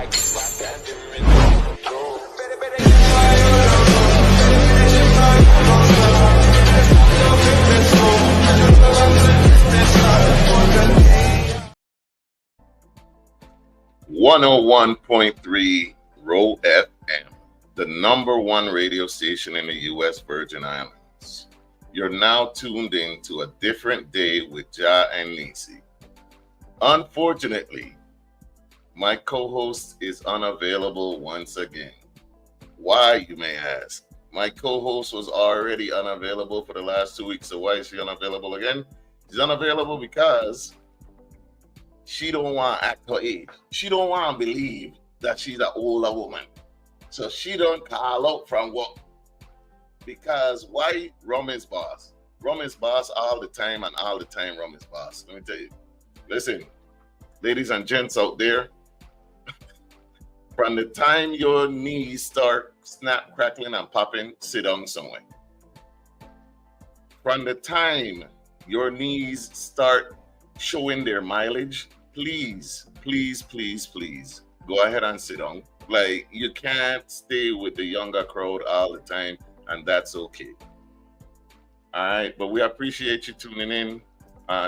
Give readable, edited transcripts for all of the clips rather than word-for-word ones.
.3 Row FM, the number one radio station in the U.S. Virgin Islands. You're now tuned in to a different day with Ja and Nisi. Unfortunately, my co-host is unavailable once again. Why, you may ask? My co-host was already unavailable for the last 2 weeks, so why is she unavailable again? She's unavailable because she don't want to act her age. She don't want to believe that she's an older woman. So she don't call out from work. Because why? Rum is boss. Rum is boss all the time, and all the time rum is boss. Let me tell you. Listen, ladies and gents out there, from the time your knees start snap, crackling, and popping, sit down somewhere. From the time your knees start showing their mileage, please, please, please, please go ahead and sit down. Like, you can't stay with the younger crowd all the time, and that's okay. All right, but we appreciate you tuning in.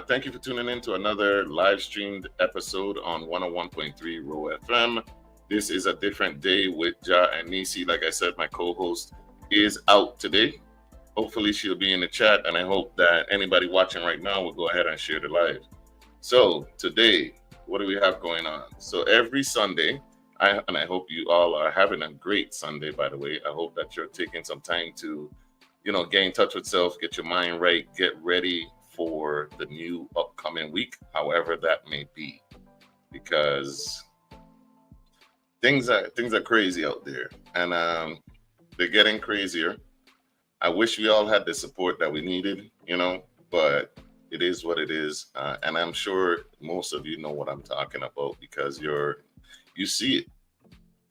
Thank you for tuning in to another live streamed episode on 101.3 Row FM. This is a different day with Ja and Nisi. Like I said, my co-host is out today. Hopefully she'll be in the chat, and I hope that anybody watching right now will go ahead and share the live. So today, what do we have going on? So every Sunday, I hope you all are having a great Sunday, by the way. I hope that you're taking some time to, get in touch with self, get your mind right, get ready for the new upcoming week, however that may be. Because things are crazy out there, and they're getting crazier. I wish we all had the support that we needed, but it is what it is. And I'm sure most of you know what I'm talking about because you see it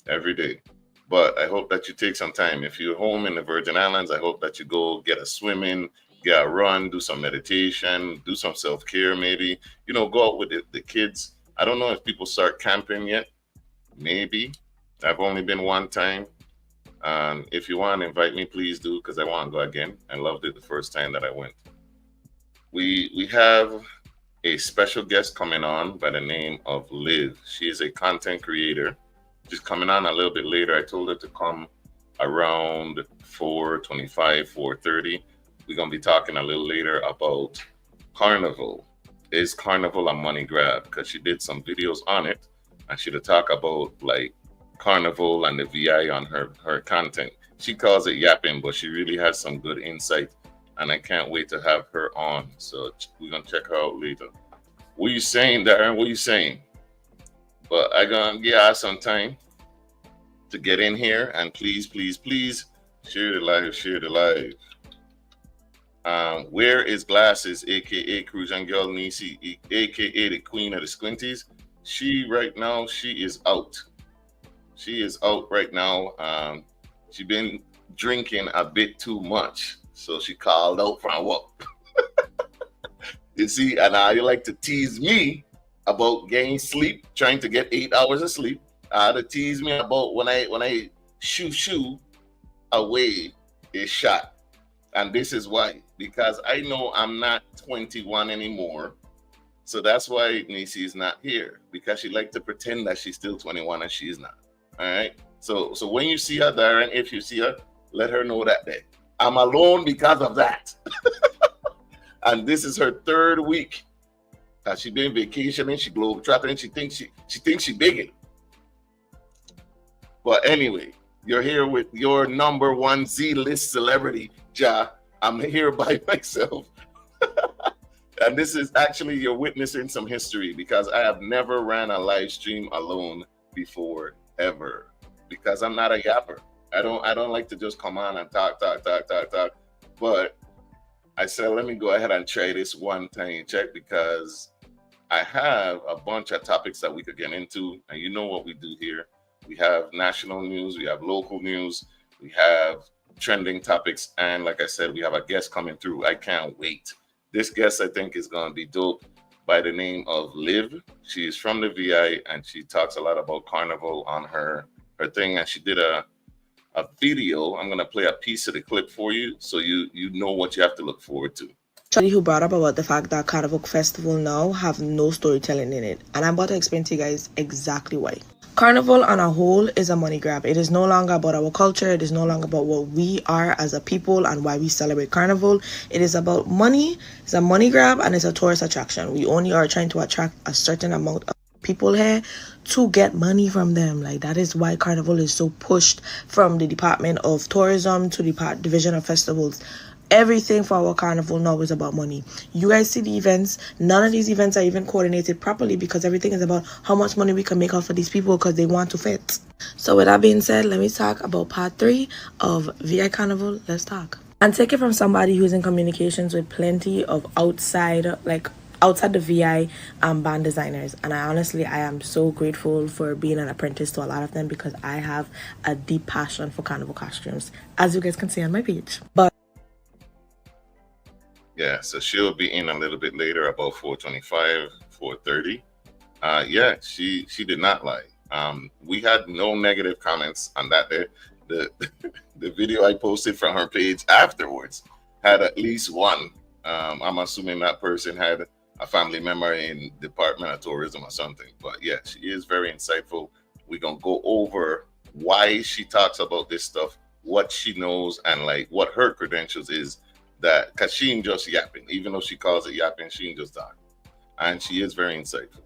every day. But I hope that you take some time. If you're home in the Virgin Islands, I hope that you go get a swim in, get a run, do some meditation, do some self-care maybe. Go out with the kids. I don't know if people start camping yet. Maybe. I've only been one time. If you want to invite me, please do, because I want to go again. I loved it the first time that I went. We have a special guest coming on by the name of Liv. She is a content creator. She's coming on a little bit later. I told her to come around 4:25, 4:30. We're going to be talking a little later about Carnival. Is Carnival a money grab? Because she did some videos on it, and she'll talk about like Carnival and the VI on her content. She calls it yapping, but she really has some good insight, and I can't wait to have her on. So we're going to check her out later. What are you saying, Darren? What are you saying? But I'm going to give her some time to get in here, and please, please, please share the live. Where is Glasses, aka Cruising Girl Nisi, aka the Queen of the Squinties? She is out. She is out right now. She's been drinking a bit too much, so she called out from work. You see, and now you like to tease me about getting sleep, trying to get 8 hours of sleep. To tease me about when I shoo away a shot. And this is why, because I know I'm not 21 anymore. So that's why Nisi is not here, because she likes to pretend that she's still 21 and she's not. All right. So when you see her, Darren, if you see her, let her know that day. I'm alone because of that. And this is her third week. She been vacationing, she globetrotting, she thinks she bigging. But anyway, you're here with your number one Z-list celebrity, Ja. I'm here by myself. And this is actually, you're witnessing some history, because I have never ran a live stream alone before, ever. Because I'm not a yapper. I don't like to just come on and talk. But I said, let me go ahead and try this one time check, because I have a bunch of topics that we could get into, and you know what we do here. We have national news, we have local news, we have trending topics, and like I said, we have a guest coming through. I can't wait. This guest, I think, is going to be dope. by the name of Liv. She is from the VI, and she talks a lot about Carnival on her thing. And she did a video. I'm gonna play a piece of the clip for you, so you know what you have to look forward to. Who brought up about the fact that Carnival Festival now have no storytelling in it, and I'm about to explain to you guys exactly why. Carnival on a whole is a money grab. It is no longer about our culture. It is no longer about what we are as a people and why we celebrate Carnival. It is about money. It's a money grab and it's a tourist attraction. We only are trying to attract a certain amount of people here to get money from them. Like, that is why Carnival is so pushed from the Department of Tourism to the Division of Festivals. Everything for our Carnival now is about money. You guys see the events. None of these events are even coordinated properly because everything is about how much money we can make off of these people because they want to fit. So with that being said, let me talk about part 3 of VI Carnival. Let's talk. And take it from somebody who's in communications with plenty of outside the VI band designers, and I am so grateful for being an apprentice to a lot of them because I have a deep passion for Carnival costumes, as you guys can see on my page. But yeah, so she'll be in a little bit later, about 4:25, 4:30. Yeah, she did not lie. We had no negative comments on that day. The the video I posted from her page afterwards had at least one. I'm assuming that person had a family member in Department of Tourism or something. But yeah, she is very insightful. We're gonna go over why she talks about this stuff, what she knows, and like what her credentials is. That because she ain't just yapping, even though she calls it yapping, she ain't just talking. And she is very insightful.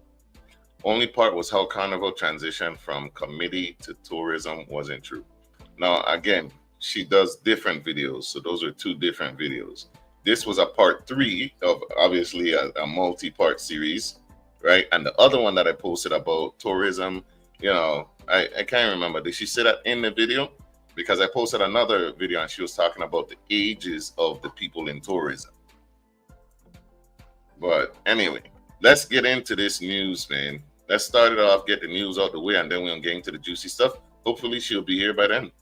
Only part was how Carnival transitioned from committee to tourism wasn't true. Now again, she does different videos, so those are 2 different videos. This was a part 3 of obviously a multi-part series, right? And the other one that I posted about tourism, I can't remember. Did she say that in the video? Because I posted another video and she was talking about the ages of the people in tourism. But anyway, let's get into this news, man. Let's start it off, get the news out the way, and then we'll get into the juicy stuff. Hopefully she'll be here by then.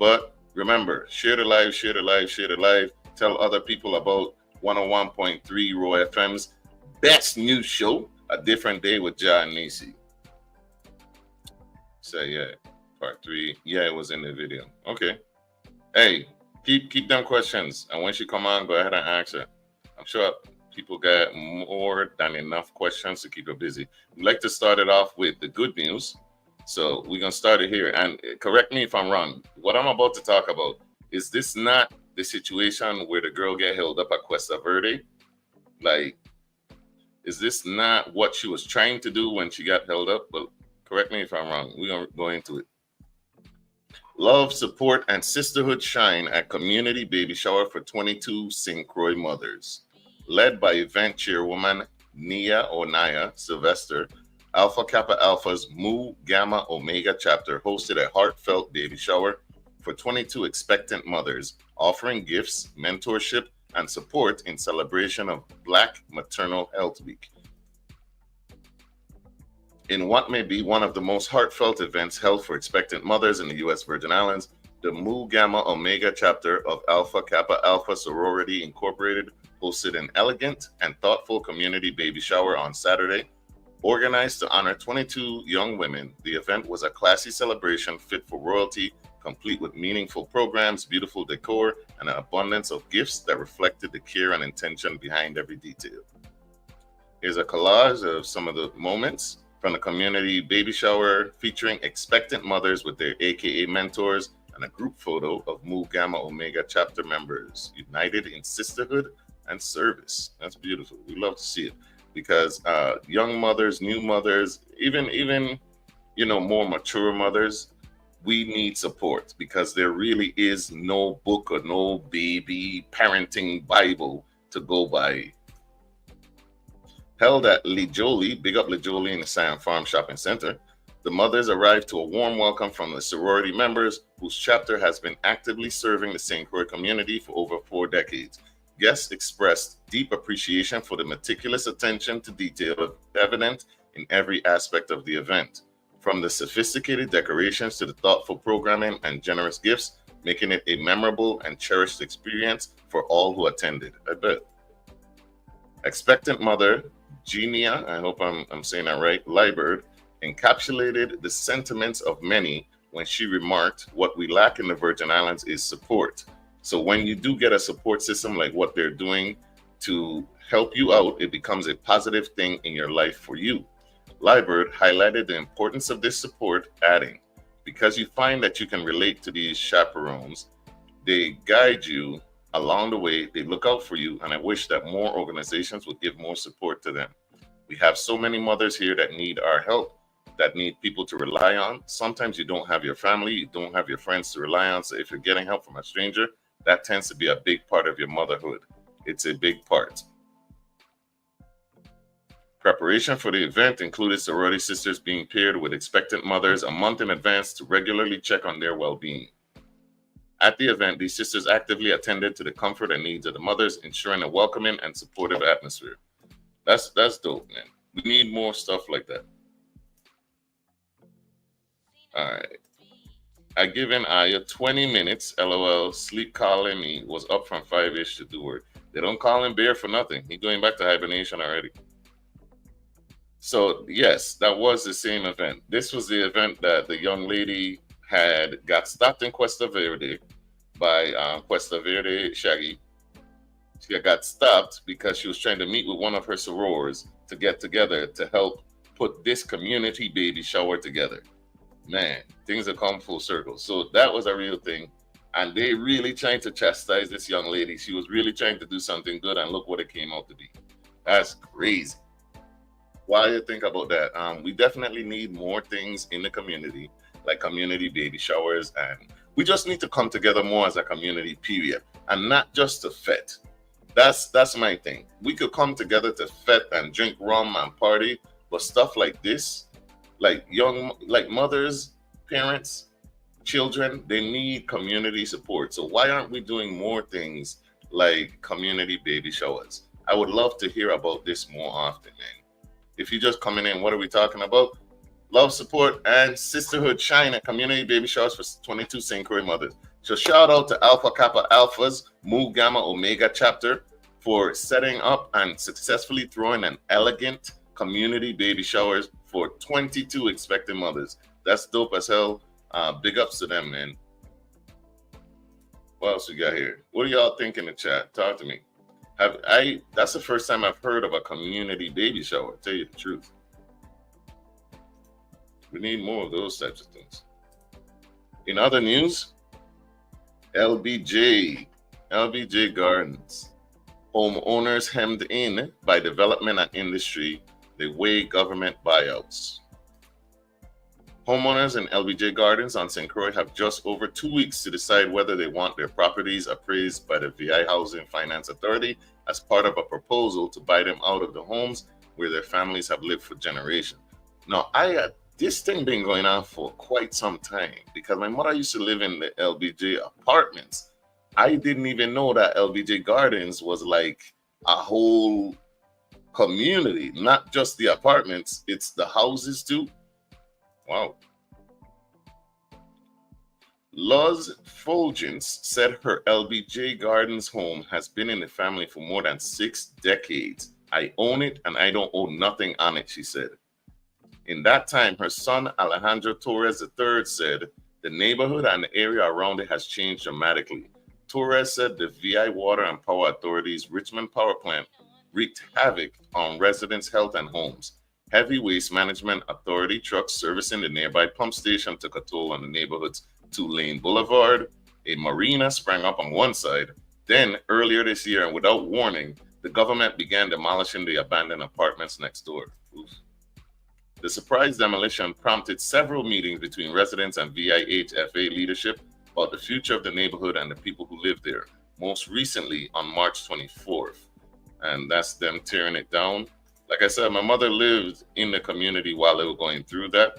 But remember, share the live, share the live, share the live. Tell other people about 101.3 Roy FM's best news show, A Different Day with Ja and Nisi. So yeah, part 3. Yeah, it was in the video. Okay. Hey, keep them questions, and when she come on, go ahead and ask her. I'm sure people got more than enough questions to keep her busy. We'd like to start it off with the good news. So we're gonna start it here. And correct me if I'm wrong. What I'm about to talk about, is this not the situation where the girl get held up at Cuesta Verde? Like, is this not what she was trying to do when she got held up? But correct me if I'm wrong. We're gonna go into it. Love, support, and sisterhood shine at community baby shower for 22 St. Croix mothers. Led by event chairwoman Naya Sylvester, Alpha Kappa Alpha's Mu Gamma Omega chapter hosted a heartfelt baby shower for 22 expectant mothers, offering gifts, mentorship, and support in celebration of Black Maternal Health Week. In what may be one of the most heartfelt events held for expectant mothers in the U.S. Virgin Islands, the Mu Gamma Omega chapter of Alpha Kappa Alpha Sorority Incorporated hosted an elegant and thoughtful community baby shower on Saturday. Organized to honor 22 young women, the event was a classy celebration fit for royalty, complete with meaningful programs, beautiful decor, and an abundance of gifts that reflected the care and intention behind every detail. Here's a collage of some of the moments from the community baby shower featuring expectant mothers with their AKA mentors, and a group photo of Mu Gamma Omega chapter members united in sisterhood and service. That's beautiful. We love to see it because young mothers, new mothers, even more mature mothers, we need support because there really is no book or no baby parenting Bible to go by. Held at Lijoli, big up Lijoli in the Siam Farm Shopping Center, the mothers arrived to a warm welcome from the sorority members whose chapter has been actively serving the St. Croix community for over 4 decades. Guests expressed deep appreciation for the meticulous attention to detail evident in every aspect of the event, from the sophisticated decorations to the thoughtful programming and generous gifts, making it a memorable and cherished experience for all who attended. I bet. Expectant mother Genia, I hope I'm saying that right, Liebert, encapsulated the sentiments of many when she remarked, "What we lack in the Virgin Islands is support." So when you do get a support system like what they're doing to help you out, it becomes a positive thing in your life for you. Liebert highlighted the importance of this support, adding, "Because you find that you can relate to these chaperones, they guide you along the way, they look out for you, and I wish that more organizations would give more support to them. We have so many mothers here that need our help, that need people to rely on. Sometimes you don't have your family, you don't have your friends to rely on. So if you're getting help from a stranger, that tends to be a big part of your motherhood. It's a big part." Preparation for the event included sorority sisters being paired with expectant mothers a month in advance to regularly check on their well-being. At the event, these sisters actively attended to the comfort and needs of the mothers, ensuring a welcoming and supportive atmosphere. That's dope, man. We need more stuff like that. All right. I given Aya 20 minutes. LOL. Sleep calling me was up from 5-ish to do work. They don't call him Bear for nothing. He's going back to hibernation already. So yes, that was the same event. This was the event that the young lady had got stopped in Cuesta Verde by Cuesta Verde Shaggy. She got stopped because she was trying to meet with one of her sorors to get together to help put this community baby shower together. Man, things have come full circle. So that was a real thing. And they really trying to chastise this young lady. She was really trying to do something good, and look what it came out to be. That's crazy. Why do you think about that? We definitely need more things in the community, like community baby showers, and we just need to come together more as a community, period, and not just to fet. That's my thing. We could come together to fet and drink rum and party, but stuff like this, like mothers, parents, children, they need community support. So why aren't we doing more things like community baby showers? I would love to hear about this more often, man. If you're just coming in, what are we talking about? Love, support, and sisterhood shine at community baby showers for 22 St. Croix mothers. So shout out to Alpha Kappa Alphas, Mu Gamma Omega chapter for setting up and successfully throwing an elegant community baby showers for 22 expectant mothers. That's dope as hell. Big ups to them, man. What else we got here? What do y'all think in the chat? Talk to me. That's the first time I've heard of a community baby shower, tell you the truth. We need more of those types of things. In other news, LBJ Gardens. Homeowners hemmed in by development and industry, they weigh government buyouts. Homeowners in LBJ Gardens on St. Croix have just over 2 weeks to decide whether they want their properties appraised by the VI Housing Finance Authority as part of a proposal to buy them out of the homes where their families have lived for generations. Now, this thing been going on for quite some time because my mother used to live in the LBJ apartments. I didn't even know that LBJ Gardens was like a whole community, not just the apartments, it's the houses too. Wow. Luz Fulgence said her LBJ Gardens home has been in the family for more than 6 decades. I own it and I don't owe nothing on it, she said. In that time, her son Alejandro Torres III said the neighborhood and the area around it has changed dramatically. Torres said the VI Water and Power Authority's Richmond Power Plant wreaked havoc on residents' health and homes. Heavy Waste Management Authority trucks servicing the nearby pump station took a toll on the neighborhood's 2-lane boulevard. A marina sprang up on one side. Then, earlier this year, and without warning, the government began demolishing the abandoned apartments next door. Oof. The surprise demolition prompted several meetings between residents and VIHFA leadership about the future of the neighborhood and the people who live there, most recently on March 24th. And that's them tearing it down. Like I said, my mother lived in the community while they were going through that.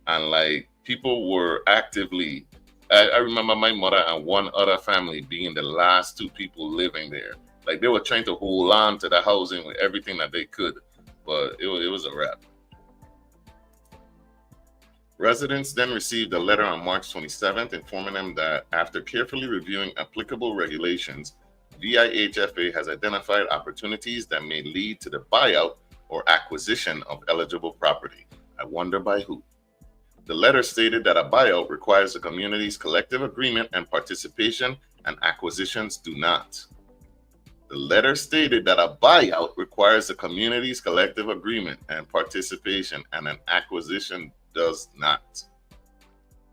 And like people were actively, I remember my mother and one other family being the last 2 people living there. Like they were trying to hold on to the housing with everything that they could, but it was a wrap. Residents then received a letter on March 27th informing them that after carefully reviewing applicable regulations, VIHFA has identified opportunities that may lead to the buyout or acquisition of eligible property. I wonder by who. The letter stated that a buyout requires the community's collective agreement and participation, and acquisitions do not. The letter stated that a buyout requires the community's collective agreement and participation, and an acquisition does not.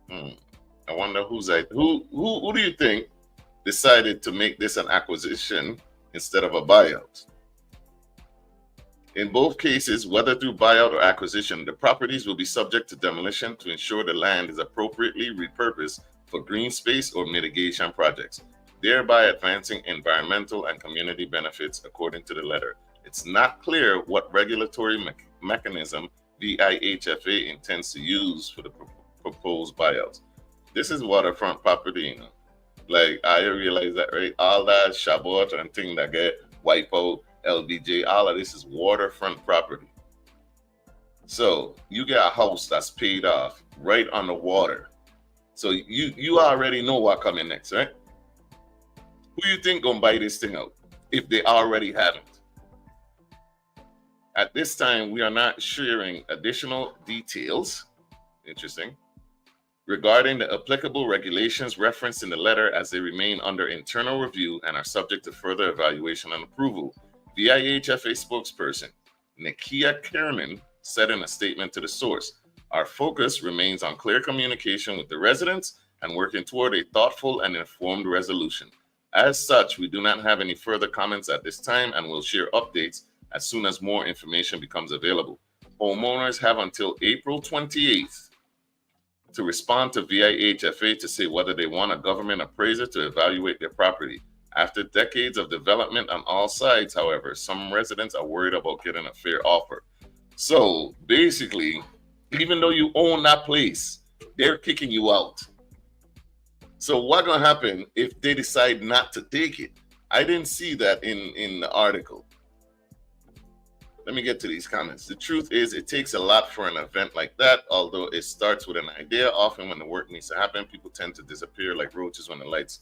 I wonder who do you think decided to make this an acquisition instead of a buyout? In both cases, whether through buyout or acquisition, the properties will be subject to demolition to ensure the land is appropriately repurposed for green space or mitigation projects, thereby advancing environmental and community benefits, according to the letter. It's not clear what regulatory mechanism VIHFA intends to use for the proposed buyouts. This is waterfront property, Like, I realize that, right? All that Shabbat and thing that get wiped out, LBJ, all of this is waterfront property. So you get a house that's paid off right on the water. So you already know what coming next, right? Who you think gonna buy this thing out if they already haven't? At this time, we are not sharing additional details. Interesting. Regarding the applicable regulations referenced in the letter, as they remain under internal review and are subject to further evaluation and approval. VIHFA spokesperson Nakia Kiernan said in a statement to the source, "Our focus remains on clear communication with the residents and working toward a thoughtful and informed resolution. As such, we do not have any further comments at this time and will share updates as soon as more information becomes available. Homeowners have until April 28th to respond to VIHFA to say whether they want a government appraiser to evaluate their property. After decades of development on all sides, however, some residents are worried about getting a fair offer." So basically, even though you own that place, they're kicking you out. So what's going to happen if they decide not to take it? I didn't see that in the article. Let me get to these comments. The truth is, it takes a lot for an event like that. Although it starts with an idea, often when the work needs to happen, people tend to disappear like roaches when the lights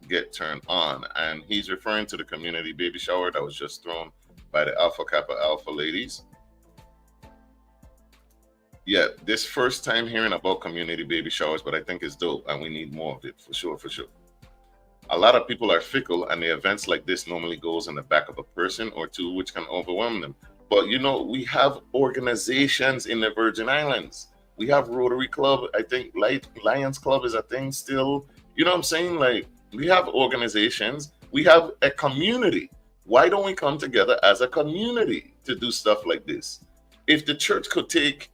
get turned on. And he's referring to the community baby shower that was just thrown by the Alpha Kappa Alpha ladies. Yeah, this first time hearing about community baby showers, but I think it's dope and we need more of it for sure. A lot of people are fickle, and the events like this normally goes in the back of a person or two, which can overwhelm them. But we have organizations in the Virgin Islands. We have Rotary Club. I think Lions Club is a thing still. You know what I'm saying? Like, we have organizations. We have a community. Why don't we come together as a community to do stuff like this? If the church could take,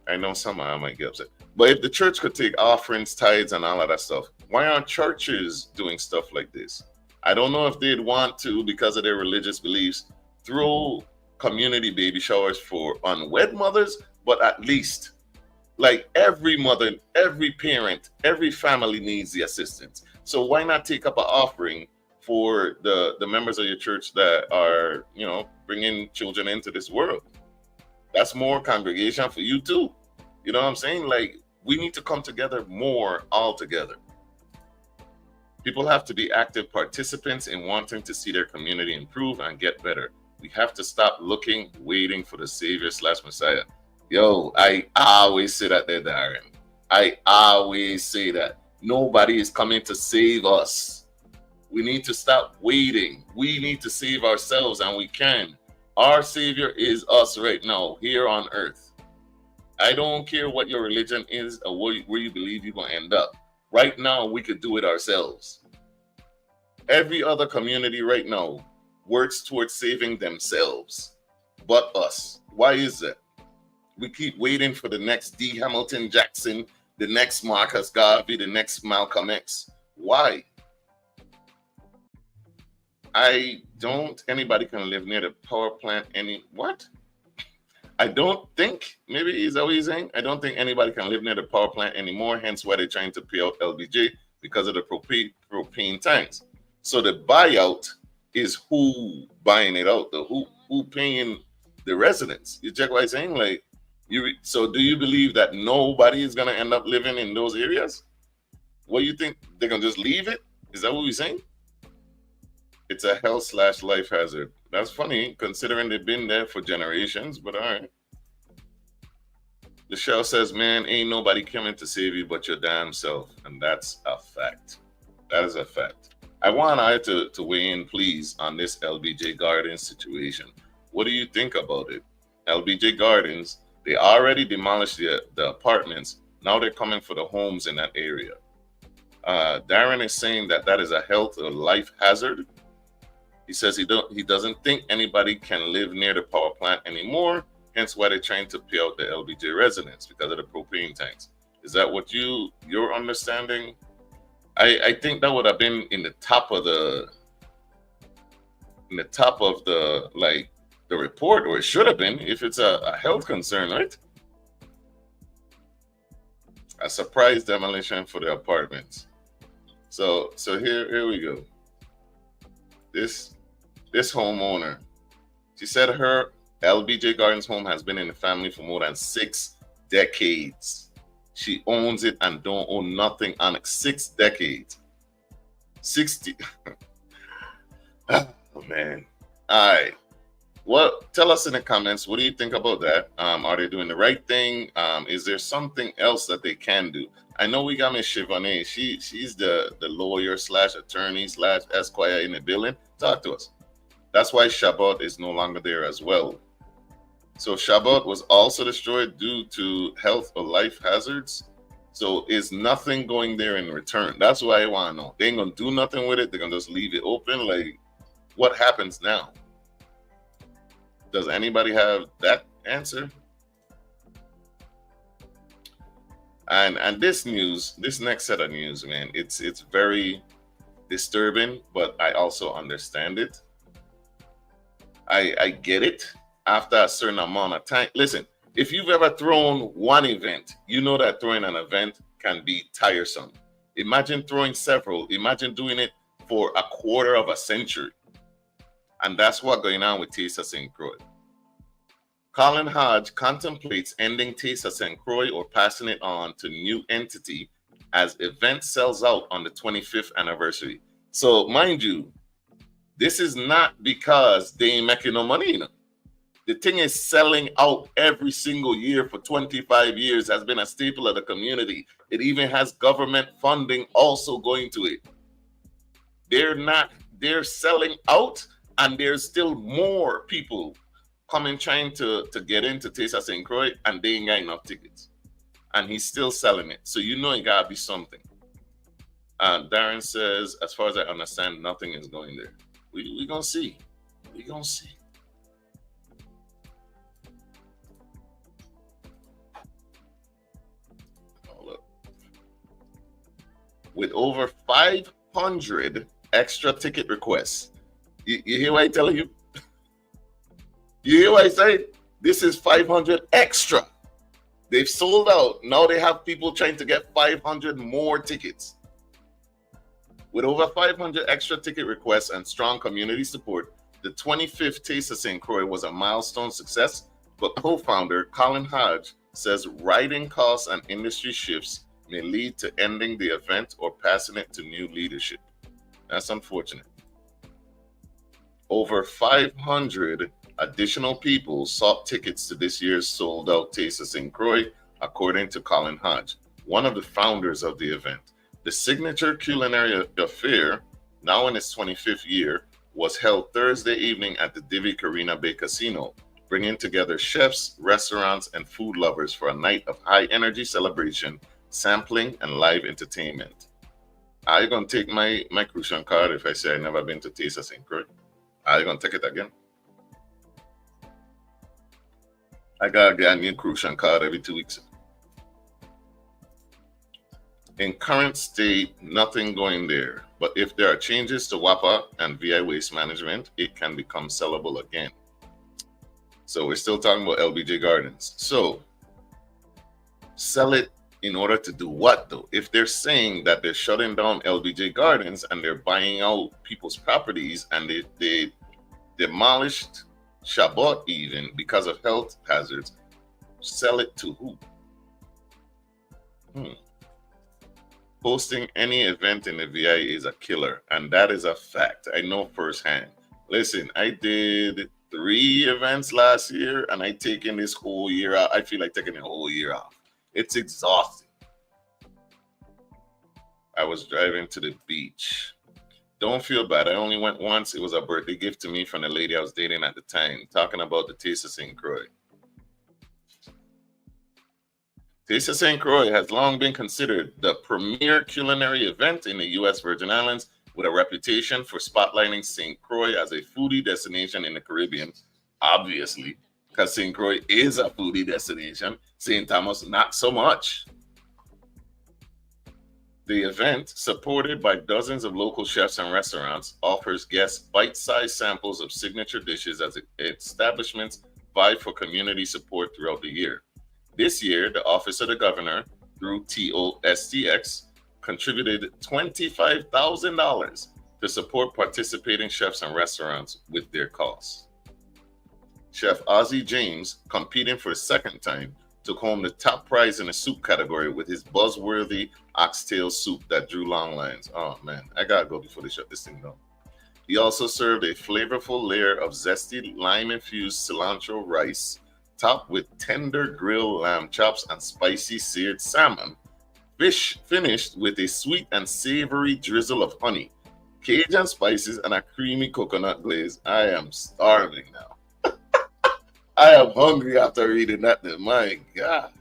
I know some of them might get upset, but if the church could take offerings, tithes, and all of that stuff, why aren't churches doing stuff like this? I don't know if they'd want to, because of their religious beliefs, throw community baby showers for unwed mothers, but at least, like, every mother, every parent, every family needs the assistance. So why not take up an offering for the members of your church that are, bringing children into this world? That's more congregation for you too. You know what I'm saying? Like, we need to come together more all together. People have to be active participants in wanting to see their community improve and get better. We have to stop waiting for the Savior/Messiah. Yo, I always say that there, Darren. I always say that. Nobody is coming to save us. We need to stop waiting. We need to save ourselves, and we can. Our Savior is us right now, here on earth. I don't care what your religion is or where you believe you're going to end up. Right now, we could do it ourselves. Every other community right now works towards saving themselves, but us. Why is that? We keep waiting for the next D. Hamilton Jackson, the next Marcus Garvey, the next Malcolm X. Why? Anybody can live near the power plant what? I don't think, maybe is that what he's saying? I don't think anybody can live near the power plant anymore, hence why they're trying to pay out LBJ because of the propane tanks. So the buyout is who buying it out, who paying the residents. You check what I'm saying? Like, so do you believe that nobody is going to end up living in those areas? What do you think? They're going to just leave it? Is that what we're saying? It's a health/life hazard. That's funny considering they've been there for generations, but all right. The show says, man, ain't nobody coming to save you but your damn self. And that's a fact. That is a fact. I want I to weigh in, please, on this LBJ Gardens situation. What do you think about it? LBJ Gardens, they already demolished the apartments. Now they're coming for the homes in that area. Darren is saying that that is a health or life hazard. He says he doesn't think anybody can live near the power plant anymore. Hence why they're trying to pay out the LBJ residents because of the propane tanks. Is that what you're understanding? I think that would have been in the top of the like the report, or it should have been if it's a health concern, right? A surprise demolition for the apartments. So here we go. This homeowner, she said her LBJ Gardens home has been in the family for more than 6 decades. She owns it and don't own nothing on it. 6 decades. 60. Oh man. All right. Well, tell us in the comments. What do you think about that? Are they doing the right thing? Is there something else that they can do? I know we got Miss Chivonne. She's the lawyer / attorney / esquire in the building. Talk to us. That's why Shabbat is no longer there as well. So Shabbat was also destroyed due to health or life hazards. So is nothing going there in return? That's what I want to know. They ain't gonna do nothing with it. They're gonna just leave it open. Like, what happens now? Does anybody have that answer? And this next set of news, man, it's very disturbing, but I also understand it. I get it. After a certain amount of time, listen, if you've ever thrown one event, you know that throwing an event can be tiresome. Imagine throwing several. Imagine doing it for a quarter of a century. And that's what's going on with Tesa St. Croix. Colin Hodge contemplates ending Tesa St. Croix or passing it on to new entity as event sells out on the 25th anniversary. So mind you, this is not because they ain't making no money, you know. The thing is selling out every single year for 25 years, has been a staple of the community. It even has government funding also going to it. They're selling out, and there's still more people coming trying to get into Tesa St. Croix, and they ain't got enough tickets. And he's still selling it. So you know it gotta be something. Darren says, as far as I understand, nothing is going there. We gonna see. We gonna see. With over 500 extra ticket requests. You hear what I tell you? You hear what I say? This is 500 extra. They've sold out. Now they have people trying to get 500 more tickets. With over 500 extra ticket requests and strong community support, the 25th Tesa St. Croix was a milestone success, but co-founder Colin Hodge says rising costs and industry shifts may lead to ending the event or passing it to new leadership. That's unfortunate. Over 500 additional people sought tickets to this year's sold-out Tesa St. Croix, according to Colin Hodge, one of the founders of the event. The signature culinary affair, now in its 25th year, was held Thursday evening at the Divi Carina Bay Casino, bringing together chefs, restaurants, and food lovers for a night of high-energy celebration, sampling, and live entertainment. Are you going to take my Crucian card if I say I've never been to Tesa St. Croix? Are you going to take it again? I got to get a new Crucian card every 2 weeks. In current state, nothing going there. But if there are changes to WAPA and VI waste management, it can become sellable again. So we're still talking about LBJ Gardens. So sell it in order to do what though? If they're saying that they're shutting down LBJ Gardens and they're buying out people's properties and they demolished Shabbat even because of health hazards, sell it to who? Hosting any event in the VI is a killer, and that is a fact. I know firsthand. Listen, I did 3 events last year, and I taken this whole year out. I feel like taking a whole year off. It's exhausting. I was driving to the beach. Don't feel bad. I only went once. It was a birthday gift to me from the lady I was dating at the time. Talking about the Taste of St. Croix. Taste of St. Croix has long been considered the premier culinary event in the U.S. Virgin Islands, with a reputation for spotlighting St. Croix as a foodie destination in the Caribbean. Obviously, because St. Croix is a foodie destination. St. Thomas, not so much. The event, supported by dozens of local chefs and restaurants, offers guests bite-sized samples of signature dishes as establishments vie for community support throughout the year. This year, the Office of the Governor, through TOSTX, contributed $25,000 to support participating chefs and restaurants with their costs. Chef Ozzie James, competing for the second time, took home the top prize in the soup category with his buzzworthy oxtail soup that drew long lines. Oh man, I gotta go before they shut this thing down. He also served a flavorful layer of zesty lime-infused cilantro rice, topped with tender grilled lamb chops and spicy seared salmon, fish finished with a sweet and savory drizzle of honey, Cajun spices, and a creamy coconut glaze. I am starving now. I am hungry after reading that. My God.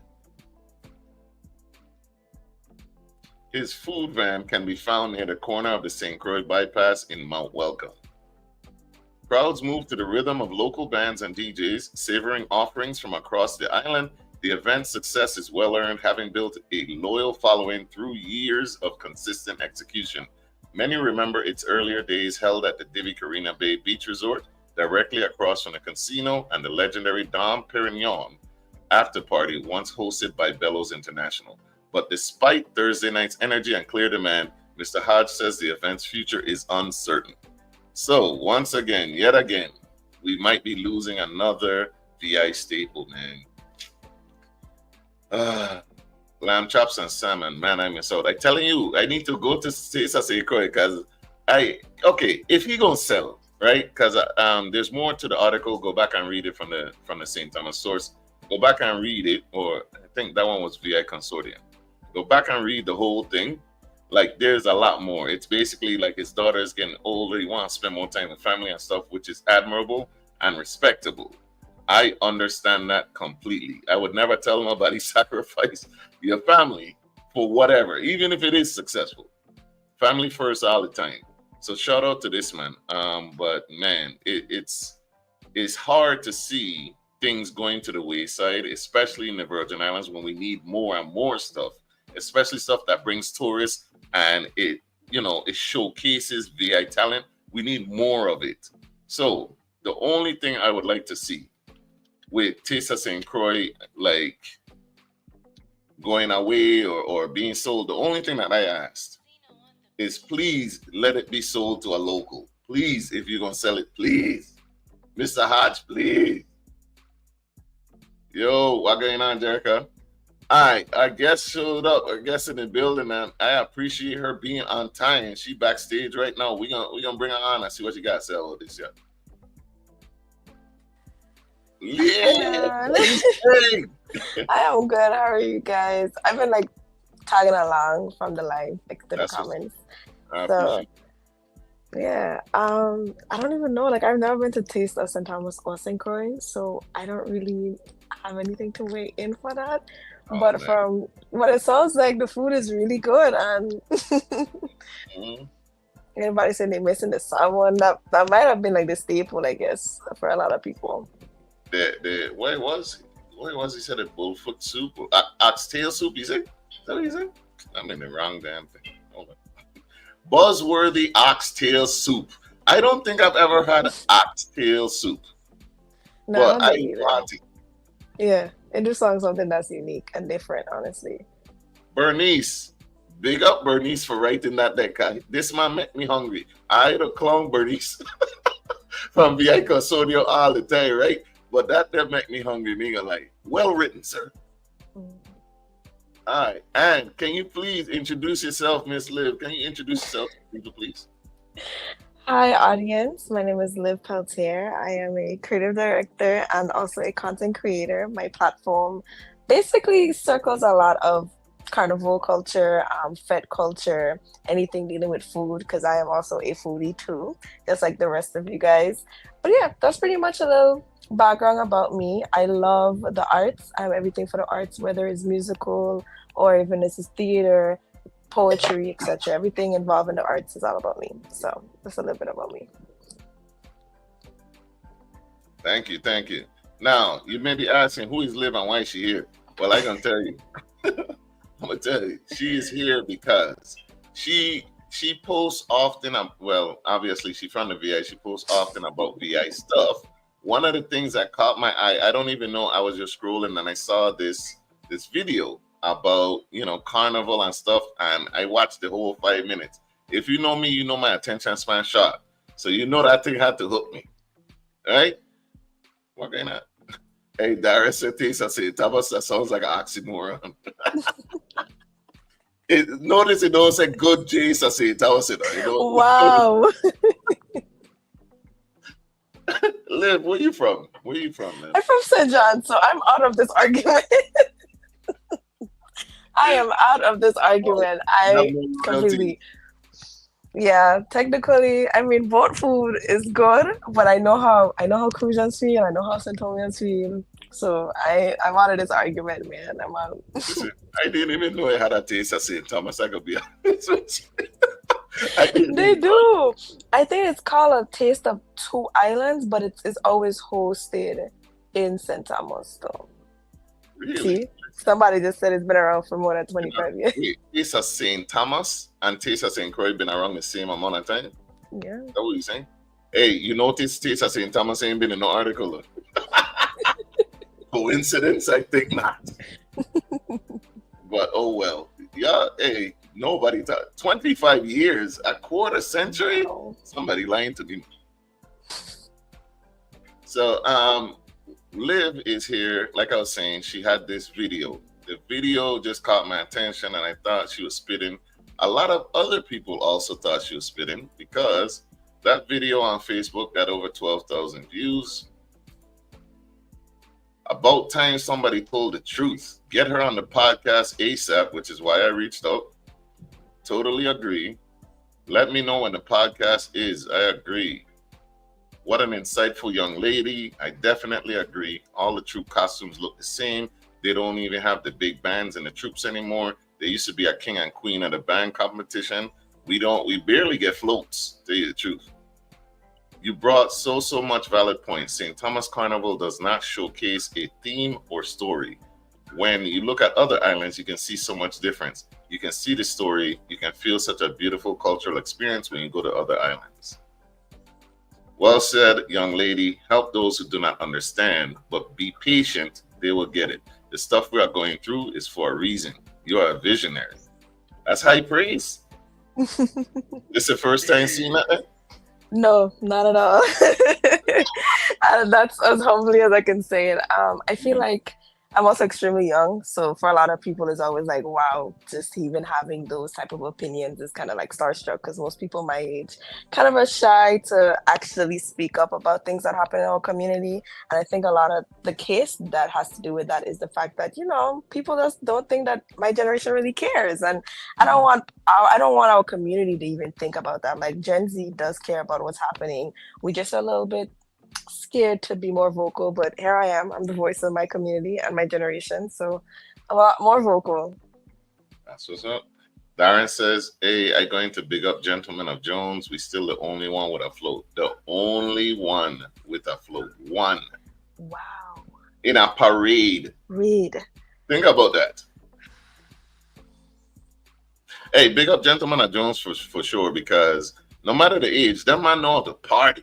His food van can be found near the corner of the St. Croix bypass in Mount Welcome. Crowds move to the rhythm of local bands and DJs, savoring offerings from across the island. The event's success is well earned, having built a loyal following through years of consistent execution. Many remember its earlier days held at the Divi Carina Bay Beach Resort, directly across from the casino, and the legendary Dom Perignon after party, once hosted by Bellows International. But despite Thursday night's energy and clear demand, Mr. Hodge says the event's future is uncertain. So, once again, yet again, we might be losing another VI staple, man. Lamb chops and salmon, man, I miss out. I'm telling you, I need to go to Taste of St. Croix because if he gonna sell, right? Because there's more to the article. Go back and read it from the St. Thomas source. Go back and read it, or I think that one was VI Consortium. Go back and read the whole thing. Like, there's a lot more. It's basically like his daughter is getting older. He wants to spend more time with family and stuff, which is admirable and respectable. I understand that completely. I would never tell nobody sacrifice your family for whatever, even if it is successful. Family first all the time. So shout out to this man. But man, it's hard to see things going to the wayside, especially in the Virgin Islands, when we need more and more stuff, especially stuff that brings tourists and it showcases VI talent. We need more of it. So the only thing I would like to see with Taste of St. Croix, like, going away or being sold, the only thing that I asked is, please let it be sold to a local. Please, if you're gonna sell it, please. Mr. Hodge, please. Yo, what going on, Jerica? I guess showed up, I guess, in the building, and I appreciate her being on time. She backstage right now. We gonna bring her on and see what she got to say about this, yeah. Yeah. I am good. How are you guys? I've been like tagging along from the live, like to the comments. So yeah, I don't even know. Like, I've never been to Taste of St. Thomas or St. Croix, so I don't really have anything to weigh in for that. But from what it sounds like, the food is really good, and anybody saying they're missing the salmon, that might have been like the staple, I guess, for a lot of people. What was he said? A bullfoot soup, oxtail soup. He said, is that what he said? I'm in the wrong damn thing. Hold on. Buzzworthy oxtail soup. I don't think I've ever had oxtail soup. No, I want it. Yeah, it just sounds something that's unique and different, honestly. Bernice, big up Bernice for writing that guy. This man make me hungry. I had a clown Bernice from VI Consortium all the time, right? But that make me hungry, nigga. Like, well written, sir. All right. And can you please introduce yourself, Miss Liv? Can you introduce yourself, people, please? Hi, audience. My name is Liv Peltier. I am a creative director and also a content creator. My platform basically circles a lot of carnival culture, fete culture, anything dealing with food, because I am also a foodie too, just like the rest of you guys. But yeah, that's pretty much a little background about me. I love the arts. I'm everything for the arts, whether it's musical or even this is theater, poetry, etc. Everything involved in the arts is all about me. So that's a little bit about me. Thank you. Thank you. Now, you may be asking who is Liv and why is she here? Well, I can tell you. I'm gonna tell you, she is here because she posts often. Well, obviously she's from the VI. She posts often about VI stuff. One of the things that caught my eye, I don't even know. I was just scrolling and I saw this video about carnival and stuff, and I watched the whole 5 minutes. If you know me, you know my attention span short, so you know that thing had to hook me, right? What going on? Hey, Darius said, "Tisa said, Tabas, that sounds like an oxymoron." Notice it don't say good Jace, I say it. I said, Wow. Liv, where you from? Where you from, man? I'm from St. John, so I'm out of this argument. I am out of this argument. I completely. Yeah, technically, I mean, both food is good, but I know how Crucians feel, I know how Centurions feel. So I'm out of this argument, man. I'm out. Listen, I didn't even know I had a taste of St. Thomas. I could be honest. They do. I think it's called a Taste of Two Islands, but it's always hosted in St. Thomas, though. Really? See, somebody just said it's been around for more than 25 years. Wait, Taste of St. Thomas and Taste of St. Croix been around the same amount of time? Yeah. Is that what you're saying? Hey, you notice Taste of St. Thomas ain't been in no article? Coincidence? I think not. But oh well. Yeah, hey, nobody thought 25 years, a quarter century? Wow. Somebody lying to me. So Liv is here. Like I was saying, she had this video. The video just caught my attention and I thought she was spitting. A lot of other people also thought she was spitting because that video on Facebook got over 12,000 views. About time somebody told the truth. Get her on the podcast ASAP, which is why I reached out. Totally agree. Let me know when the podcast is. I agree. What an insightful young lady. I definitely agree. All the troop costumes look the same. They don't even have the big bands and the troops anymore. There used to be a king and queen of the band competition. We barely get floats, to tell you the truth. You brought so much valid points. St. Thomas Carnival does not showcase a theme or story. When you look at other islands, you can see so much difference. You can see the story. You can feel such a beautiful cultural experience when you go to other islands. Well said, young lady. Help those who do not understand, but be patient. They will get it. The stuff we are going through is for a reason. You are a visionary. That's high praise. This is the first time seeing that? No, not at all. And that's as humbly as I can say it. I feel like I'm also extremely young, so for a lot of people, it's always like, wow, just even having those type of opinions is kind of like starstruck because most people my age kind of are shy to actually speak up about things that happen in our community. And I think a lot of the case that has to do with that is the fact that people just don't think that my generation really cares, and I don't want our community to even think about that. Like Gen Z does care about what's happening. We just a little bit scared to be more vocal, but here I am. I'm the voice of my community and my generation, so a lot more vocal. That's what's up. Darren says, hey, I'm going to big up Gentlemen of Jones. We still the only one with a float. The only one with a float. One. Wow. In a parade. Read. Think about that. Hey, big up Gentlemen of Jones for sure, because no matter the age, that man know how to party.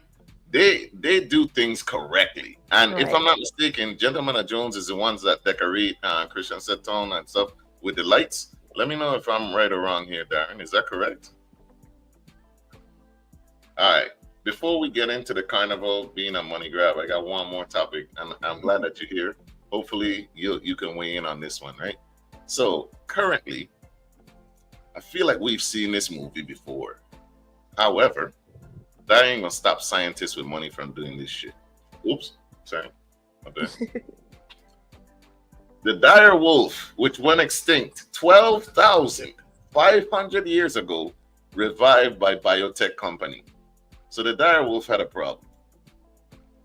They do things correctly. And Right. if I'm not mistaken, Gentlemen of Jones is the ones that decorate Christian Set Town and stuff with the lights. Let me know if I'm right or wrong here, Darren. Is that correct? All right. Before we get into the carnival being a money grab, I got one more topic, and I'm glad that you're here. Hopefully, you can weigh in on this one, right? So currently, I feel like we've seen this movie before. However, that ain't gonna stop scientists with money from doing this shit. Oops, sorry. Okay. The dire wolf, which went extinct 12,500 years ago, revived by biotech company. So the dire wolf had a problem.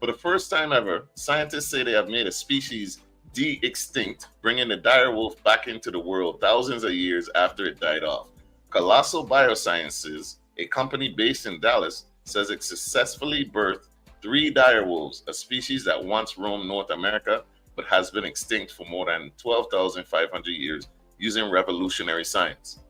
For the first time ever, scientists say they have made a species de-extinct, bringing the dire wolf back into the world thousands of years after it died off. Colossal Biosciences, a company based in Dallas, says it successfully birthed 3 dire wolves, a species that once roamed North America but has been extinct for more than 12,500 years using revolutionary science.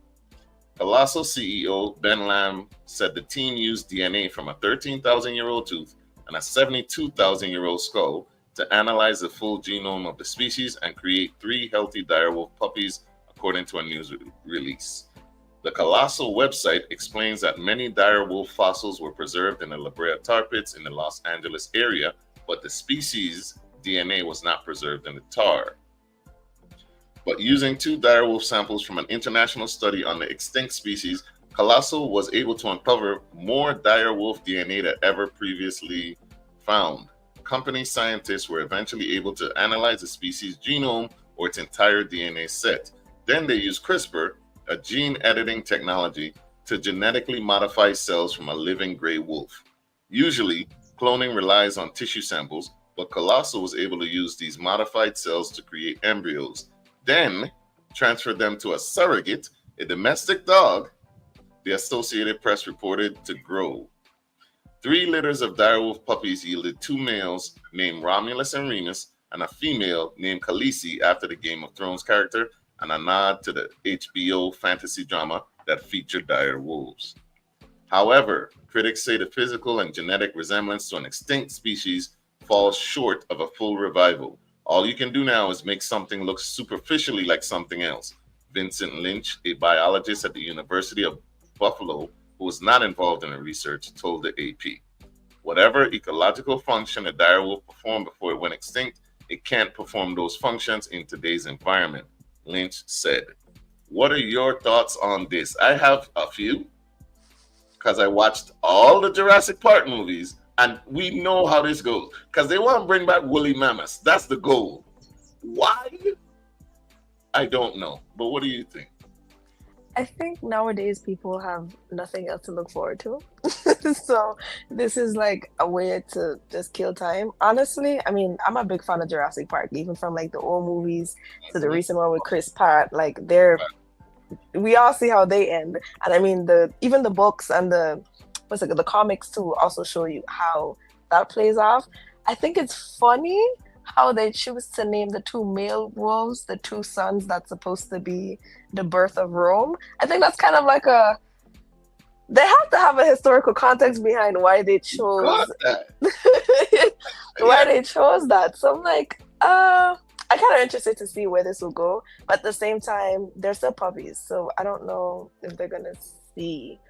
Colossal CEO Ben Lamb said the team used DNA from a 13,000-year-old tooth and a 72,000-year-old skull to analyze the full genome of the species and create 3 healthy direwolf puppies, according to a news release. The Colossal website explains that many direwolf fossils were preserved in the La Brea tar pits in the Los Angeles area, but the species' DNA was not preserved in the tar. But using 2 direwolf samples from an international study on the extinct species, Colossal was able to uncover more direwolf DNA than ever previously found. Company scientists were eventually able to analyze the species' genome or its entire DNA set. Then they used CRISPR, a gene editing technology, to genetically modify cells from a living gray wolf. Usually, cloning relies on tissue samples, but Colossal was able to use these modified cells to create embryos, then transfer them to a surrogate, a domestic dog, the Associated Press reported, to grow. 3 litters of direwolf puppies yielded 2 males named Romulus and Remus and a female named Khaleesi after the Game of Thrones character, and a nod to the HBO fantasy drama that featured dire wolves. However, critics say the physical and genetic resemblance to an extinct species falls short of a full revival. All you can do now is make something look superficially like something else. Vincent Lynch, a biologist at the University of Buffalo who was not involved in the research, told the AP. Whatever ecological function a direwolf performed before it went extinct, it can't perform those functions in today's environment, Lynch said. What are your thoughts on this? I have a few, because I watched all the Jurassic Park movies, and we know how this goes. Because they want to bring back woolly mammoths. That's the goal. Why? I don't know. But what do you think? I think nowadays people have nothing else to look forward to. So this is like a way to just kill time. Honestly, I mean, I'm a big fan of Jurassic Park, even from like the old movies to the recent one with Chris Pratt. Like we all see how they end. And I mean, even the books and the comics too also show you how that plays off. I think it's funny how they choose to name the 2 male wolves the 2 sons that's supposed to be the birth of Rome. I think that's kind of like they have to have a historical context behind why they chose they chose that. So I'm like, I'm kind of interested to see where this will go. But at the same time, they're still puppies, so I don't know if they're gonna see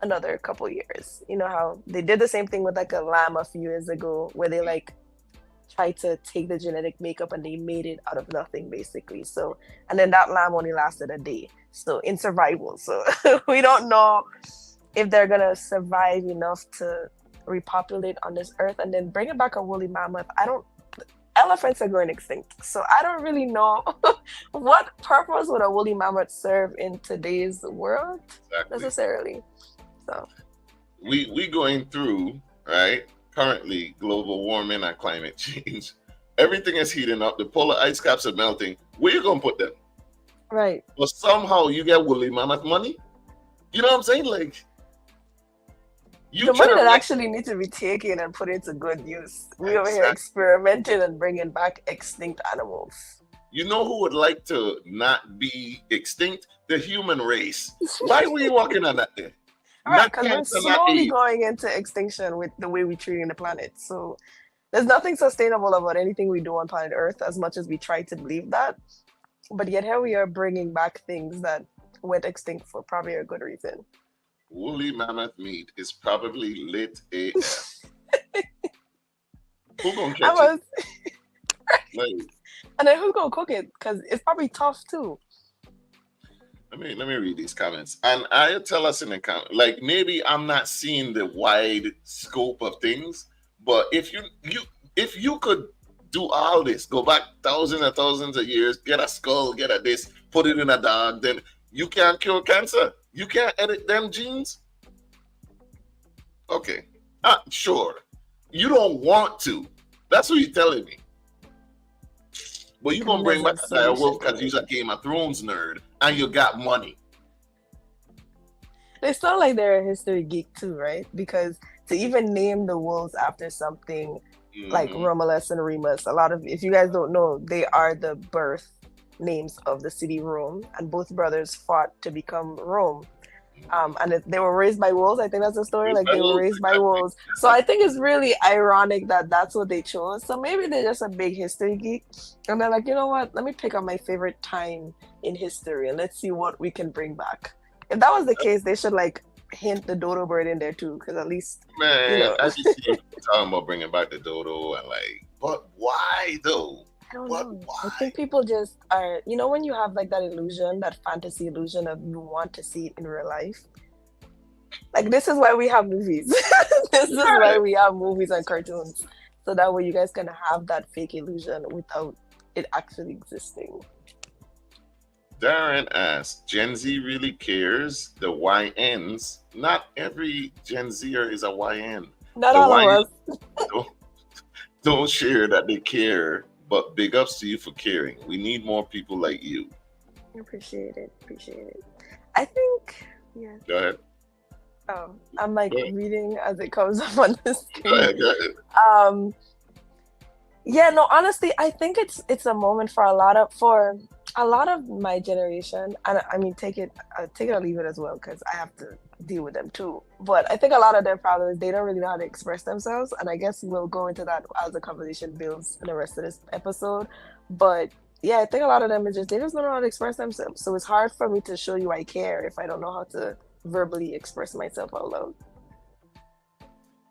another couple years. You know how they did the same thing with like a lamb a few years ago, where they like tried to take the genetic makeup and they made it out of nothing, basically. So, and then that lamb only lasted a day, so in survival. So we don't know if they're gonna survive enough to repopulate on this earth and then bring it back a woolly mammoth. Elephants are going extinct, so I don't really know what purpose would a woolly mammoth serve in today's world necessarily. So we going through, right, currently global warming and climate change. Everything is heating up. The polar ice caps are melting. Where you gonna put them? Right. But somehow you get woolly mammoth money. You know what I'm saying? Like, the money that actually needs to be taken and put into good use. We over here experimenting and bringing back extinct animals. You know who would like to not be extinct? The human race. Why were you walking on that thing? Right, because we're slowly going into extinction with the way we're treating the planet. So there's nothing sustainable about anything we do on planet Earth, as much as we try to believe that. But yet here we are bringing back things that went extinct for probably a good reason. Woolly mammoth meat is probably lit AF. Who gonna catch it? Like, And then who's gonna cook it? Because it's probably tough too. Let me read these comments, and I tell us in the comment, like maybe I'm not seeing the wide scope of things, but if you could do all this, go back thousands and thousands of years, get a skull, get a this, put it in a dog, then you can't cure cancer. You can't edit them genes. Okay, sure, you don't want to. That's what you're telling me. But you're gonna bring back a dire wolf because you're a Game of Thrones nerd and you got money. They sound like they're a history geek too, right? Because to even name the wolves after something like Romulus and Remus, if you guys don't know, they are the birth names of the city Rome, and both brothers fought to become Rome. And they were raised by wolves. I think that's the story. Like they were raised by wolves. So I think it's really ironic that that's what they chose. So maybe they're just a big history geek, and they're like, you know what? Let me pick up my favorite time in history, and let's see what we can bring back. If that was the case, they should like hint the dodo bird in there too, because at least I just see talking about bringing back the dodo and like, but why though? I don't know. Why? I think people just are, when you have like that illusion, that fantasy illusion of you want to see it in real life. Like this is why we have movies. This is why we have movies and cartoons. So that way you guys can have that fake illusion without it actually existing. Darren asks, Gen Z really cares? The YNs? Not every Gen Zer is a YN. Not all of us. Don't share that they care. But big ups to you for caring. We need more people like you. Appreciate it. I think, yeah. Go ahead. Oh, I'm like reading as it comes up on the screen. Go ahead. Yeah, no, honestly, I think it's a moment for a lot of my generation, and I mean, take it or leave it as well, because I have to deal with them too. But I think a lot of their problems, they don't really know how to express themselves, and I guess we'll go into that as the conversation builds in the rest of this episode. But yeah, I think a lot of them they just don't know how to express themselves. So it's hard for me to show you I care if I don't know how to verbally express myself out loud.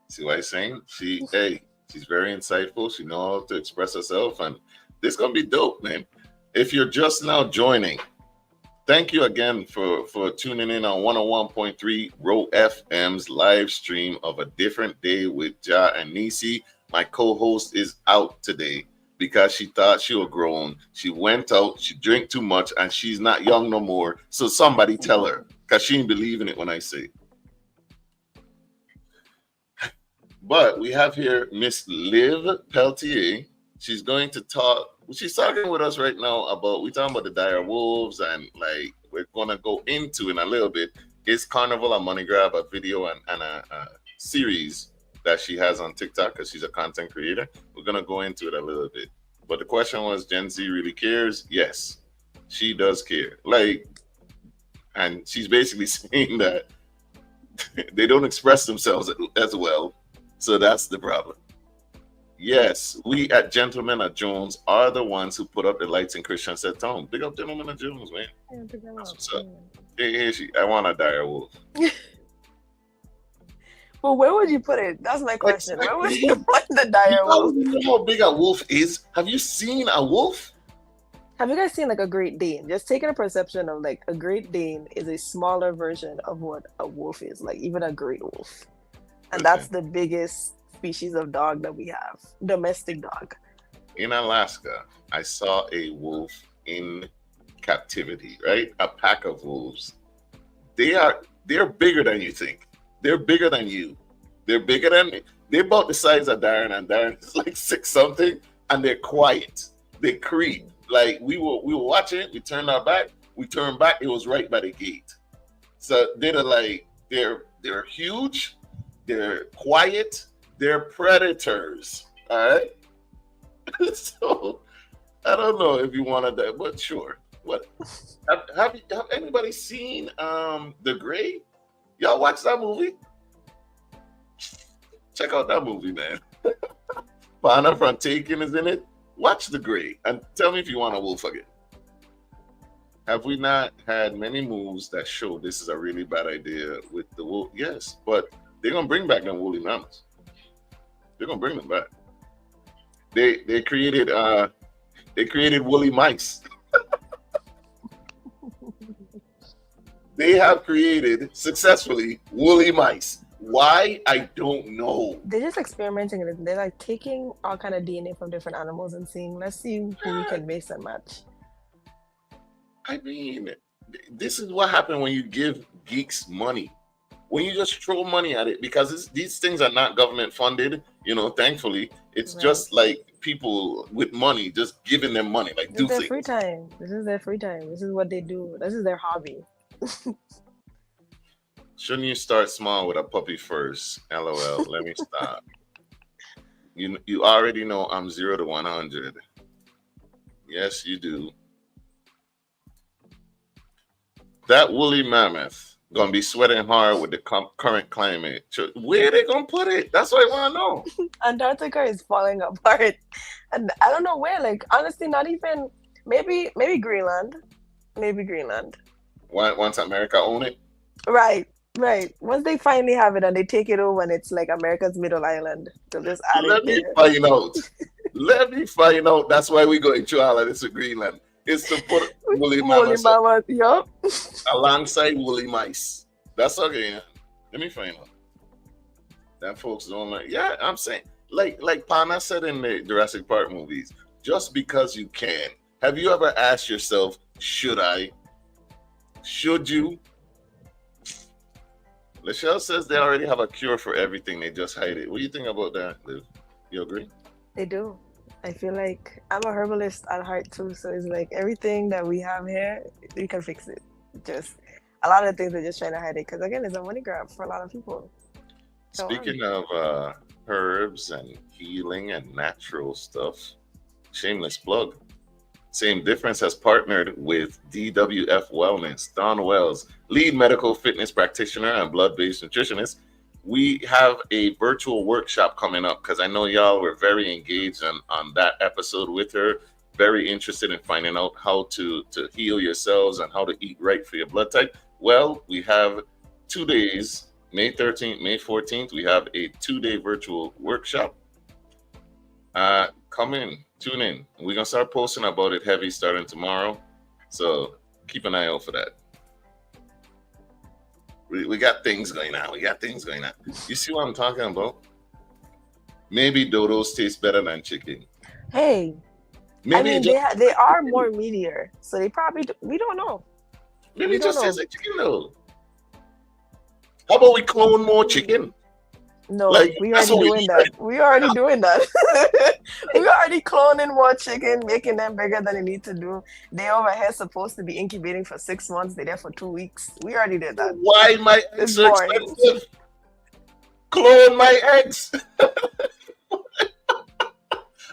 See what I'm saying? She's very insightful. She knows how to express herself, and this is gonna be dope, man. If you're just now joining, thank you again for tuning in on 101.3 Ro FM's live stream of A Different Day with Ja and Nisi. My co-host is out today because she thought she was grown. She went out, she drank too much, and she's not young no more. So somebody tell her, because she ain't believing it when I say. But we have here Miss Liv Peltier. She's going to talk. She's talking with us right now about, we're talking about the dire wolves, and like we're gonna go into in a little bit, is Carnival a money grab, a video and a series that she has on TikTok because she's a content creator. We're gonna go into it a little bit. But the question was, Gen Z really cares? Yes, she does care. Like, and she's basically saying that they don't express themselves as well. So that's the problem. Yes, we at Gentlemen at Jones are the ones who put up the lights in Christian Set Town. Big up Gentlemen at Jones, man. That's what's up. Hey, I want a dire wolf. Well, where would you put it? That's my question. Where would you put the dire wolf? You know how big a wolf is? Have you seen a wolf? Have you guys seen like a Great Dane? Just taking a perception of like a Great Dane is a smaller version of what a wolf is, like even a great wolf. And that's the biggest species of dog that we have, domestic dog. In Alaska, I saw a wolf in captivity, right? A pack of wolves. They're bigger than you think. They're bigger than you. They're bigger than me. They're about the size of Darren, and Darren is like 6 something, and they're quiet. They creep. Like we were watching it, we turned our back, we turned back, it was right by the gate. So they're huge, they're quiet, they're predators. All right. So I don't know if you wanted that, but sure. What have anybody seen The Gray? Y'all watch that movie? Check out that movie, man. Pana from Taken is in it. Watch The Gray and tell me if you want a wolf again. Have we not had many moves that show this is a really bad idea with the wolf? Yes, but they're gonna bring back them woolly mammoths. They're gonna bring them back. They created They created woolly mice. They have created successfully woolly mice. Why? I don't know. They're just experimenting with it. They're like taking all kind of DNA from different animals and seeing, let's see who we can mix and match. I mean, this is what happened when you give geeks money. When you just throw money at it, because these things are not government funded, thankfully. It's just like people with money, just giving them money. Like, this is their free time. This is their free time. This is what they do. This is their hobby. Shouldn't you start small with a puppy first? LOL. Let me stop. You already know I'm 0 to 100. Yes, you do. That woolly mammoth gonna be sweating hard with the current climate. Where they gonna put it? That's what I want to know. Antarctica is falling apart, and I don't know where. Like, honestly, not even maybe Greenland. Maybe Greenland. Once America own it. Right. Once they finally have it and they take it over, and it's like America's middle island, they'll just add Let me find out. Let me find out. That's why we going through all of this with Greenland. It's to put woolly mammoth, yup, alongside woolly mice. That's okay. Let me find out. That folks don't like. Yeah, I'm saying, like Pana said in the Jurassic Park movies, just because you can. Have you ever asked yourself, should I? Should you? Lachelle says they already have a cure for everything. They just hide it. What do you think about that, Liv? You agree? They do. I feel like I'm a herbalist at heart too, so it's like everything that we have here, we can fix it. Just a lot of things they're just trying to hide it because again, it's a money grab for a lot of people. Speaking of herbs and healing and natural stuff, shameless plug. Same Difference has partnered with DWF Wellness. Don Wells, lead medical fitness practitioner and blood-based nutritionist. We have a virtual workshop coming up because I know y'all were very engaged on that episode with her. Very interested in finding out how to heal yourselves and how to eat right for your blood type. Well, we have 2 days, May 13th, May 14th. We have a 2-day virtual workshop. Come in, tune in. We're going to start posting about it heavy starting tomorrow. So keep an eye out for that. We got things going on. You see what I'm talking about? Maybe dodos taste better than chicken. Hey, maybe I mean, they are more meatier. So they probably, we don't know. Maybe it just tastes like chicken though. How about we clone more chicken? No, we already doing that. We already doing that. We already cloning more chicken, making them bigger than they need to do. They over here supposed to be incubating for 6 months. They're there for 2 weeks. We already did that. Why my eggs so expensive? Clone my eggs.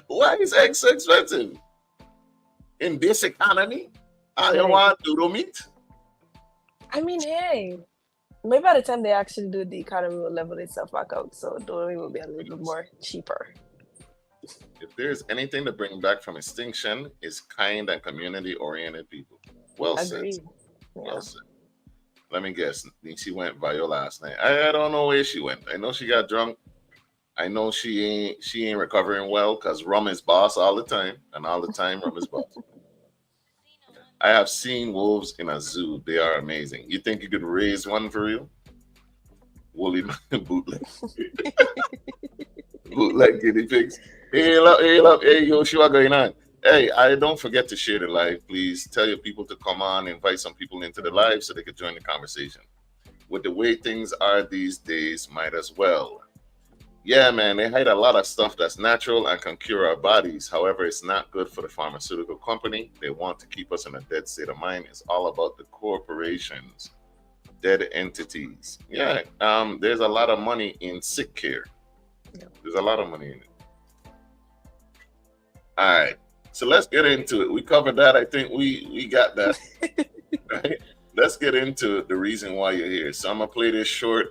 Why is eggs so expensive? In this economy, I don't want dodo meat. I mean, hey. Maybe by the time they actually do, the economy will level itself back out, so dodo will be a little bit more cheaper. If there's anything to bring back from extinction, is kind and community-oriented people. Well said. Well said. Let me guess. She went viral last night. I don't know where she went. I know she got drunk. I know she ain't recovering well because rum is boss all the time, and all the time rum is boss. I have seen wolves in a zoo. They are amazing. You think you could raise one for real? Woolly bootleg. Bootleg guinea pigs. Hey, Yoshi, what's going on? Hey, don't forget to share the live, please. Tell your people to come on, invite some people into the live so they could join the conversation. With the way things are these days, might as well. Yeah, man, they hide a lot of stuff that's natural and can cure our bodies. However, it's not good for the pharmaceutical company. They want to keep us in a dead state of mind. It's all about the corporations, dead entities. Yeah, there's a lot of money in sick care. There's a lot of money in it. All right, so let's get into it. We covered that. I think we got that. Right? Let's get into the reason why you're here. So I'm going to play this short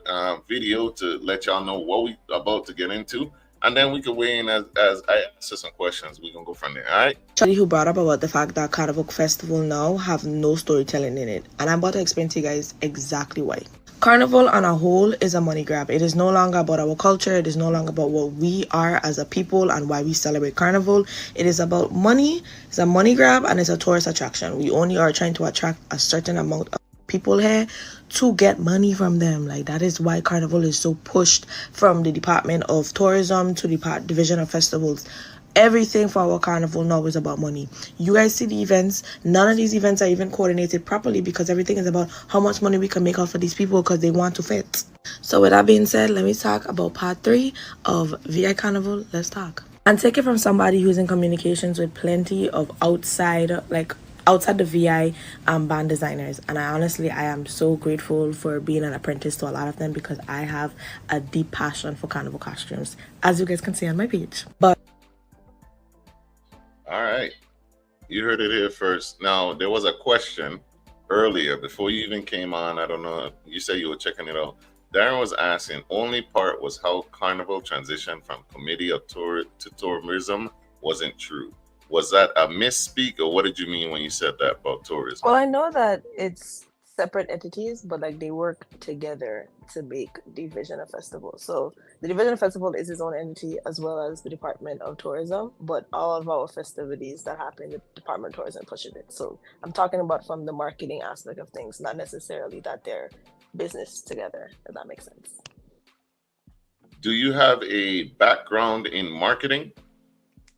video to let y'all know what we're about to get into. And then we can weigh in as I answer some questions. We can go from there, all right? Somebody who brought up about the fact that Carnival Festival now have no storytelling in it. And I'm about to explain to you guys exactly why. Carnival on a whole is a money grab. It is no longer about our culture. It is no longer about what we are as a people and why we celebrate Carnival. It is about money. It's a money grab and it's a tourist attraction. We only are trying to attract a certain amount of people here to get money from them. Like, that is why Carnival is so pushed from the Department of Tourism to the Division of Festivals. Everything for our carnival now is about money. You guys see the events. None of these events are even coordinated properly because everything is about how much money we can make off of these people because they want to fit. So with that being said, let me talk about part 3 of VI Carnival. Let's talk. And take it from somebody who's in communications with plenty of outside the VI band designers, and I am so grateful for being an apprentice to a lot of them because I have a deep passion for carnival costumes, as you guys can see on my page. But all right, you heard it here first. Now, there was a question earlier before you even came on. I don't know. You said you were checking it out. Darren was asking, only part was how Carnival transitioned from committee of tour to tourism wasn't true. Was that a misspeak, or what did you mean when you said that about tourism? Well, I know that it's separate entities, but like they work together to make Division of Festival. So the Division of Festival is its own entity as well as the Department of Tourism, but all of our festivities that happen, the Department of Tourism pushes it. So I'm talking about from the marketing aspect of things, not necessarily that they're business together, if that makes sense. Do you have a background in marketing?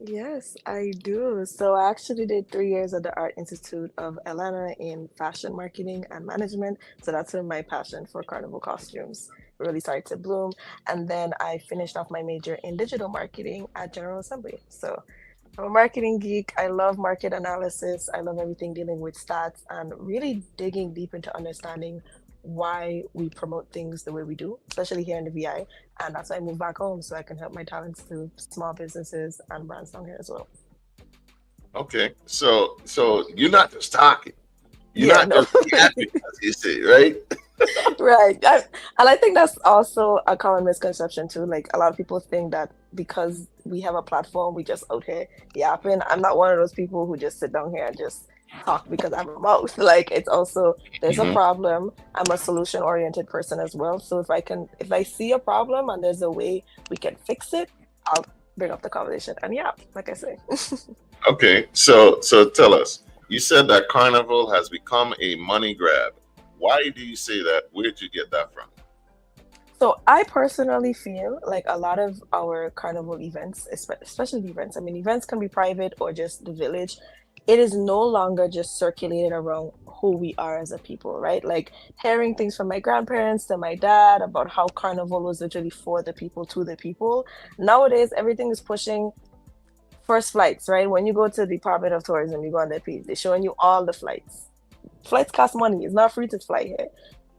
Yes, I do. So I actually did 3 years at the Art Institute of Atlanta in fashion marketing and management. So that's when my passion for carnival costumes really started to bloom. And then I finished off my major in digital marketing at General Assembly. So I'm a marketing geek. I love market analysis. I love everything dealing with stats and really digging deep into understanding why we promote things the way we do, especially here in the VI. And that's why I moved back home so I can help my talents to small businesses and brands down here as well. Okay, so you're not just talking. You're Yeah, not no. just yapping, as you say, right? Right. And I think that's also a common misconception too. Like a lot of people think that because we have a platform, we just out here yapping. I'm not one of those people who just sit down here and just talk because I'm a mouth. Like it's also there's a Mhm. problem. I'm a solution oriented person as well. So if I see a problem and there's a way we can fix it, I'll bring up the conversation and yeah, like I say. Okay, so tell us. You said that Carnival has become a money grab. Why do you say that? Where'd you get that from? So I personally feel like a lot of our carnival events, especially events, I mean, events can be private or just the village. It is no longer just circulated around who we are as a people, right? Like hearing things from my grandparents to my dad about how carnival was literally for the people, to the people. Nowadays, everything is pushing first flights, right? When you go to the Department of Tourism, you go on their page, they're showing you all the flights. Flights cost money. It's not free to fly here.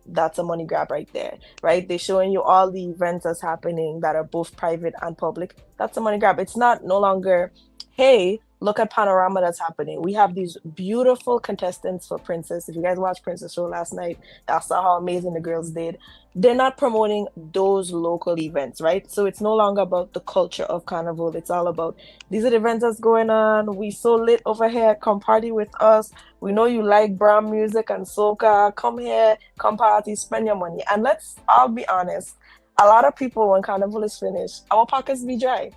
That's a money grab right there, right? They're showing you all the events that's happening that are both private and public. That's a money grab. It's not no longer, hey, look at panorama that's happening. We have these beautiful contestants for Princess. If you guys watched Princess show last night, I saw how amazing the girls did. They're not promoting those local events, right? So it's no longer about the culture of carnival. It's all about these are the events that's going on. We so lit over here. Come party with us. We know you like brown music and soca. Come here, come party, spend your money. And I'll be honest, a lot of people, when carnival is finished, our pockets be dry.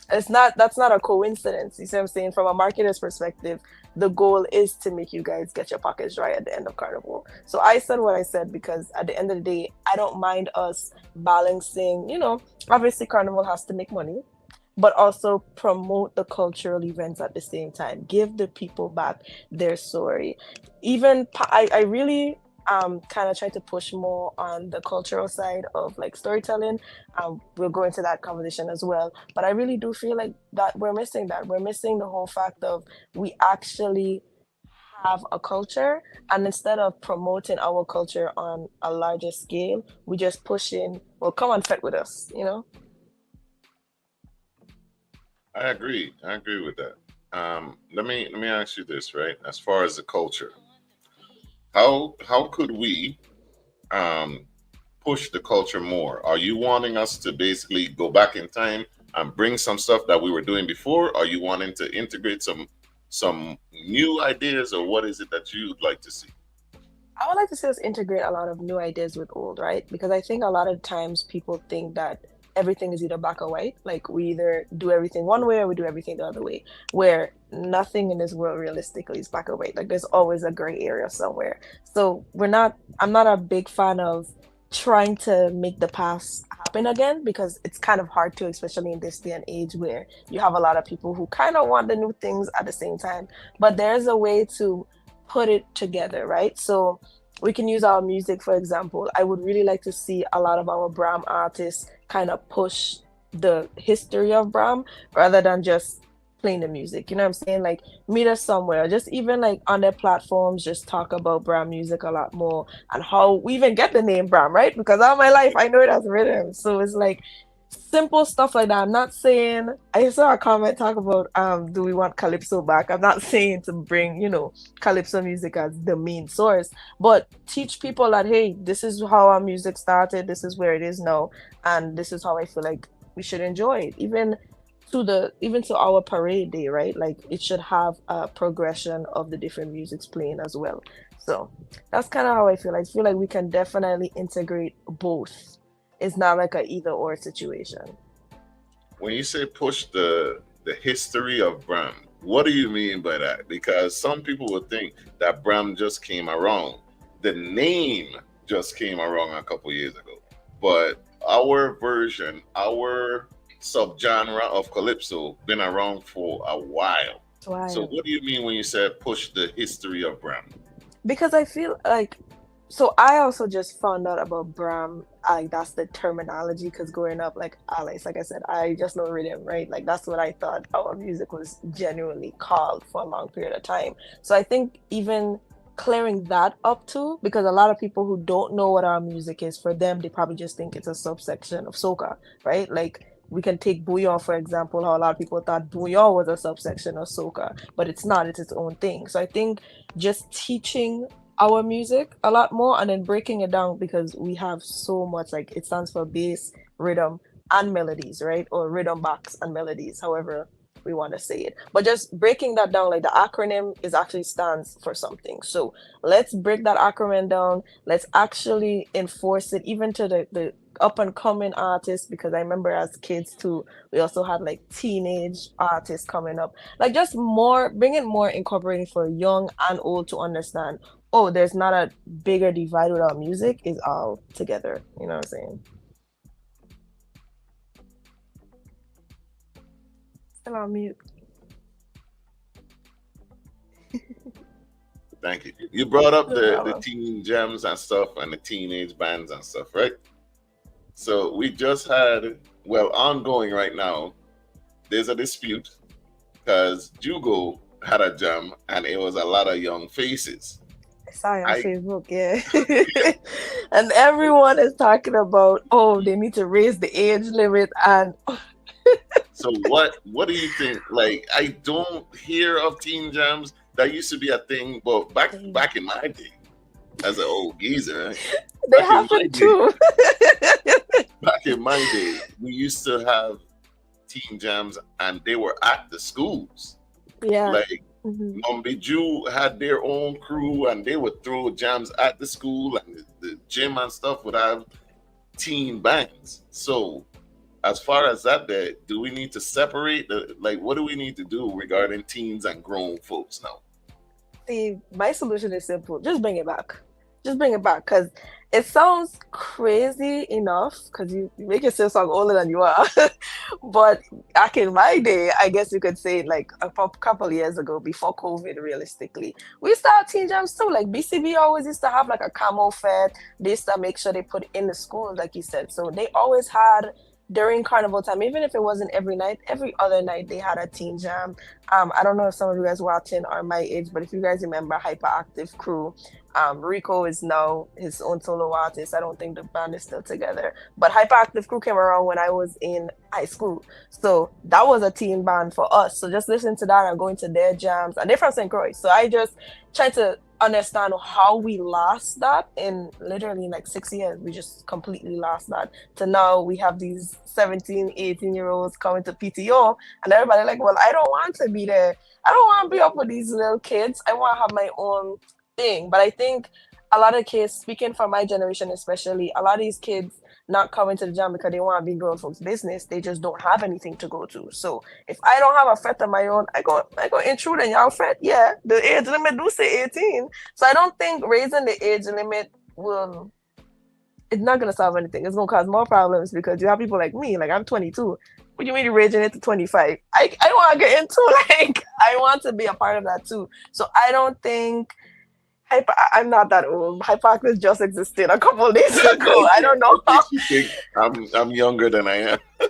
That's not a coincidence. You see what I'm saying? From a marketer's perspective, the goal is to make you guys get your pockets dry at the end of carnival. So I said what I said because at the end of the day, I don't mind us balancing, obviously carnival has to make money, but also promote the cultural events at the same time. Give the people back their story. Even I really kind of try to push more on the cultural side of like storytelling. We'll go into that conversation as well. But I really do feel like that we're missing that. We're missing the whole fact of we actually have a culture, and instead of promoting our culture on a larger scale, we just push in, well, come and fit with us. I agree. I agree with that. Let me ask you this, right? As far as the culture, how could we um, push the culture more? Are you wanting us to basically go back in time and bring some stuff that we were doing before? Are you wanting to integrate some new ideas, or what is it that you'd like to see? I would like to see us integrate a lot of new ideas with old, right? Because I think a lot of times people think that everything is either black or white. Like we either do everything one way or we do everything the other way, where nothing in this world realistically is black or white. Like there's always a gray area somewhere. So I'm not a big fan of trying to make the past happen again because it's kind of hard to, especially in this day and age where you have a lot of people who kind of want the new things at the same time. But there's a way to put it together, right? So we can use our music, for example. I would really like to see a lot of our Bram artists kind of push the history of Bram rather than just playing the music. You know what I'm saying? Like meet us somewhere, just even like on their platforms, just talk about Bram music a lot more and how we even get the name Bram, right? Because all my life I know it as rhythm. So it's like simple stuff like that. I'm not saying I saw a comment talk about do we want calypso back? I'm not saying to bring, calypso music as the main source, but teach people that hey, this is how our music started, this is where it is now, and this is how I feel like we should enjoy it. Even to our parade day, right? Like it should have a progression of the different musics playing as well. So that's kind of how I feel. I feel like we can definitely integrate both. It's not like a either or situation. When you say push the history of Bram, what do you mean by that? Because some people would think that Bram just came around. The name just came around a couple years ago, but our version, our subgenre of calypso, been around for a while. So, Why? what do you mean when you said push the history of Bram? Because I feel like so I also just found out about Bram. Like that's the terminology. Because growing up, like Alex, like I said, I just know rhythm, right? Like that's what I thought our music was genuinely called for a long period of time. So I think even clearing that up too, because a lot of people who don't know what our music is, for them, they probably just think it's a subsection of soca, right? Like we can take bouillon for example. How a lot of people thought bouillon was a subsection of soca, but it's not. It's its own thing. So I think just teaching our music a lot more and then breaking it down because we have so much, like it stands for bass, rhythm, and melodies, right? Or rhythm box and melodies, however we want to say it. But just breaking that down, like the acronym is actually stands for something. So let's break that acronym down. Let's actually enforce it even to the up and coming artists, because I remember as kids too, we also had like teenage artists coming up, like just more bringing more incorporating for young and old to understand, oh, there's not a bigger divide with our music, is all together. You know what I'm saying? Still on mute. Thank you. You brought up No the problem. teen gems and stuff and the teenage bands and stuff, right? So we just had, well, ongoing right now, there's a dispute because Jugo had a jam and it was a lot of young faces. I saw it on I Facebook, yeah. And everyone is talking about, oh, they need to raise the age limit and so what do you think? Like I don't hear of teen jams. That used to be a thing, but back in my day, as an old geezer, right? they Back in my happen day, too. back in my day, we used to have teen jams and they were at the schools. Yeah. Like Hmm. Mombi Jew had their own crew and they would throw jams at the school and the gym and stuff would have teen bands. So as far as that there, do we need to separate like what do we need to do regarding teens and grown folks now? See, my solution is simple. Just bring it back. Just bring it back. Because it sounds crazy enough because you make yourself sound older than you are. But back in my day, I guess you could say like a couple years ago, before COVID, realistically, we started teen jams too. Like BCB always used to have like a camo fair. They used to make sure they put it in the schools, like you said. So they always had during carnival time, even if it wasn't every night, every other night they had a teen jam. I don't know if some of you guys watching are my age, but if you guys remember Hyperactive Crew, Rico is now his own solo artist. I don't think the band is still together. But Hyperactive Crew came around when I was in high school. So that was a teen band for us. So just listening to that and going to their jams. And they're from St. Croix. So I just tried to understand how we lost that in literally like 6 years. We just completely lost that. To now we have these 17, 18-year olds coming to PTO and everybody like, well, I don't want to be there. I don't want to be up with these little kids. I want to have my own thing. But I think a lot of kids, speaking from my generation especially, a lot of these kids not coming to the gym because they want to be grown folks' business. They just don't have anything to go to. So if I don't have a fete of my own, I go intrude in y'all fete. Yeah, the age limit do say 18. So I don't think raising the age limit will, it's not gonna solve anything. It's gonna cause more problems because you have people like me, like I'm 22. What do you mean you're raising it to 25? I want to get into like I want to be a part of that too. So I don't think I'm not that old. Hypocrites just existed a couple of days ago. I don't know. Makes you think I'm younger than I am. No,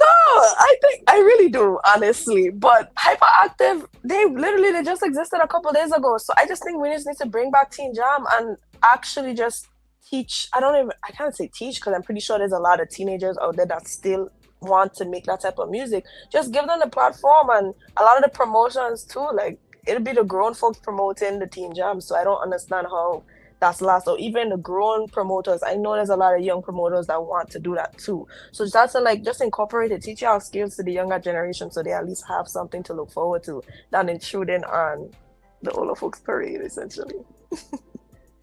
I think I really do, honestly. But hyperactive, they just existed a couple of days ago. So I just think we just need to bring back Teen Jam and actually just teach. I can't say teach because I'm pretty sure there's a lot of teenagers out there that still want to make that type of music. Just give them the platform and a lot of the promotions too. Like it'll be the grown folks promoting the Teen Jam. So I don't understand how that's lost. Or even the grown promoters. I know there's a lot of young promoters that want to do that too. So that's like just incorporate it, teach our skills to the younger generation so they at least have something to look forward to than intruding on the older folks parade essentially.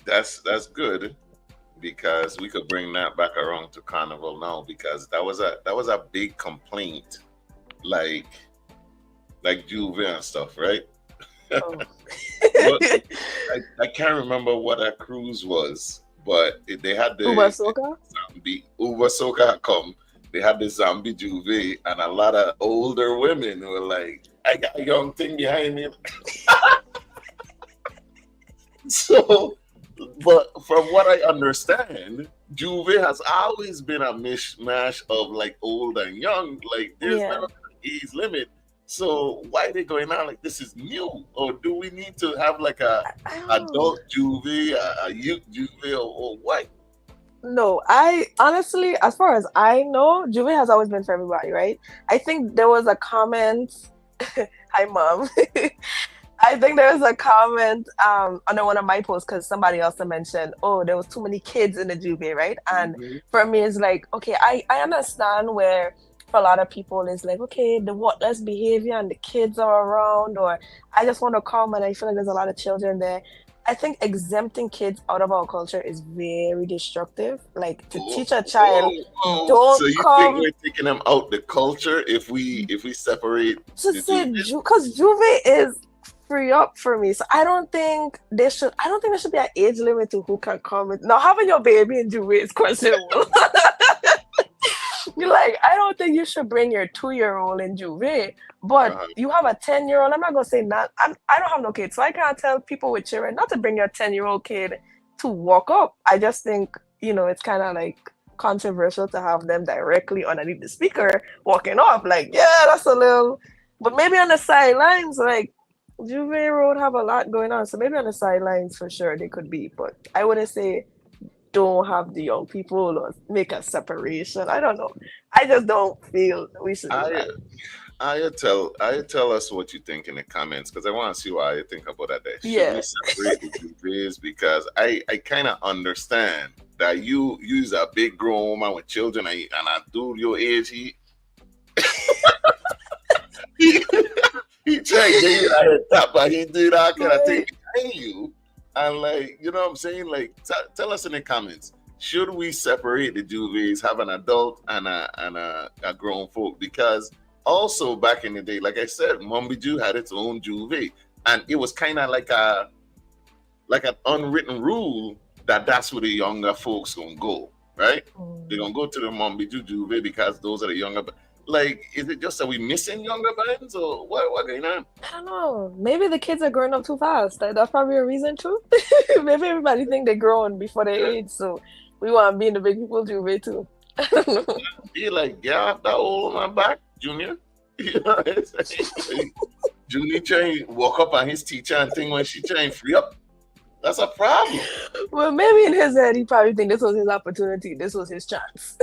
That's good because we could bring that back around to Carnival now because that was a big complaint, like Juve and stuff, right? Oh. I can't remember what our cruise was, but they had the Uber Soca? Zombie Uber Soca had come. They had the zombie Juve, and a lot of older women were like, "I got a young thing behind me." So, but from what I understand, Juve has always been a mishmash of like old and young. Like there's never been an age limit. So why are they going on like this is new? Or do we need to have like a adult Juve, a youth Juve, or what? No, I honestly, as far as I know, Juve has always been for everybody, right? I think there was a comment. Hi, mom. I think there was a comment under one of my posts because somebody else mentioned, oh, there was too many kids in the Juve, right? And for me, it's like, okay, I understand where for a lot of people it's like, okay, the less behavior and the kids are around, or I just want to come and I feel like there's a lot of children there. I think exempting kids out of our culture is very destructive. Like to teach a child, don't so you come. think we're taking them out the culture if we separate? Because Juve is free up for me. So I don't think there should be an age limit to who can come. Now having your baby in Juve is questionable. You're like, I don't think you should bring your 2-year-old in Juve, but you have a 10-year-old. I'm not gonna say not. I don't have no kids, so I can't tell people with children not to bring your 10-year-old kid to walk up. I just think it's kind of like controversial to have them directly underneath the speaker walking up. Like, yeah, that's a little. But maybe on the sidelines, like Juve Road have a lot going on, so maybe on the sidelines for sure they could be. But I wouldn't say don't have the young people or make a separation. I don't know. I just don't feel we should do that. I tell us what you think in the comments because I want to see what you think about that. Should we separate the Juves? Because I kind of understand that you's a big grown man with children and a dude your age he he tried to get you out of top, but he did all kind of thing behind you. And like, you know what I'm saying? Like, tell us in the comments, should we separate the Juves, have an adult and a grown folk? Because also back in the day, like I said, Mumby Jew had its own Juve, and it was kind of like an unwritten rule that that's where the younger folks gonna go, right? They're gonna go to the Mumby Jew Juve because those are the younger. Like, is it just that we missing younger bands or what going on? I don't know. Maybe the kids are growing up too fast. That's probably a reason too. Maybe everybody think they're growing before their age, so we want to be in the big people Juve too. I don't know. Be like, yeah, that old man back, Junior. You know what I'm saying? Junior trying to walk up on his teacher and think when she trying to free up. That's a problem. Well, maybe in his head, he probably think this was his opportunity. This was his chance.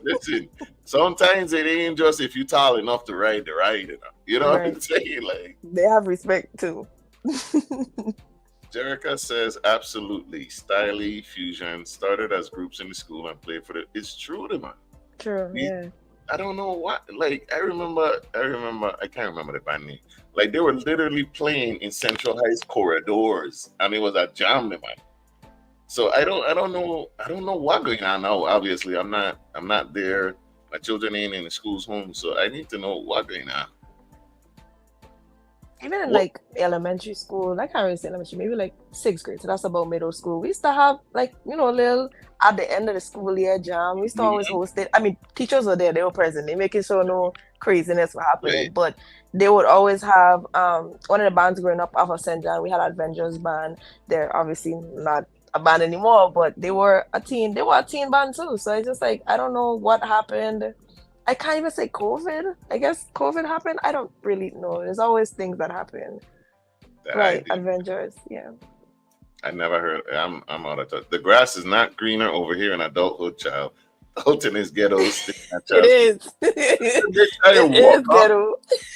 Listen, sometimes it ain't just if you're tall enough to ride the ride. You know what I'm saying? Like, they have respect too. Jerica says, absolutely. Styly Fusion started as groups in the school and played for the. It's true, man. True, yeah. I don't know what. Like, I can't remember the band name. Like, they were literally playing in Central High's corridors, and it was a jam, man. So I don't know what going on now. Obviously, I'm not there. My children ain't in the school's home, so I need to know what going on. Even in What? like elementary school, I can't really say elementary, maybe like sixth grade. So that's about middle school. We used to have like, little at the end of the school year jam. We used to always Mhm. host it. I mean, teachers were there, they were present, they making sure no craziness were Right. happening. But they would always have one of the bands growing up off of St. John, we had Avengers band. They're obviously not a band anymore, but they were a teen band too. So it's just like I don't know what happened. I can't even say COVID. I guess COVID happened. I don't really know. There's always things that happen. That I Right, did. Avengers. Yeah. I never heard. I'm out of touch. The grass is not greener over here in adulthood, child. Out in this ghetto, stick that It child. is. They try to It walk is up. ghetto.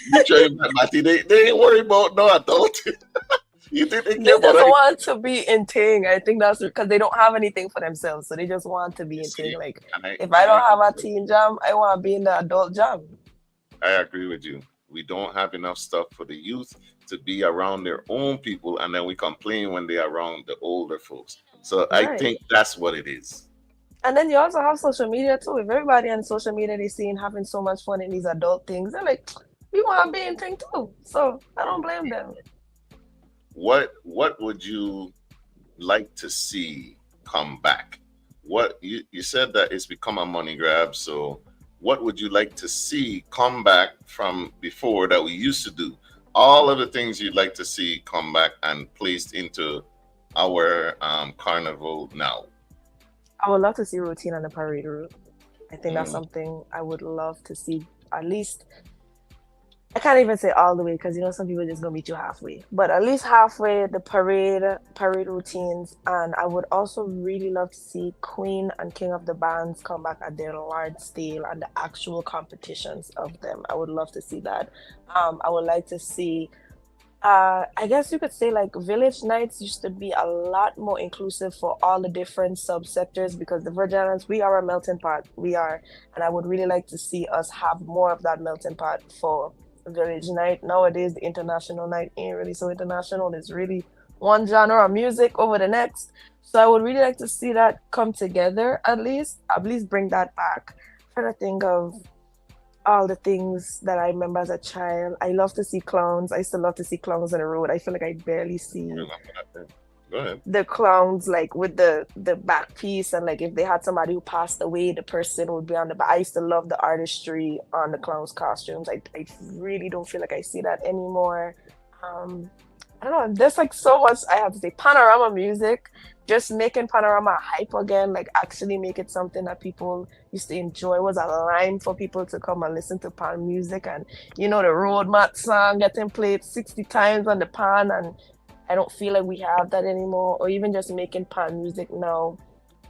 You try to Matty, they ain't worry about no adult. You think they care They about just anything? want to be in thing. I think that's because they don't have anything for themselves. So they just want to be You in thing. see, Like, and if I I don't have a teen jam, I want to be in the adult jam. I agree with you. We don't have enough stuff for the youth to be around their own people, and then we complain when they're around the older folks. So I Right. think that's what it is. And then you also have social media too. If everybody on social media they seeing having so much fun in these adult things, they're like, we want to be in thing too. So I don't blame them. What would you like to see come back? What you said that it's become a money grab, so what would you like to see come back from before that we used to do? All of the things you'd like to see come back and placed into our carnival now. I would love to see routine on the parade route. I think that's Mm, something I would love to see at least. I can't even say all the way because some people just gonna meet you halfway, but at least halfway the parade routines, and I would also really love to see Queen and King of the Bands come back at their large scale and the actual competitions of them. I would love to see that. I would like to see I guess you could say like village nights used to be a lot more inclusive for all the different subsectors because the Virgin Islands, we are a melting pot. We are. And I would really like to see us have more of that melting pot for village night. Nowadays, the international night ain't really so international. It's really one genre of music over the next. So I would really like to see that come together at least bring that back. Trying to think of all the things that I remember as a child. I love to see clowns. I used to love to see clowns on the road. I feel like I barely I see remember that thing. Go ahead. the clowns like with the back piece and like if they had somebody who passed away, the person would be on the back. I used to love the artistry on the clowns' costumes. I really don't feel like I see that anymore. Um, I don't know. There's like so much I have to say. Panorama music, just making panorama hype again, like actually make it something that people used to enjoy was a line for people to come and listen to pan music. And the road mat song getting played 60 times on the pan, and I don't feel like we have that anymore. Or even just making pan music now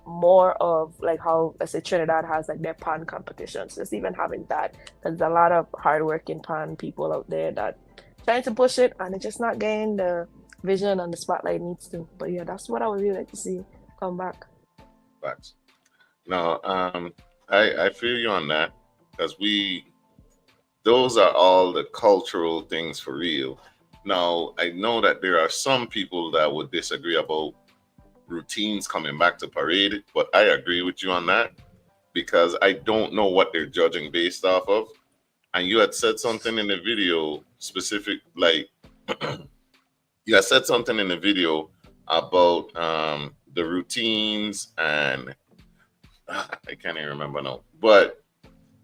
more of like how let's say Trinidad has like their pan competitions. Just even having that, there's a lot of hardworking pan people out there that trying to push it and it's just not getting the vision and the spotlight it needs to. But yeah, that's what I would really like to see come back. Facts. No, I feel you on that because we those are all the cultural things for real. Now, I know that there are some people that would disagree about routines coming back to parade, but I agree with you on that because I don't know what they're judging based off of. And you had said something in the video specific, like you had said something in the video about the routines and I can't even remember now. But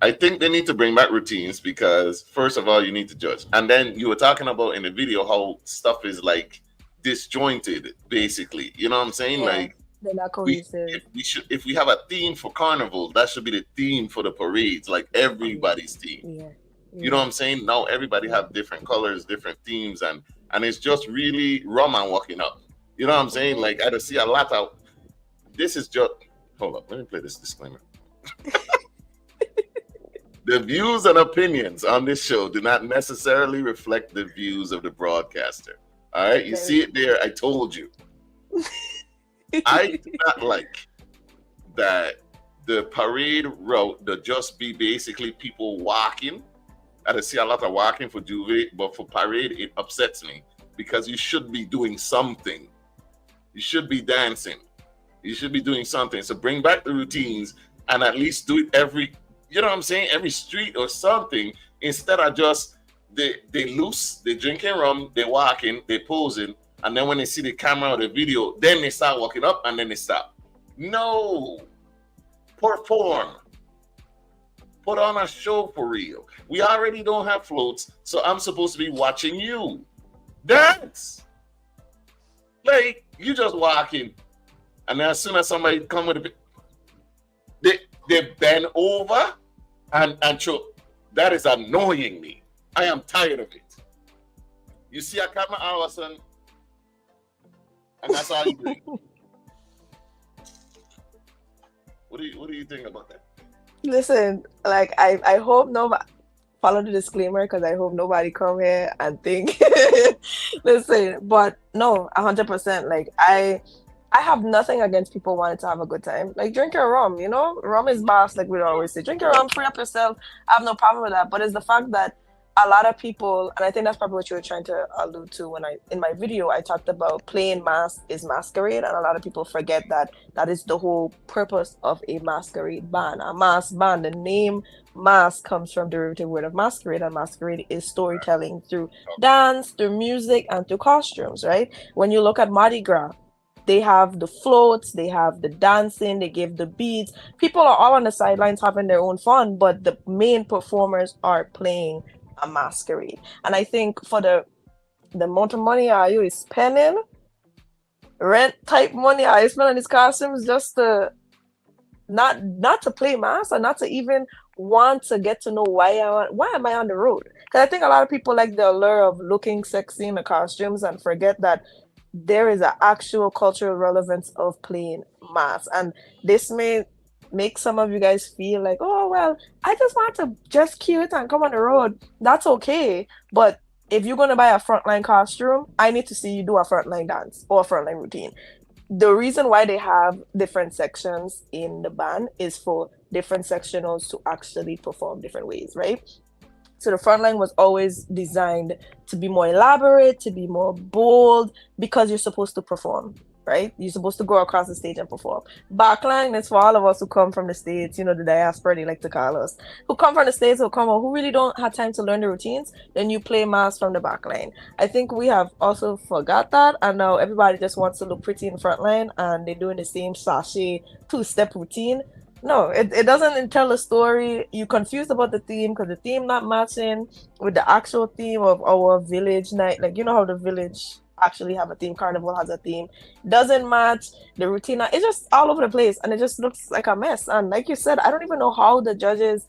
I think they need to bring back routines because first of all, you need to judge. And then you were talking about in the video how stuff is like disjointed, basically. You know what I'm saying? Yeah, Like they're not we cohesive. if we have a theme for carnival, that should be the theme for the parades, like Oh yeah, everybody's theme. yeah, You know yeah, what I'm saying? Now everybody yeah. have different colors, different themes, and it's just really rum and walking up. You know what I'm saying? Mhm. Like I just see a lot of this is just hold up, let me play this disclaimer. The views and opinions on this show do not necessarily reflect the views of the broadcaster. All right, you Very see it there. I told you. I do not like that the parade route that just be basically people walking. I see a lot of walking for Juve, but for parade it upsets me because you should be doing something. You should be dancing. You should be doing something. So bring back the routines and at least do it every, you know what I'm saying, every street or something, instead of just they loose, they drinking rum, they walking, they posing, and then when they see the camera or the video, then they start walking up and then they stop. No, perform. Put on a show for real. We already don't have floats, so I'm supposed to be watching you dance. Like, you just walking, and then as soon as somebody come with a bit, they bend over and show. That is annoying me. I am tired of it. You see a camera all of a sudden, and that's all you do. What do you think about that? Listen, like I hope nobody follow the disclaimer, because I hope nobody come here and think listen, but no, 100%. Like I have nothing against people wanting to have a good time. Like, drink your rum, you know? Rum is boss, like we always say. Drink your rum, free up yourself. I have no problem with that. But it's the fact that a lot of people, and I think that's probably what you were trying to allude to when in my video, I talked about playing mask is masquerade, and a lot of people forget that that is the whole purpose of a masquerade band. A mask band, the name mask comes from the derivative word of masquerade, and masquerade is storytelling through dance, through music, and through costumes, right? When you look at Mardi Gras, they have the floats, they have the dancing, they give the beats. People are all on the sidelines having their own fun, but the main performers are playing a masquerade. And I think for the amount of money you is spending, rent type money you spend on these costumes, just to not to play mask, and not to even want to get to know why am I on the road. Because I think a lot of people like the allure of looking sexy in the costumes and forget that there is an actual cultural relevance of playing mass. And this may make some of you guys feel like, oh, well, I just want to just cute and come on the road. That's okay. But if you're going to buy a frontline costume, I need to see you do a frontline dance or a frontline routine. The reason why they have different sections in the band is for different sectionals to actually perform different ways, right? So the front line was always designed to be more elaborate, to be more bold, because you're supposed to perform, right? You're supposed to go across the stage and perform. Backline is for all of us who come from the States, you know, the diaspora, they like to call us, who come from the States, who really don't have time to learn the routines. Then you play mass from the backline. I think we have also forgot that, and now everybody just wants to look pretty in front line, and they're doing the same sachet two-step routine. No, it doesn't tell a story. You're confused about the theme because the theme not matching with the actual theme of our village night. Like, you know how the village actually have a theme, Carnival has a theme. Doesn't match the routine. It's just all over the place, and it just looks like a mess. And like you said, I don't even know how the judges,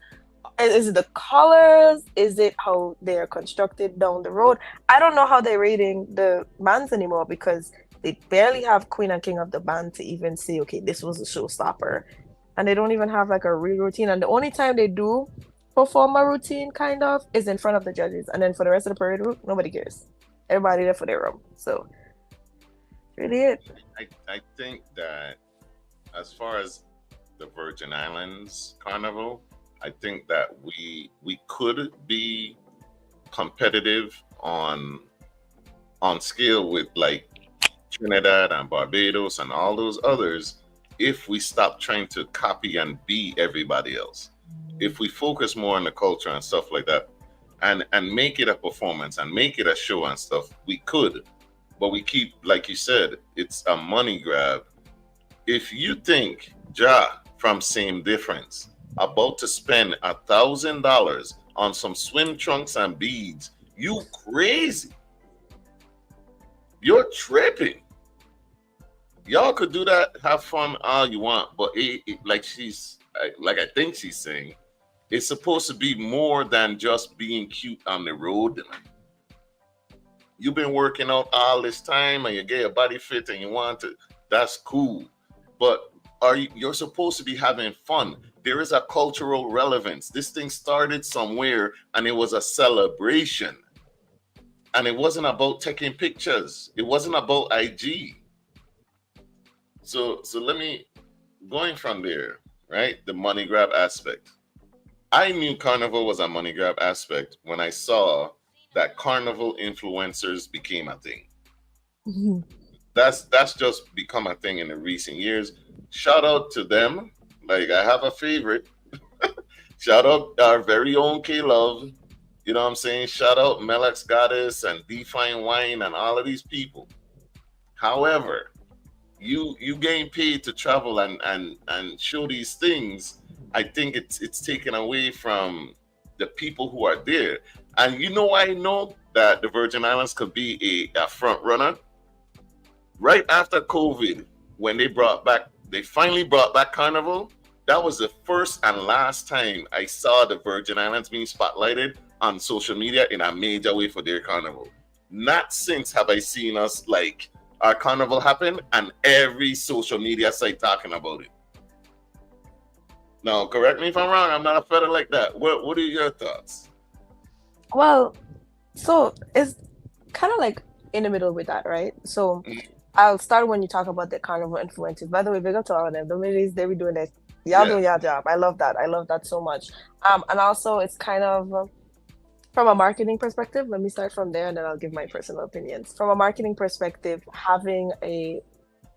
is it the colors? Is it how they're constructed down the road? I don't know how they're rating the bands anymore, because they barely have Queen and King of the band to even say, okay, this was a showstopper. And they don't even have like a real routine. And the only time they do perform a routine, kind of, is in front of the judges. And then for the rest of the parade route, nobody cares. Everybody there for their room. So, really it. I think that as far as the Virgin Islands Carnival, I think that we could be competitive on scale with like Trinidad and Barbados and all those others, if we stop trying to copy and be everybody else. If we focus more on the culture and stuff like that, and make it a performance and make it a show and stuff, we could. But we keep, like you said, it's a money grab. If you think from Same Difference about to spend $1,000 on some swim trunks and beads, you crazy. You're tripping. Y'all could do that, have fun all you want, but like I think she's saying, it's supposed to be more than just being cute on the road. You've been working out all this time and you get your body fit and you want to, that's cool. But you're supposed to be having fun. There is a cultural relevance. This thing started somewhere and it was a celebration. And it wasn't about taking pictures. It wasn't about IG. So let me, going from there, right? The money grab aspect. I knew Carnival was a money grab aspect when I saw that Carnival influencers became a thing. Mm-hmm. That's just become a thing in the recent years. Shout out to them. Like, I have a favorite. Shout out our very own K Love. You know what I'm saying? Shout out Melex Goddess and Define Wine and all of these people. However, you getting paid to travel and show these things. I think it's taken away from the people who are there. And you know, I know that the Virgin Islands could be a front runner. Right after COVID, when they finally brought back Carnival. That was the first and last time I saw the Virgin Islands being spotlighted on social media in a major way for their carnival. Not since have I seen us like our carnival happen and every social media site talking about it. Now, correct me if I'm wrong. I'm not a feather like that. What are your thoughts? Well, so it's kind of like in the middle with that, right? So I'll start when you talk about the carnival influencers. By the way, big up to all of them. The ladies, they be doing this. Y'all doing your job. I love that. I love that so much. And also it's kind of from a marketing perspective, let me start from there and then I'll give my personal opinions. From a marketing perspective, having a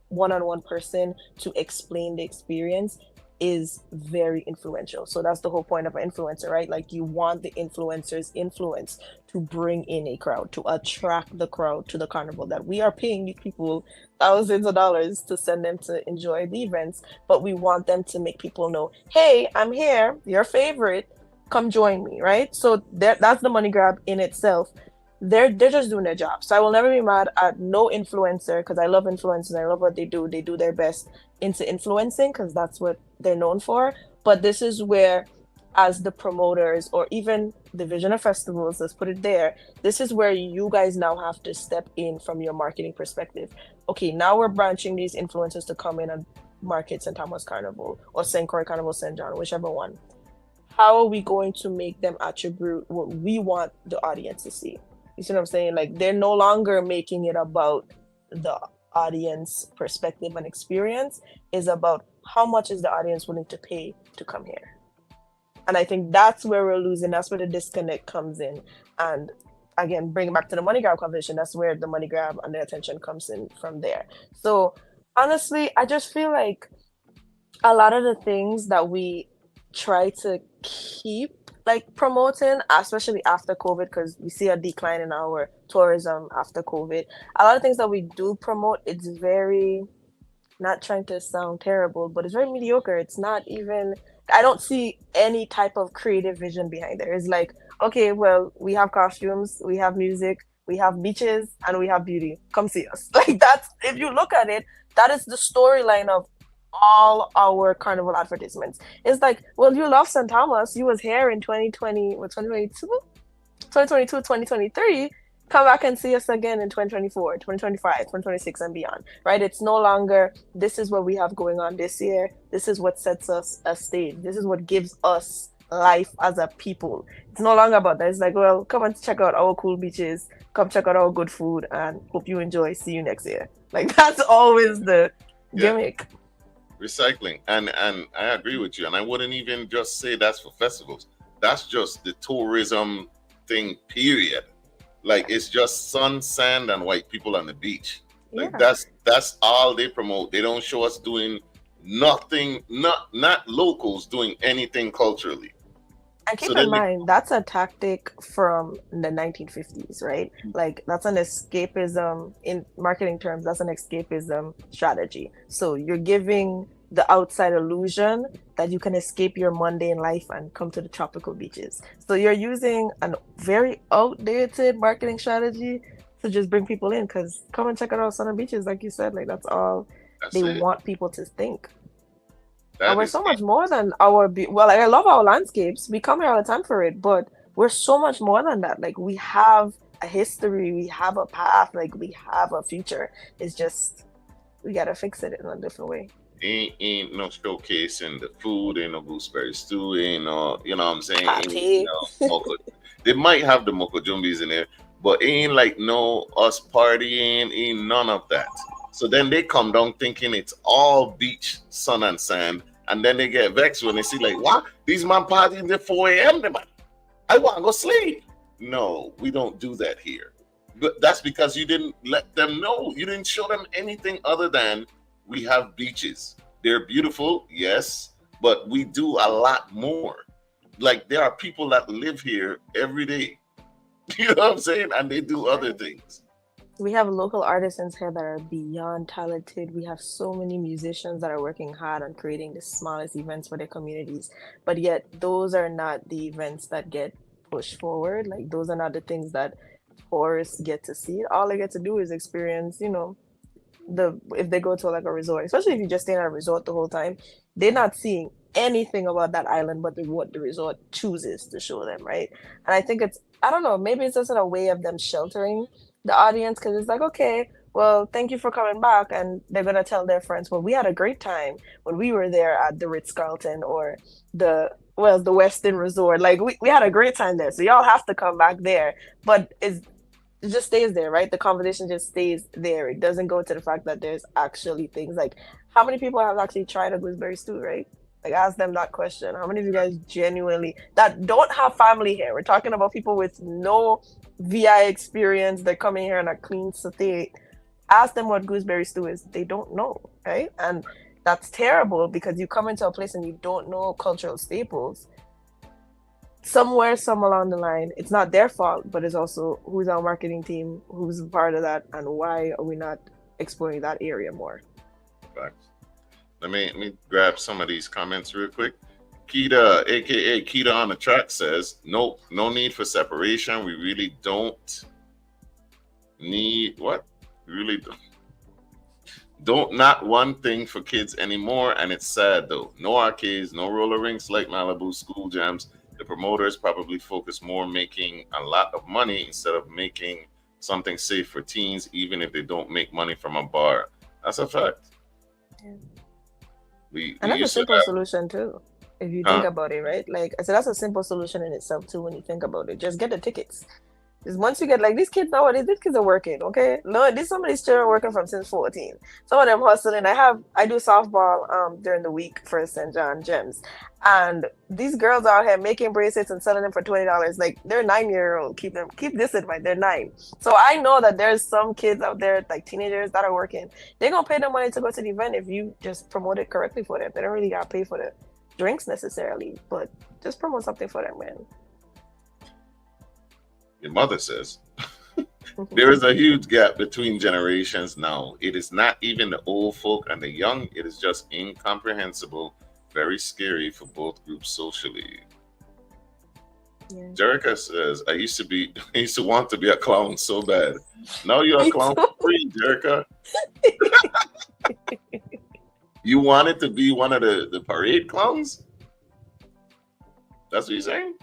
one-on-one person to explain the experience is very influential. So that's the whole point of an influencer, right? Like you want the influencer's influence to bring in a crowd, to attract the crowd to the carnival, that we are paying these people thousands of dollars to send them to enjoy the events, but we want them to make people know, hey, I'm here, your favorite, come join me, right? So that's the money grab in itself. They're just doing their job. So I will never be mad at no influencer, because I love influencers. I love what they do. They do their best into influencing because that's what they're known for. But this is where, as the promoters or even division of festivals, let's put it there, this is where you guys now have to step in from your marketing perspective. Okay, now we're branching these influencers to come in and market St. Thomas Carnival or St. Croix Carnival St. John, whichever one. How are we going to make them attribute what we want the audience to see? You see what I'm saying? Like they're no longer making it about the audience perspective and experience. Is about how much is the audience willing to pay to come here. And I think that's where we're losing. That's where the disconnect comes in. And again, bring it back to the money grab conversation. That's where the money grab and the attention comes in from there. So honestly, I just feel like a lot of the things that we try to keep like promoting, especially after COVID, because we see a decline in our tourism after COVID. A lot of things that we do promote, it's very, not trying to sound terrible, but it's very mediocre. It's not even, I don't see any type of creative vision behind there. It's like, okay, well, we have costumes, we have music, we have beaches, and we have beauty. Come see us. Like that's, if you look at it, that is the storyline of all our carnival advertisements. It's like, well, you love St. Thomas, you was here in 2020 or 2022, 2023, come back and see us again in 2024, 2025, 2026 and beyond, right? It's no longer, this is what we have going on this year, this is what sets us a stage, this is what gives us life as a people. It's no longer about that. It's like, well, come and check out our cool beaches, come check out our good food, and hope you enjoy, see you next year. Like that's always the gimmick. Recycling, and I agree with you, and I wouldn't even just say that's for festivals. That's just the tourism thing, period. Like it's just sun, sand, and white people on the beach. Like that's all they promote. They don't show us doing nothing, not locals doing anything culturally. And keep in mind, that's a tactic from the 1950s, right? Like that's an escapism in marketing terms. That's an escapism strategy. So you're giving the outside illusion that you can escape your mundane life and come to the tropical beaches. So you're using a very outdated marketing strategy to just bring people in, because come and check out our southern beaches, like you said. Like that's all they want people to think. And we're so much more than well, like I love our landscapes. We come here all the time for it, but we're so much more than that. Like we have a history, we have a path, like we have a future. It's just we gotta fix it in a different way. Ain't no showcasing the food, ain't no gooseberry stew, ain't no, you know what I'm saying? Ain't no they might have the moko jumbis in there, but ain't like no us partying, ain't none of that. So then they come down thinking it's all beach, sun and sand, and then they get vexed when they see like, what? These man partying at 4 a.m. I want to go sleep. No, we don't do that here. But that's because you didn't let them know. You didn't show them anything other than we have beaches. They're beautiful, yes, but we do a lot more. Like there are people that live here every day. You know what I'm saying? And they do other Right. things. We have local artisans here that are beyond talented. We have so many musicians that are working hard on creating the smallest events for their communities. But yet, those are not the events that get pushed forward. Like, those are not the things that tourists get to see. All they get to do is experience, if they go to like a resort, especially if you just stay at a resort the whole time, they're not seeing anything about that island but what the resort chooses to show them, right? And I think it's, I don't know, maybe it's just a way of them sheltering the audience because it's like, okay, well, thank you for coming back, and they're gonna tell their friends, well, we had a great time when we were there at the Ritz Carlton or the Westin Resort. Like we had a great time there, so y'all have to come back there. But it just stays there, right? The conversation just stays there. It doesn't go to the fact that there's actually things like how many people have actually tried a gooseberry stew, right? Like ask them that question. How many of you guys genuinely that don't have family here? We're talking about people with no VI experience. They're coming here on a clean slate. Ask them what gooseberry stew is. They don't know, right? And that's terrible because you come into a place and you don't know cultural staples somewhere, some along the line, it's not their fault, but it's also who's our marketing team, who's part of that, and why are we not exploring that area more? Facts. Let me grab some of these comments real quick. Kita, aka Kita on the track, says, nope, no need for separation. We really don't need what? We really don't not one thing for kids anymore. And it's sad though. No arcades, no roller rinks like Malibu, school jams. The promoters probably focus more on making a lot of money instead of making something safe for teens, even if they don't make money from a bar. That's a fact. Yeah. We And that's a used to simple have, solution too, if you think huh? about it, right? Like I said, that's a simple solution in itself too when you think about it. Just get the tickets. Because once you get like these kids nowadays, these kids are working, okay? No, these some of these children are working from since 14. Some of them hustling. I do softball during the week for St. John Gems. And these girls out here making bracelets and selling them for $20. Like they're 9-year old. Keep this in mind. They're 9. So I know that there's some kids out there, like teenagers that are working. They're gonna pay them money to go to the event if you just promote it correctly for them. They don't really gotta pay for the drinks necessarily, but just promote something for them, man. Your mother says. There is a huge gap between generations now. It is not even the old folk and the young. It is just incomprehensible, very scary for both groups socially. Yeah. Jerica says, I used to want to be a clown so bad. Now you're a Me clown too. for free, Jerica. You wanted to be one of the parade clowns? That's what you're saying?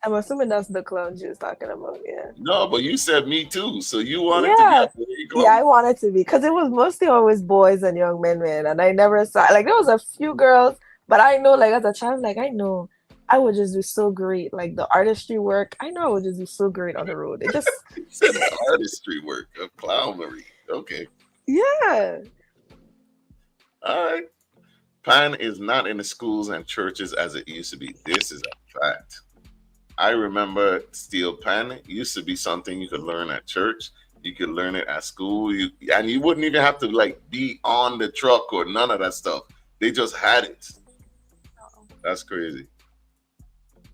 I'm assuming that's the clown she was talking about, yeah. No, but you said me too. So you wanted to be Yeah, a parade yeah, I clown? wanted to be because it was mostly always boys and young men, man. And I never saw like there was a few girls, but I know like as a child, like I know I would just do so great. Like the artistry work, I know I would just do so great on the road. It just You said the artistry work of clownery. Okay. yeah. All right. Pan is not in the schools and churches as it used to be. This is a fact. I remember steel pan used to be something you could learn at church. You could learn it at school. And you wouldn't even have to like be on the truck or none of that stuff. They just had it. That's crazy.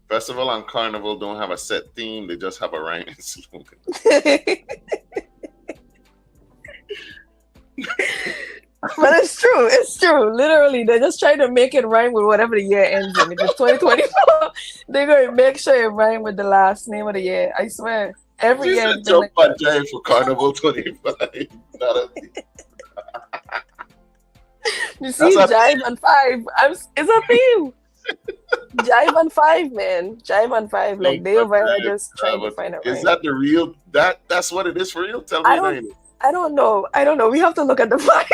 Festival and carnival don't have a set theme. They just have a rhyming slogan. But it's true. It's true. Literally, they're just trying to make it rhyme with whatever the year ends in. If it's 2024, they're going to make sure it rhyme with the last name of the year. I swear. Every She year said it's been jump like on giant for carnival 25. you That's see, Jive on 5. It's a theme. Jive on 5, man. Jive on 5. Like they over here just trying to find it Is right. that the real? That's what it is for real? Tell I me don't that. I don't know. I don't know. We have to look at the flyer.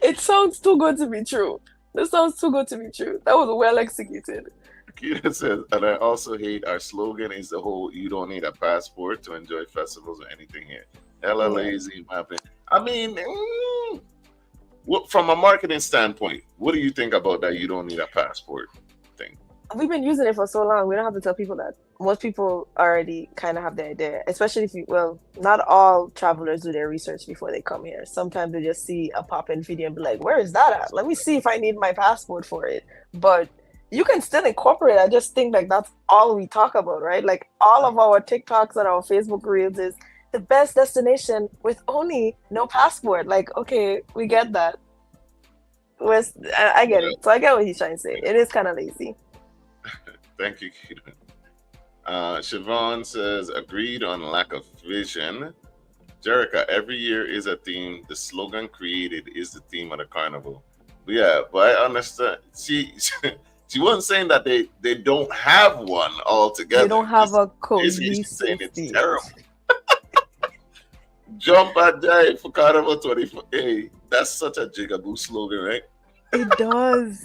It sounds too good to be true. This sounds too good to be true. That was well executed. Kita says, and I also hate our slogan is the whole "you don't need a passport to enjoy festivals or anything here." Hella Yeah. lazy, in my opinion. I mean, from a marketing standpoint, what do you think about that? You don't need a passport thing. we've been using it for so long. We don't have to tell people that. Most people already kind of have the idea, especially if you, well, not all travelers do their research before they come here. Sometimes they just see a pop-in video and be like, where is that at? Let me see if I need my passport for it. But you can still incorporate. I just think like that's all we talk about, right? Like all of our TikToks and our Facebook reels is the best destination with only no passport. Like, okay, we get that. I get it. So I get what he's trying to say. It is kind of lazy. Thank you, Keita. Siobhan says, agreed on lack of vision. Jerica, every year is a theme. The slogan created is the theme of the carnival. But yeah, but I understand. She wasn't saying that they don't have one altogether. They don't have a cohesive saying it's terrible. Jump and jive for Carnival 24. Hey, that's such a jigaboo slogan, right? It does.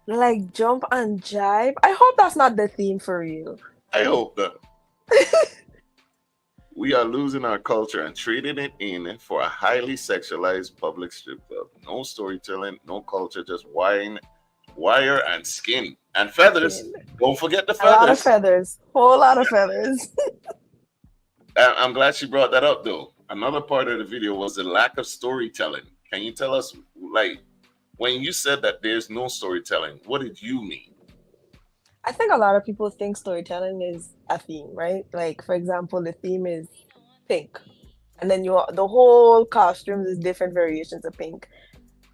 Like jump and jive. I hope that's not the theme for you. I hope not. We are losing our culture and trading it in for a highly sexualized public strip club. No storytelling, no culture, just wine, wire, and skin. And feathers. Don't forget the feathers. A lot of feathers. Whole lot of feathers. I'm glad she brought that up, though. Another part of the video was the lack of storytelling. Can you tell us, like, when you said that there's no storytelling, what did you mean? I think a lot of people think storytelling is a theme, right? Like, for example, the theme is pink. And then the whole costumes is different variations of pink.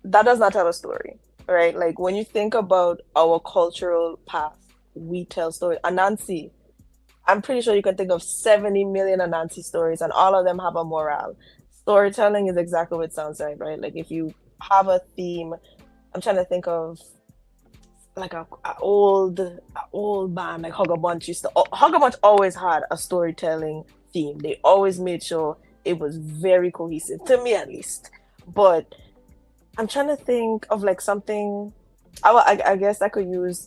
That does not tell a story, right? Like, when you think about our cultural past, we tell stories. Anansi, I'm pretty sure you can think of 70 million Anansi stories, and all of them have a moral. Storytelling is exactly what it sounds like, right? Like, if you have a theme, I'm trying to think of like a old band like Hugga Bunch Hugga Bunch always had a storytelling theme. They always made sure it was very cohesive, to me at least. But I'm trying to think of like something. I guess I could use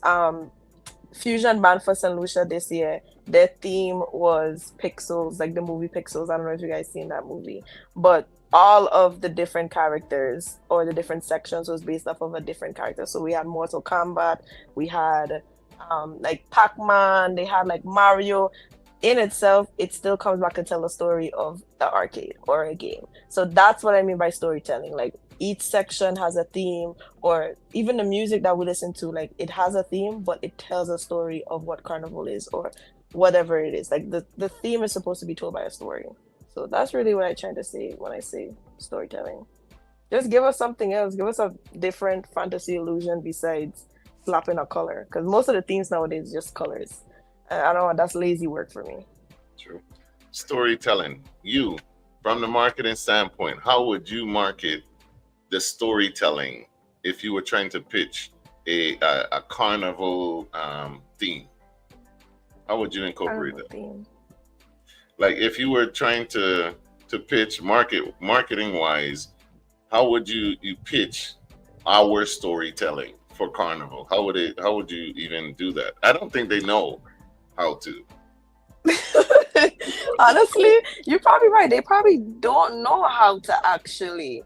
fusion band for St. Lucia this year. Their theme was Pixels, like the movie Pixels. I don't know if you guys seen that movie, but all of the different characters or the different sections was based off of a different character. So we had Mortal Kombat, we had like Pac-Man, they had like Mario. In itself, it still comes back to tell a story of the arcade or a game. So that's what I mean by storytelling. Like each section has a theme, or even the music that we listen to, like it has a theme, but it tells a story of what Carnival is or whatever it is. Like the theme is supposed to be told by a story. So that's really what I'm trying to say when I say storytelling. Just give us something else. Give us a different fantasy illusion besides slapping a color. Because most of the themes nowadays is just colors. And I don't know, that's lazy work for me. True. Storytelling. You, from the marketing standpoint, how would you market the storytelling if you were trying to pitch a carnival theme? How would you incorporate that? Theme. Like if you were trying to pitch marketing wise, how would you pitch our storytelling for Carnival? How would you even do that? I don't think they know how to. Honestly, you're probably right. They probably don't know how to actually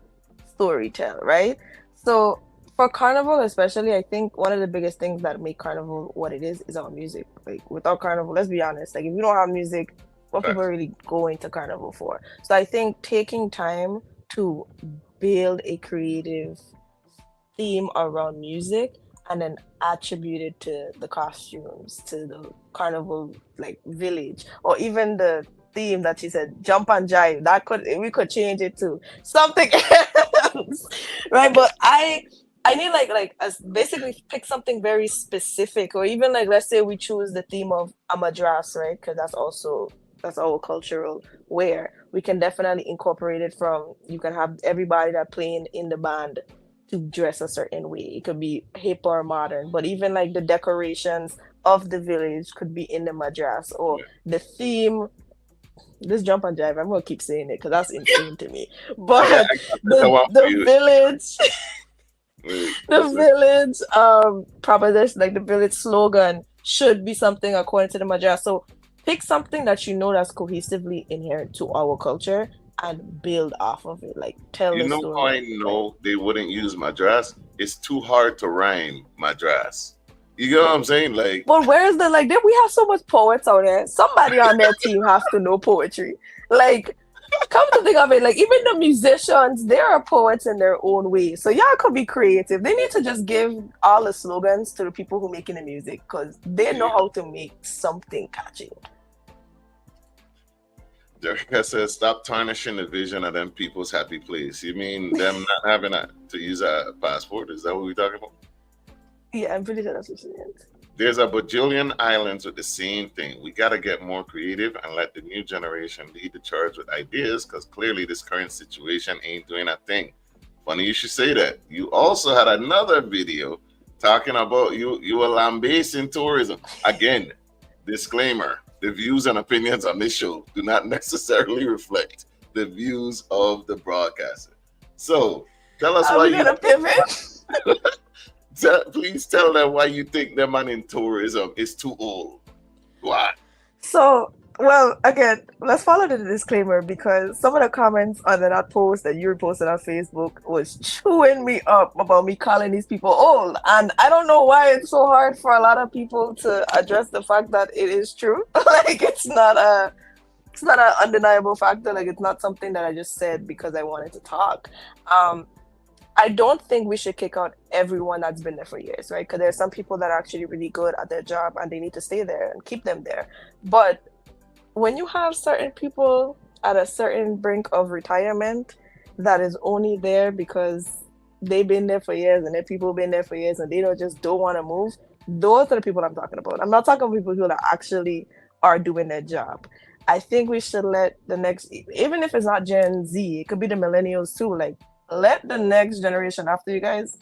storytell, right? So for Carnival especially, I think one of the biggest things that make Carnival what it is our music. Like without Carnival, let's be honest, like if you don't have music, what people really go into Carnival for? So I think taking time to build a creative theme around music and then attribute it to the costumes, to the Carnival like village, or even the theme that she said, jump and jive. We could change it to something else, right? But I need like basically pick something very specific, or even like let's say we choose the theme of a madras, right? Because that's our cultural wear. We can definitely incorporate it from, you can have everybody that playing in the band to dress a certain way. It could be hip or modern, but even like the decorations of the village could be in the madras, or the theme. This jump and jive, I'm gonna keep saying it because that's insane to me. But the village, the village proposition, like the village slogan, should be something according to the madras. So pick something that you know that's cohesively inherent to our culture and build off of it. Like tell the story. How I know they wouldn't use madras? It's too hard to rhyme madras. You get what I'm saying? Like, But where's the like? We have so much poets out there. Somebody on their team has to know poetry. Like, come to think of it, like even the musicians, they are poets in their own way. So y'all could be creative. They need to just give all the slogans to the people who making the music because they know how to make something catchy. Jerica says, "Stop tarnishing the vision of them people's happy place." You mean them not having to use a passport? Is that what we're talking about? Yeah, I'm pretty sure that's what she meant. There's a bajillion islands with the same thing. We got to get more creative and let the new generation lead the charge with ideas because clearly this current situation ain't doing a thing. Funny you should say that. You also had another video talking about you were lambasting tourism. Again, disclaimer, the views and opinions on this show do not necessarily reflect the views of the broadcaster. So tell us why you pivot. Please tell them why you think the man in tourism is too old. Why? So, well, again, let's follow the disclaimer because some of the comments under that post that you reposted on Facebook was chewing me up about me calling these people old. And I don't know why it's so hard for a lot of people to address the fact that it is true. Like, it's not an undeniable factor. Like, it's not something that I just said because I wanted to talk. I don't think we should kick out everyone that's been there for years, right? Because there's some people that are actually really good at their job and they need to stay there and keep them there. But when you have certain people at a certain brink of retirement that is only there because they've been there for years and their people have been there for years and they don't want to move, those are the people I'm talking about. I'm not talking about people who actually are doing their job. I think we should let the next, even if it's not Gen Z, it could be the millennials too, like, let the next generation after you guys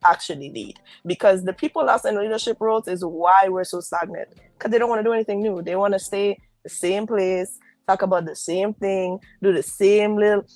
actually lead, because the people that's in leadership roles is why we're so stagnant, because they don't want to do anything new. They want to stay the same place, talk about the same thing, do the same little.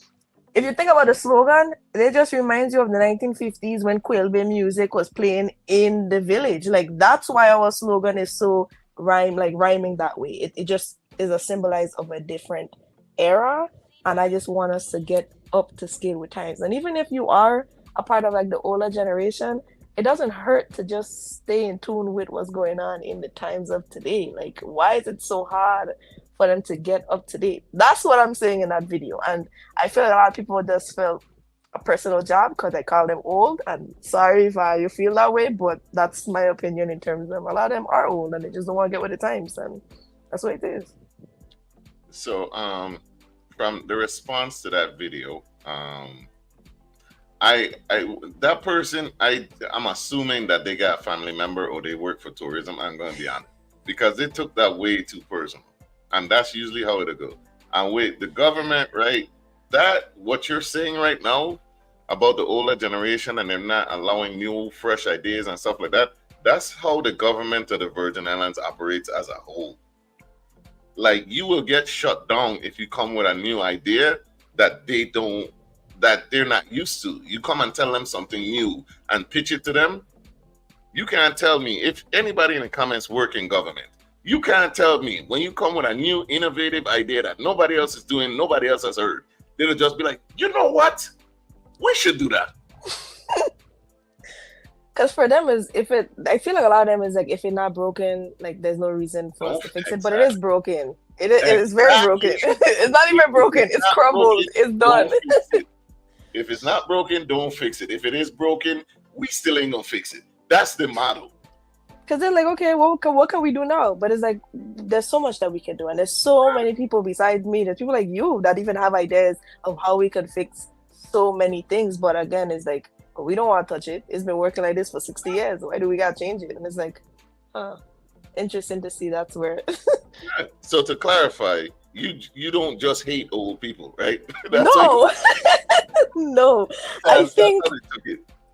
If you think about the slogan, it just reminds you of the 1950s when Quailbay music was playing in the village. Like, that's why our slogan is so rhyming that way. It just is a symbolize of a different era, and I just want us to get up to scale with times. And even if you are a part of like the older generation, it doesn't hurt to just stay in tune with what's going on in the times of today. Like, why is it so hard for them to get up to date? That's what I'm saying in that video. And I feel a lot of people just felt a personal job because I call them old. And sorry if you feel that way, but that's my opinion in terms of a lot of them are old and they just don't want to get with the times. And that's what it is. So, from the response to that video, that person, I'm assuming that they got a family member or they work for tourism. I'm going to be honest, because they took that way too personal, and that's usually how it'll go. And with the government, right? That what you're saying right now about the older generation and they're not allowing new, fresh ideas and stuff like that. That's how the government of the Virgin Islands operates as a whole. Like, you will get shut down if you come with a new idea that they're not used to. You come and tell them something new and pitch it to them. You can't tell me, if anybody in the comments work in government, you can't tell me when you come with a new innovative idea that nobody else is doing, nobody else has heard, they'll just be like, you know what? We should do that. Because for them, I feel like a lot of them is like, if it's not broken, like there's no reason for us to fix it. But it is broken. It is very broken. It's not even broken. It's crumbled. It's done. If it's not broken, don't fix it. If it is broken, we still ain't gonna fix it. That's the model. Because they're like, okay, what can we do now? But it's like, there's so much that we can do. And there's so many people besides me. There's people like you that even have ideas of how we could fix so many things. But again, it's like, we don't want to touch it. It's been working like this for 60 years. Why do we got to change it? And it's like, interesting to see that's where. Yeah. So to clarify, you don't just hate old people, right? No. No. I think.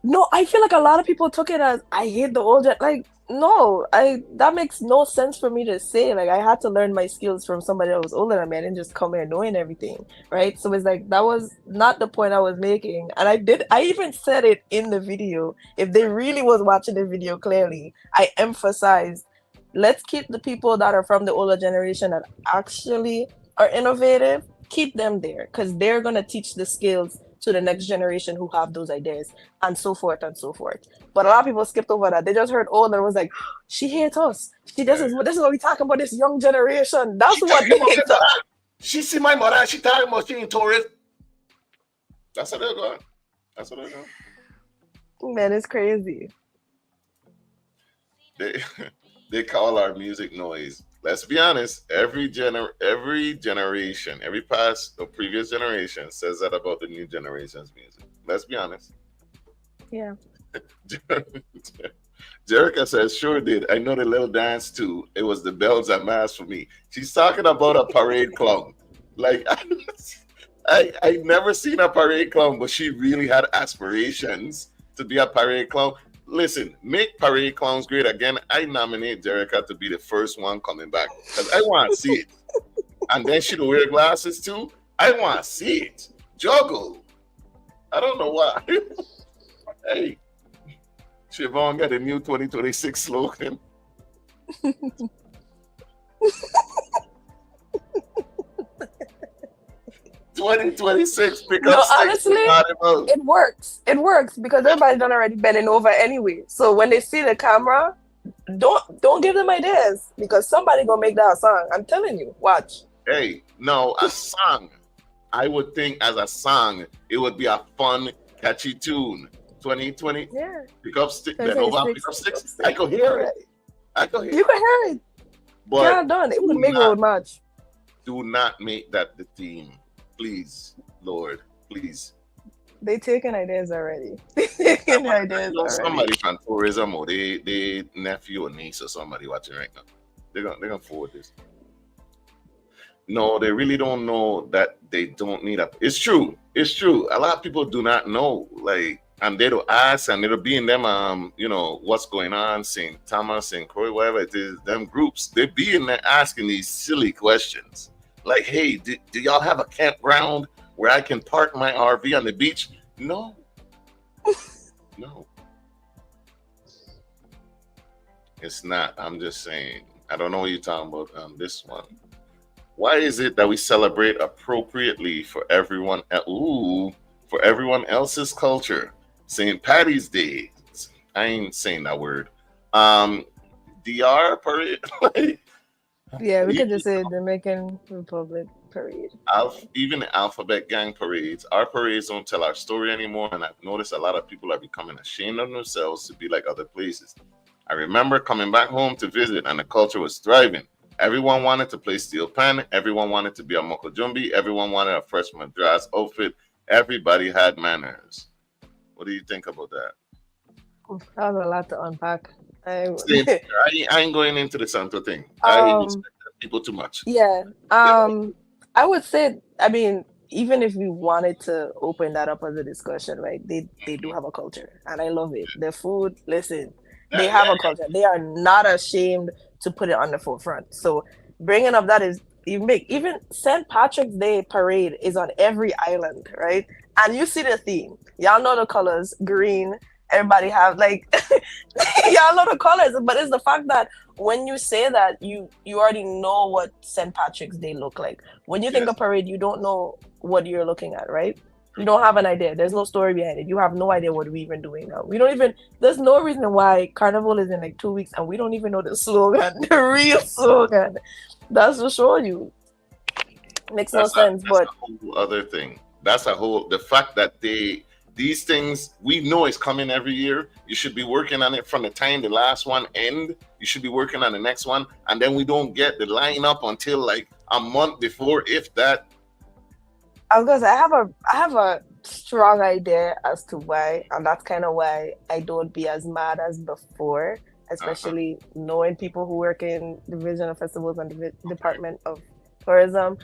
No, I feel like a lot of people took it as I hate the old. Like, no, that makes no sense for me to say. Like, I had to learn my skills from somebody that was older than me. I didn't just come here knowing everything, right? So it's like, that was not the point I was making. And I even said it in the video. If they really was watching the video clearly, I emphasized, let's keep the people that are from the older generation that actually are innovative, keep them there, because they're going to teach the skills to the next generation who have those ideas, and so forth and so forth. But a lot of people skipped over that. They just heard old and was like, she hates us. This is what we talking about, this young generation. That's what they hate us. She see my mother, she talking about she in tourist. That's what they're going. That's what they're going. Man, it's crazy. They call our music noise. Let's be honest. Every generation, every past or previous generation says that about the new generation's music. Let's be honest. Yeah. Jerica says, sure did. I know the little dance too. It was the bells that masked for me. She's talking about a parade clown. Like, I never seen a parade clown, but she really had aspirations to be a parade clown. Listen, make parade clowns great again. I nominate Jerica to be the first one coming back because I want to see it. And then she'll wear glasses too. I want to see it. Juggle. I don't know why. Hey, Siobhan got a new 2026 slogan. 2026 pick up honestly, it works. It works because everybody's done already bending over anyway. So when they see the camera, don't give them ideas because somebody gonna make that a song. I'm telling you, watch. Hey, no, a song. I would think as a song, it would be a fun, catchy tune. 2020. Yeah. Pick up six. Bend over, pick up six. I could hear it. You can hear it. But yeah, done. It would make road match. Do not make that the theme. Please, Lord, please. They taking ideas already. Taking ideas already. Somebody from tourism or they nephew or niece or somebody watching right now. They're gonna forward this. No, they really don't know that they don't need a. It's true. It's true. A lot of people do not know, like, and they don't ask, and it'll be in them, what's going on, St. Thomas, St. Croix, whatever it is, them groups. They be in there asking these silly questions. Like, hey, do y'all have a campground where I can park my RV on the beach? No. No. It's not. I'm just saying. I don't know what you're talking about on this one. Why is it that we celebrate appropriately for everyone? For everyone else's culture? St. Patty's Day. I ain't saying that word. DR parade. Yeah, we could just say Dominican Republic parade. Even the Alphabet Gang parades, our parades don't tell our story anymore. And I've noticed a lot of people are becoming ashamed of themselves to be like other places. I remember coming back home to visit and the culture was thriving. Everyone wanted to play steel pan. Everyone wanted to be a mokojumbi. Everyone wanted a fresh madras outfit. Everybody had manners. What do you think about that? That was a lot to unpack. I ain't going into the Santo thing. I respect people too much. Yeah. I would say, I mean, even if we wanted to open that up as a discussion, right? They do have a culture, and I love it. Their food, listen, they have a culture. They are not ashamed to put it on the forefront. So bringing up that is even St. Patrick's Day parade is on every island, right? And you see the theme. Y'all know the colors, green. Everybody have like y'all know the colors, but it's the fact that when you say that you already know what St. Patrick's Day look like. When you think of parade, you don't know what you're looking at, right? You don't have an idea. There's no story behind it. You have no idea what we're even doing now. There's no reason why Carnival is in like 2 weeks and we don't even know the slogan, the real slogan. That's to show you. Makes no sense, but a whole other thing. The fact that these things we know is coming every year. You should be working on it from the time the last one end. You should be working on the next one, and then we don't get the lineup until like a month before, if that. I was gonna say I have a strong idea as to why, and that's kind of why I don't be as mad as before, especially knowing people who work in the Division of Festivals and the Department of Tourism.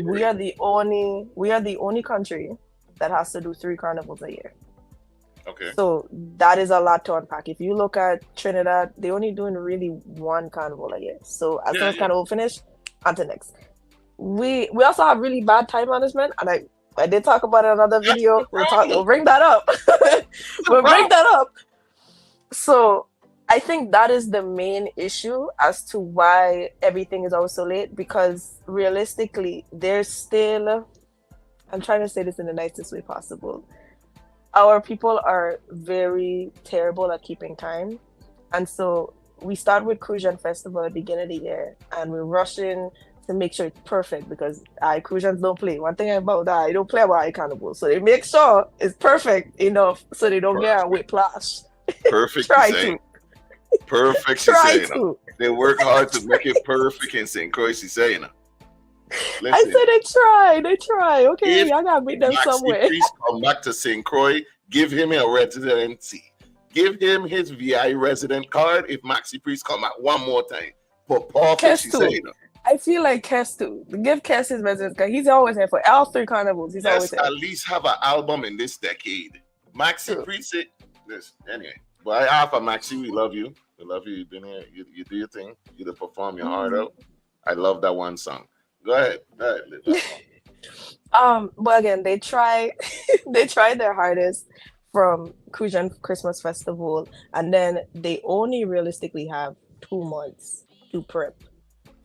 We are the only country that has to do 3 carnivals a year. Okay. So that is a lot to unpack. If you look at Trinidad, they're only doing really 1 carnival a year. So as soon as carnival finish, on to next. We also have really bad time management, and I did talk about it in another video. We'll bring that up. We'll bring that up. So I think that is the main issue as to why everything is always so late, because realistically, there's still I'm trying to say this in the nicest way possible. Our people are very terrible at keeping time. And so we start with Crucian Festival at the beginning of the year and we're rushing to make sure it's perfect because Crucians don't play. One thing about that, I don't play about Carnival. So they make sure it's perfect enough so they don't get a whiplash. Perfect. Try to. Perfect. Try to. They work hard to make it perfect in St. Croix, she's saying. Listen, I said they try. Okay, y'all gotta meet them somewhere. Priest come back to St. Croix, give him a residency. Give him his VI resident card if Maxi Priest come out one more time. For perfect, she's saying. I feel like Kes too. Give Kes his residence card. He's always here for all 3 carnivals. He's always here. At least have an album in this decade. Maxi Priest, anyway. But I offer Maxi, we love you. We love you. You've been here. You do your thing. You perform your heart out. I love that one song. Go ahead. But again, they try their hardest from Crucian Christmas Festival, and then they only realistically have 2 months to prep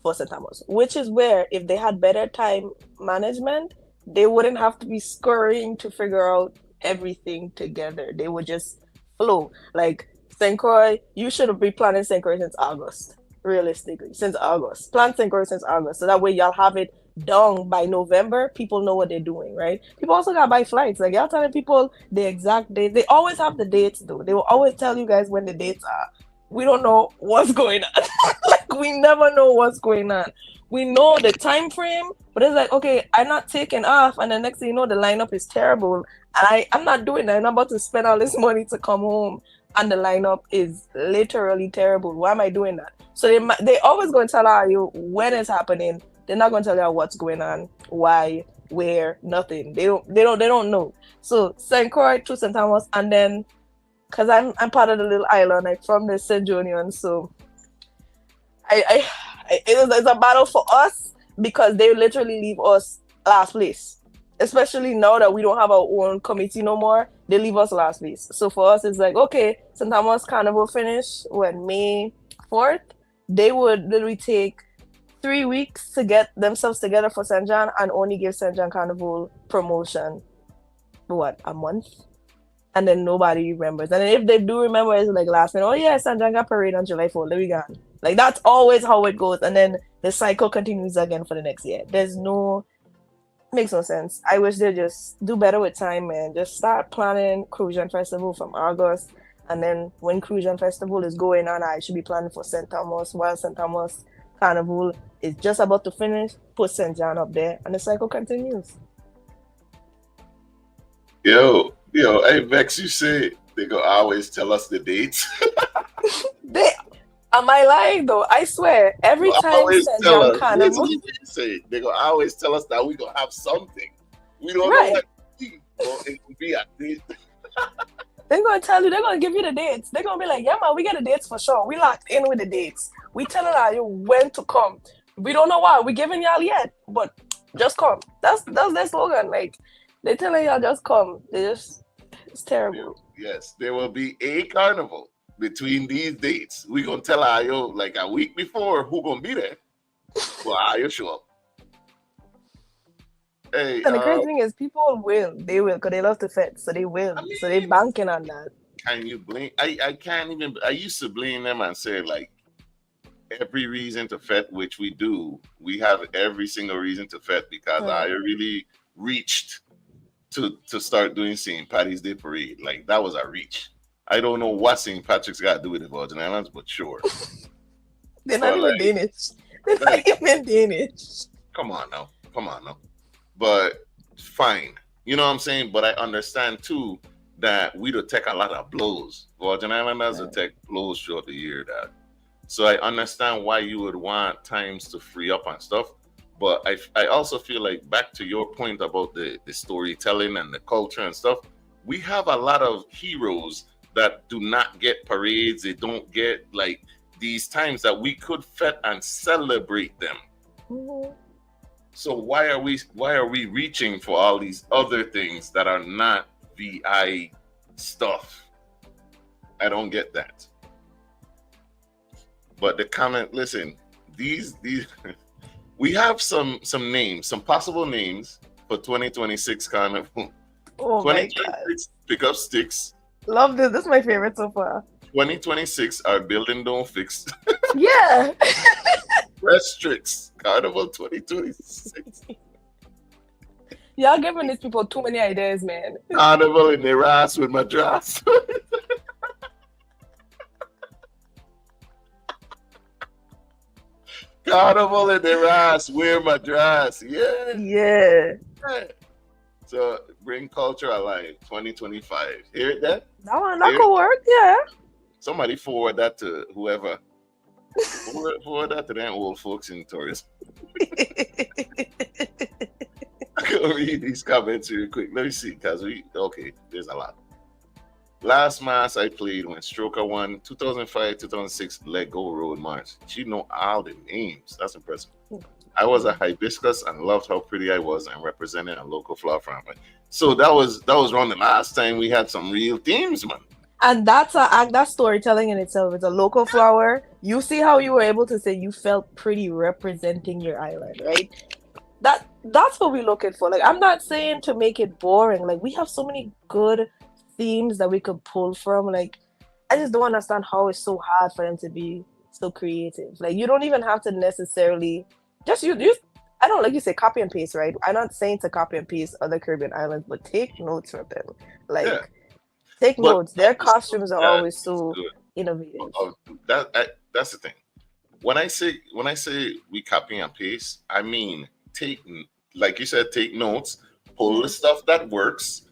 for St. Thomas, which is where if they had better time management, they wouldn't have to be scurrying to figure out everything together. They would just flow. Like St. Croix, you should be planning St. Croix since August. Realistically, since August. Plan St. Croix since August. So that way y'all have it done by November. People know what they're doing, right? People also gotta buy flights. Like y'all telling people the exact date. They always have the dates though. They will always tell you guys when the dates are. We don't know what's going on. Like we never know what's going on. We know the time frame, but it's like, okay, I'm not taking off, and the next thing you know, the lineup is terrible. And I'm not doing that. I'm not about to spend all this money to come home and the lineup is literally terrible. Why am I doing that? So they always going to tell you when it's happening. They're not going to tell you what's going on, why, where, nothing. They don't know. So St. Croix to St. Thomas, and then because I'm part of the little island, like from the St. Jonian, so it's a battle for us because they literally leave us last place. Especially now that we don't have our own committee no more, they leave us last place. So for us, it's like, okay, St. Thomas Carnival finish when May 4th. They would literally take 3 weeks to get themselves together for St. John and only give St. John Carnival promotion, a month? And then nobody remembers. And if they do remember, it's like last minute, oh yeah, St. John got parade on July 4th, there we go. Like that's always how it goes. And then the cycle continues again for the next year. Makes no sense. I wish they just do better with time, man. Just start planning Crucian Festival from August. And then when Crucian Festival is going on, I should be planning for St. Thomas. While St. Thomas Carnival is just about to finish, put St. John up there, and the cycle continues. Yo, hey Vex, you say they go always tell us the dates. Am I lying though? I swear, every time St. John Carnival, they go always tell us that we gonna have something. We don't know what it will be a date. They're gonna tell you, they're gonna give you the dates. They're gonna be like, yeah man, we get the dates for sure. We locked in with the dates. We telling you when to come. We don't know why we giving y'all yet, but just come. That's their slogan. Like they telling y'all just come. It's terrible. Yes, there will be a carnival between these dates. We gonna tell Ayo like a week before who gonna be there. Well, Ayo show up. Hey, and the crazy thing is, people will. They will, because they love to fet, so they will. I mean, so they banking on that. Can you blame? I can't even. I used to blame them and say like every reason to fet, which we do. We have every single reason to fet because I really reached to start doing St. Patty's Day parade. Like that was a reach. I don't know what St. Patrick's got to do with the Virgin Islands, but sure. They're not even Danish. They're not even Danish. Come on now. But fine. You know what I'm saying? But I understand too that we do take a lot of blows. Virgin Islanders will take blows throughout the year. So I understand why you would want times to free up and stuff. But I also feel like back to your point about the storytelling and the culture and stuff, we have a lot of heroes that do not get parades. They don't get like these times that we could fet and celebrate them. Mm-hmm. So why are we reaching for all these other things that are not VI stuff? I don't get that. But the comment, listen, these we have some names, some possible names for 2026 Carnival. Oh my god. 2026, pick up sticks. Love this. This is my favorite so far. 2026, our building don't fix. Yeah. Fresh tricks. Carnival 2026. Y'all giving these people too many ideas, man. Carnival in their ass with my dress. Carnival in their ass, wear my dress. Yeah. Yeah. So bring culture alive 2025. Hear it then? That could work, yeah. Somebody forward that to whoever. forward that to them old folks in tourism. I can read these comments real quick. Let me see, because there's a lot. Last mass I played when Stroker won 2005, 2006 Let Go Road March. She know all the names. That's impressive. I was a hibiscus and loved how pretty I was and represented a local flower family. So that was around the last time we had some real themes, man. And that's storytelling in itself. It's a local flower. You see how you were able to say you felt pretty representing your island, right? That's what we're looking for. Like, I'm not saying to make it boring. Like, we have so many good themes that we could pull from. Like, I just don't understand how it's so hard for them to be so creative. Like, you don't even have to necessarily just use I don't, like you say, copy and paste, right? I'm not saying to copy and paste other Caribbean islands, but take notes from them. Like, take notes. Their costumes are always so innovative. That's the thing. When I say we copy and paste, I mean take, like you said, take notes, pull the stuff that works,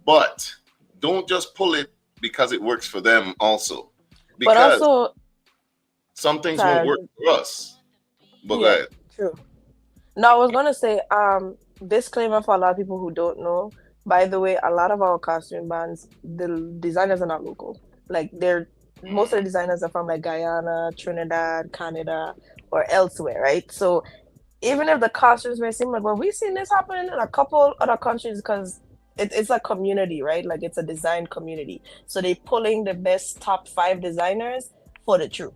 but don't just pull it because it works for them also. Because but also, some things won't work for us. But go ahead. True. Now, I was gonna say, disclaimer for a lot of people who don't know. By the way, a lot of our costume bands, the designers are not local. Like, most of the designers are from like Guyana, Trinidad, Canada, or elsewhere, right? So even if the costumes may seem like, well, we've seen this happen in a couple other countries, because it's a community, right? Like, it's a design community. So they're pulling the best top 5 designers for the troupe.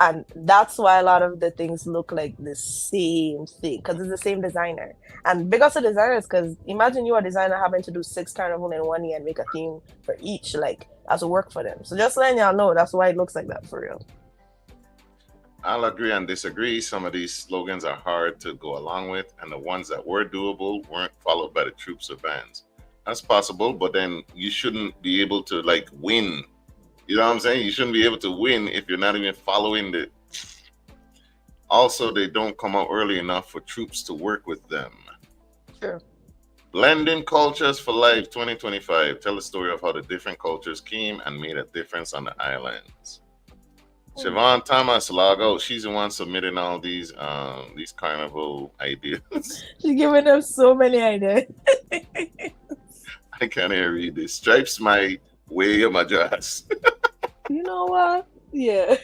And that's why a lot of the things look like the same thing, because it's the same designer. And because of designers, because imagine you're a designer having to do 6 carnival in 1 year and make a theme for each. Like, that's work for them. So just letting y'all know, that's why it looks like that for real. I'll agree and disagree. Some of these slogans are hard to go along with, and the ones that were doable weren't followed by the troops or bands. That's possible, but then you shouldn't be able to like win. You know what I'm saying? You shouldn't be able to win if you're not even following the. Also, they don't come out early enough for troops to work with them. Sure. Blending Cultures for Life 2025. Tell the story of how the different cultures came and made a difference on the islands. Siobhan Thomas Lago, she's the one submitting all these carnival ideas. She's giving them so many ideas. I can't even read this. Stripes my way of my dress. You know what? Yeah.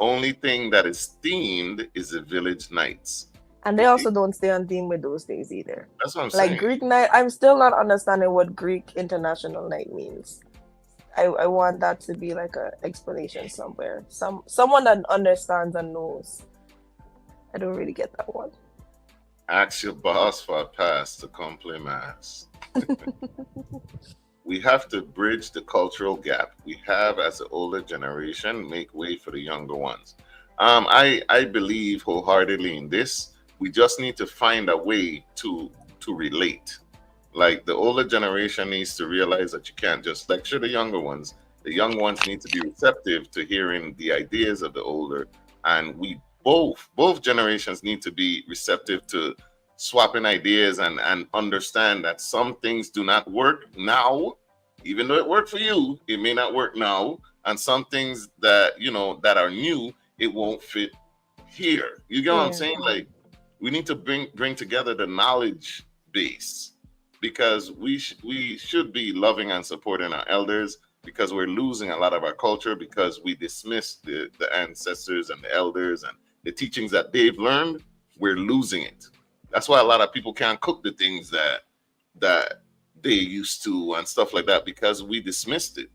Only thing that is themed is the village nights. And they also don't stay on theme with those days either. That's what I'm saying. Like Greek night, I'm still not understanding what Greek International Night means. I want that to be like an explanation somewhere. Someone that understands and knows. I don't really get that one. Ask your boss for a pass to come play mass. We have to bridge the cultural gap we have as the older generation, make way for the younger ones. I believe wholeheartedly in this. We just need to find a way to relate. Like, the older generation needs to realize that you can't just lecture the younger ones. The young ones need to be receptive to hearing the ideas of the older, and we both generations need to be receptive to swapping ideas and understand that some things do not work now. Even though it worked for you, it may not work now, and some things that that are new, it won't fit here. You get what I'm saying? Like, we need to bring together the knowledge base, because we should be loving and supporting our elders, because we're losing a lot of our culture because we dismiss the ancestors and the elders and the teachings that they've learned. We're losing it. That's why a lot of people can't cook the things that they used to and stuff like that, because we dismissed it.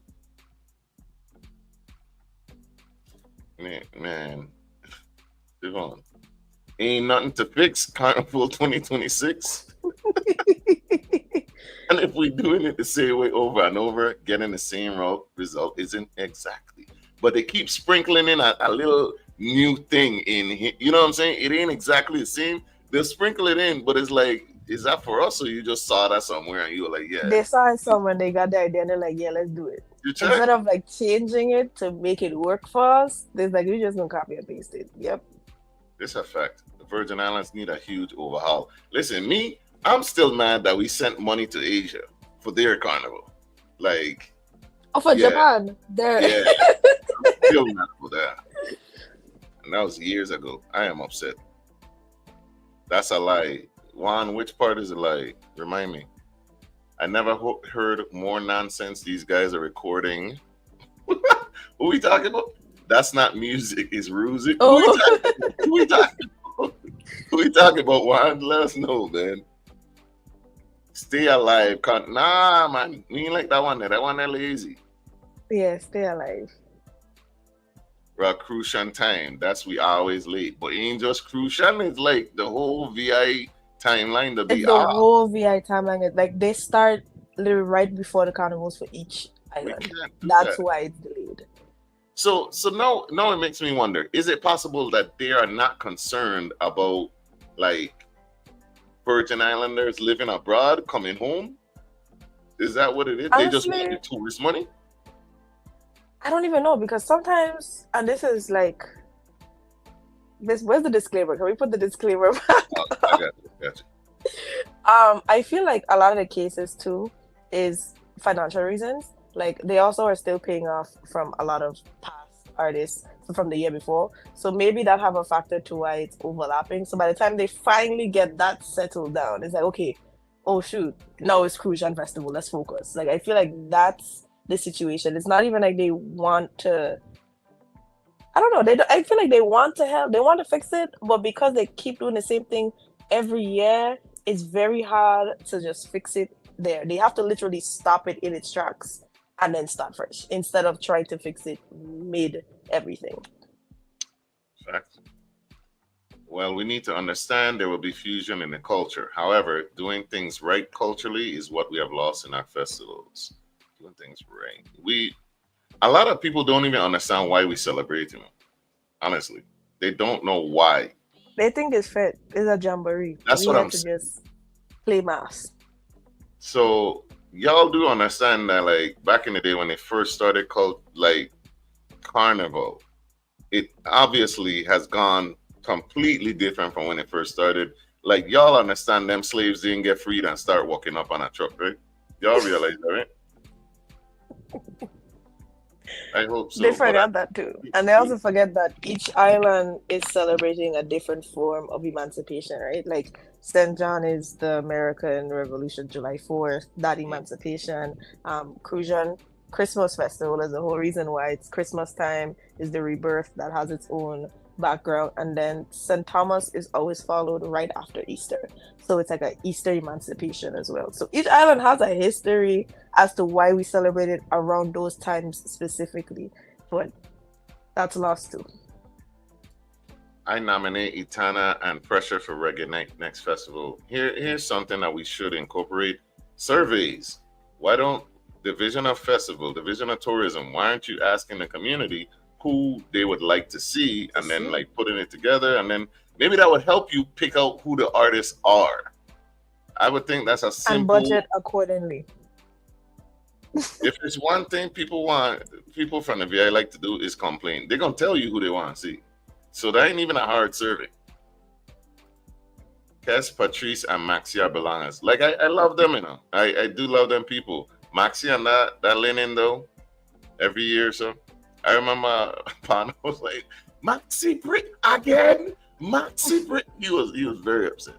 Man, Devon, ain't nothing to fix. Carnival 2026. And if we're doing it the same way over and over, getting the same result isn't exactly. But they keep sprinkling in a little new thing in here. You know what I'm saying? It ain't exactly the same. They'll sprinkle it in, but it's like, is that for us or you just saw that somewhere and you were like, yeah. They saw it somewhere, they got the idea, and they're like, yeah, let's do it. Instead of like changing it to make it work for us, they're like, you just gonna copy and paste it. Yep. This a fact. The Virgin Islands need a huge overhaul. Listen, I'm still mad that we sent money to Asia for their carnival. Like, for Japan. There. Yeah. I'm still mad for that. And that was years ago. I am upset. That's a lie. Juan, which part is a lie? Remind me. I never heard more nonsense these guys are recording. What are we talking about? That's not music, it's music. Oh. Who we talking about? Who we talking about, Juan? Let us know, man. Stay alive. Nah, man. We ain't like that one there. That one there lazy. Yeah, stay alive. Crucian time. That's we always late. But it ain't just Crucian. It's like the whole VI timeline. The whole VI timeline. Is like they start literally right before the carnivals for each island. That's why it's delayed. So now it makes me wonder, is it possible that they are not concerned about like Virgin Islanders living abroad coming home? Is that what it is? Honestly, they just want the tourist money? I don't even know, because sometimes, and this is like this, where's the disclaimer? Can we put the disclaimer back? I got you. I feel like a lot of the cases too is financial reasons. Like they also are still paying off from a lot of past artists from the year before. So maybe that have a factor to why it's overlapping. So by the time they finally get that settled down, it's like, okay, oh shoot, now it's Crucian Festival, let's focus. Like I feel like that's the situation. It's not even like they want to, I don't know, I feel like they want to help, they want to fix it, but because they keep doing the same thing every year, it's very hard to just fix it there. They have to literally stop it in its tracks and then start fresh instead of trying to fix it mid everything. Fact. Well, we need to understand there will be fusion in the culture. However, doing things right culturally is what we have lost in our festivals. Doing things right. A lot of people don't even understand why we celebrate them. Honestly, they don't know why. They think it's fit. It's a jamboree. That's what I'm saying. Just play mass. So y'all do understand that, like back in the day when they first started called like Carnival, it obviously has gone completely different from when it first started. Like y'all understand them slaves didn't get freed and start walking up on a truck, right? Y'all realize that, right? I hope so. They forgot that too. And they also forget that each island is celebrating a different form of emancipation, right? Like St. John is the American Revolution, July 4th, that emancipation. Crucian Christmas Festival is the whole reason why it's Christmas time, is the rebirth that has its own background. And then St. Thomas is always followed right after Easter. So it's like an Easter emancipation as well. So each island has a history as to why we celebrate it around those times specifically. But that's lost too. I nominate Itana and Pressure for Reggae Night next festival. Here's something that we should incorporate. Surveys. Why don't Division of Festival, Division of Tourism, why aren't you asking the community who they would like to see and then like putting it together, and then maybe that would help you pick out who the artists are. I would think that's a simple... And budget accordingly. If there's one thing people from the VI like to do is complain. They're going to tell you who they want to see. So that ain't even a hard survey. Kes, Patrice, and Maxi are belongers. Like, I love them, you know. I do love them people. Maxi and that Lennon, though, every year or so. I remember Pano was like, Maxi Britt again? Maxi Britt? He was very upset.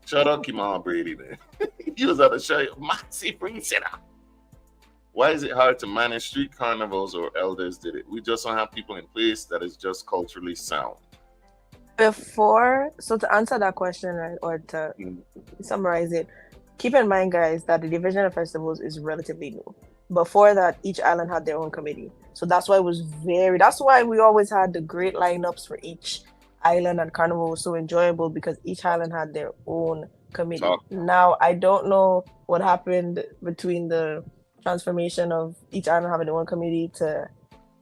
Shout out Kimal Brady, man. He was at the show. Maxi Britt, sit down. Why is it hard to manage street carnivals, or elders did it? We just don't have people in place that is just culturally sound. So to answer that question, right, or to summarize it, keep in mind, guys, that the Division of Festivals is relatively new. Before that, each island had their own committee. So that's why that's why we always had the great lineups for each island, and Carnival was so enjoyable because each island had their own committee. Now, I don't know what happened between the transformation of each island having their own committee to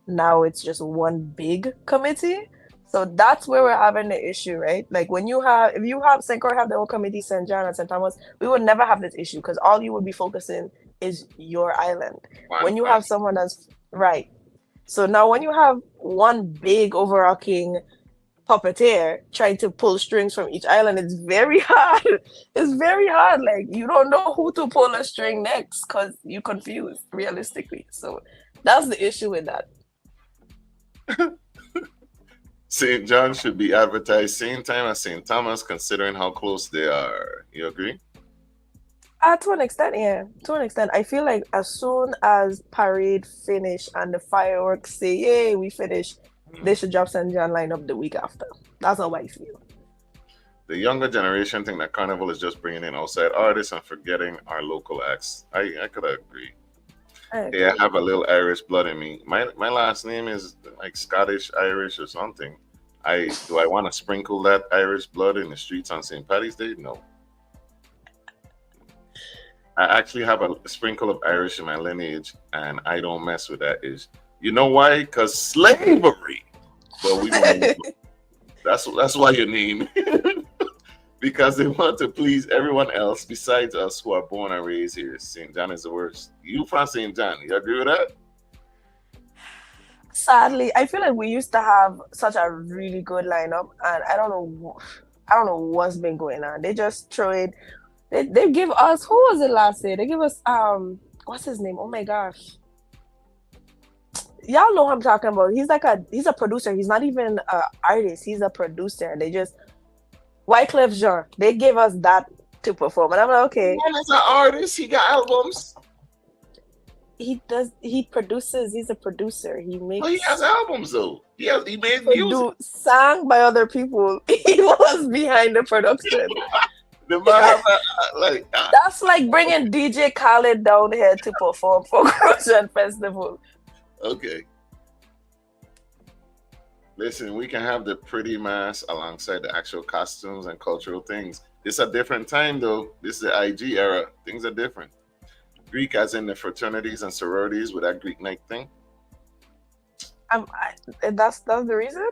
now it's just one big committee. So that's where we're having the issue, right? Like if you have St. Croix have their own committee, St. John and St. Thomas, we would never have this issue because all you would be focusing is your island. When you have someone that's right. So now when you have one big overarching puppeteer trying to pull strings from each island, it's very hard. It's very hard. Like you don't know who to pull a string next because you're confused realistically. So that's the issue with that. St. John should be advertised same time as St. Thomas, considering how close they are. You agree? To an extent, yeah. To an extent, I feel like as soon as parade finish and the fireworks say, "Yay, we finished," they should drop St. John lineup the week after. That's how I feel. The younger generation think that Carnival is just bringing in outside artists and forgetting our local acts. I could agree. I have a little Irish blood in me. My last name is like Scottish, Irish, or something. Do I want to sprinkle that Irish blood in the streets on St. Paddy's Day? No. I actually have a sprinkle of Irish in my lineage, and I don't mess with that. You know why? Because slavery. But we don't. That's why your name. Because they want to please everyone else besides us who are born and raised here. St. John is the worst. You from St. John? You agree with that? Sadly, I feel like we used to have such a really good lineup, and I don't know what's been going on. They just throw it. They give us, who was it last year? They give us what's his name? Oh my gosh. Y'all know who I'm talking about. He's a producer. He's not even an artist. He's a producer. They just Wyclef Jean. They gave us that to perform. And I'm like, okay. He's an artist. He got albums. He produces. He's a producer. He makes. Well, he has albums though. He made music. Sang by other people. He was behind the production. That's like bringing DJ Khaled down here to perform for Croatian Festival. Okay. Listen, we can have the pretty mass alongside the actual costumes and cultural things. It's a different time though. This is the IG era. Things are different. Greek as in the fraternities and sororities with that Greek night thing. That's the reason?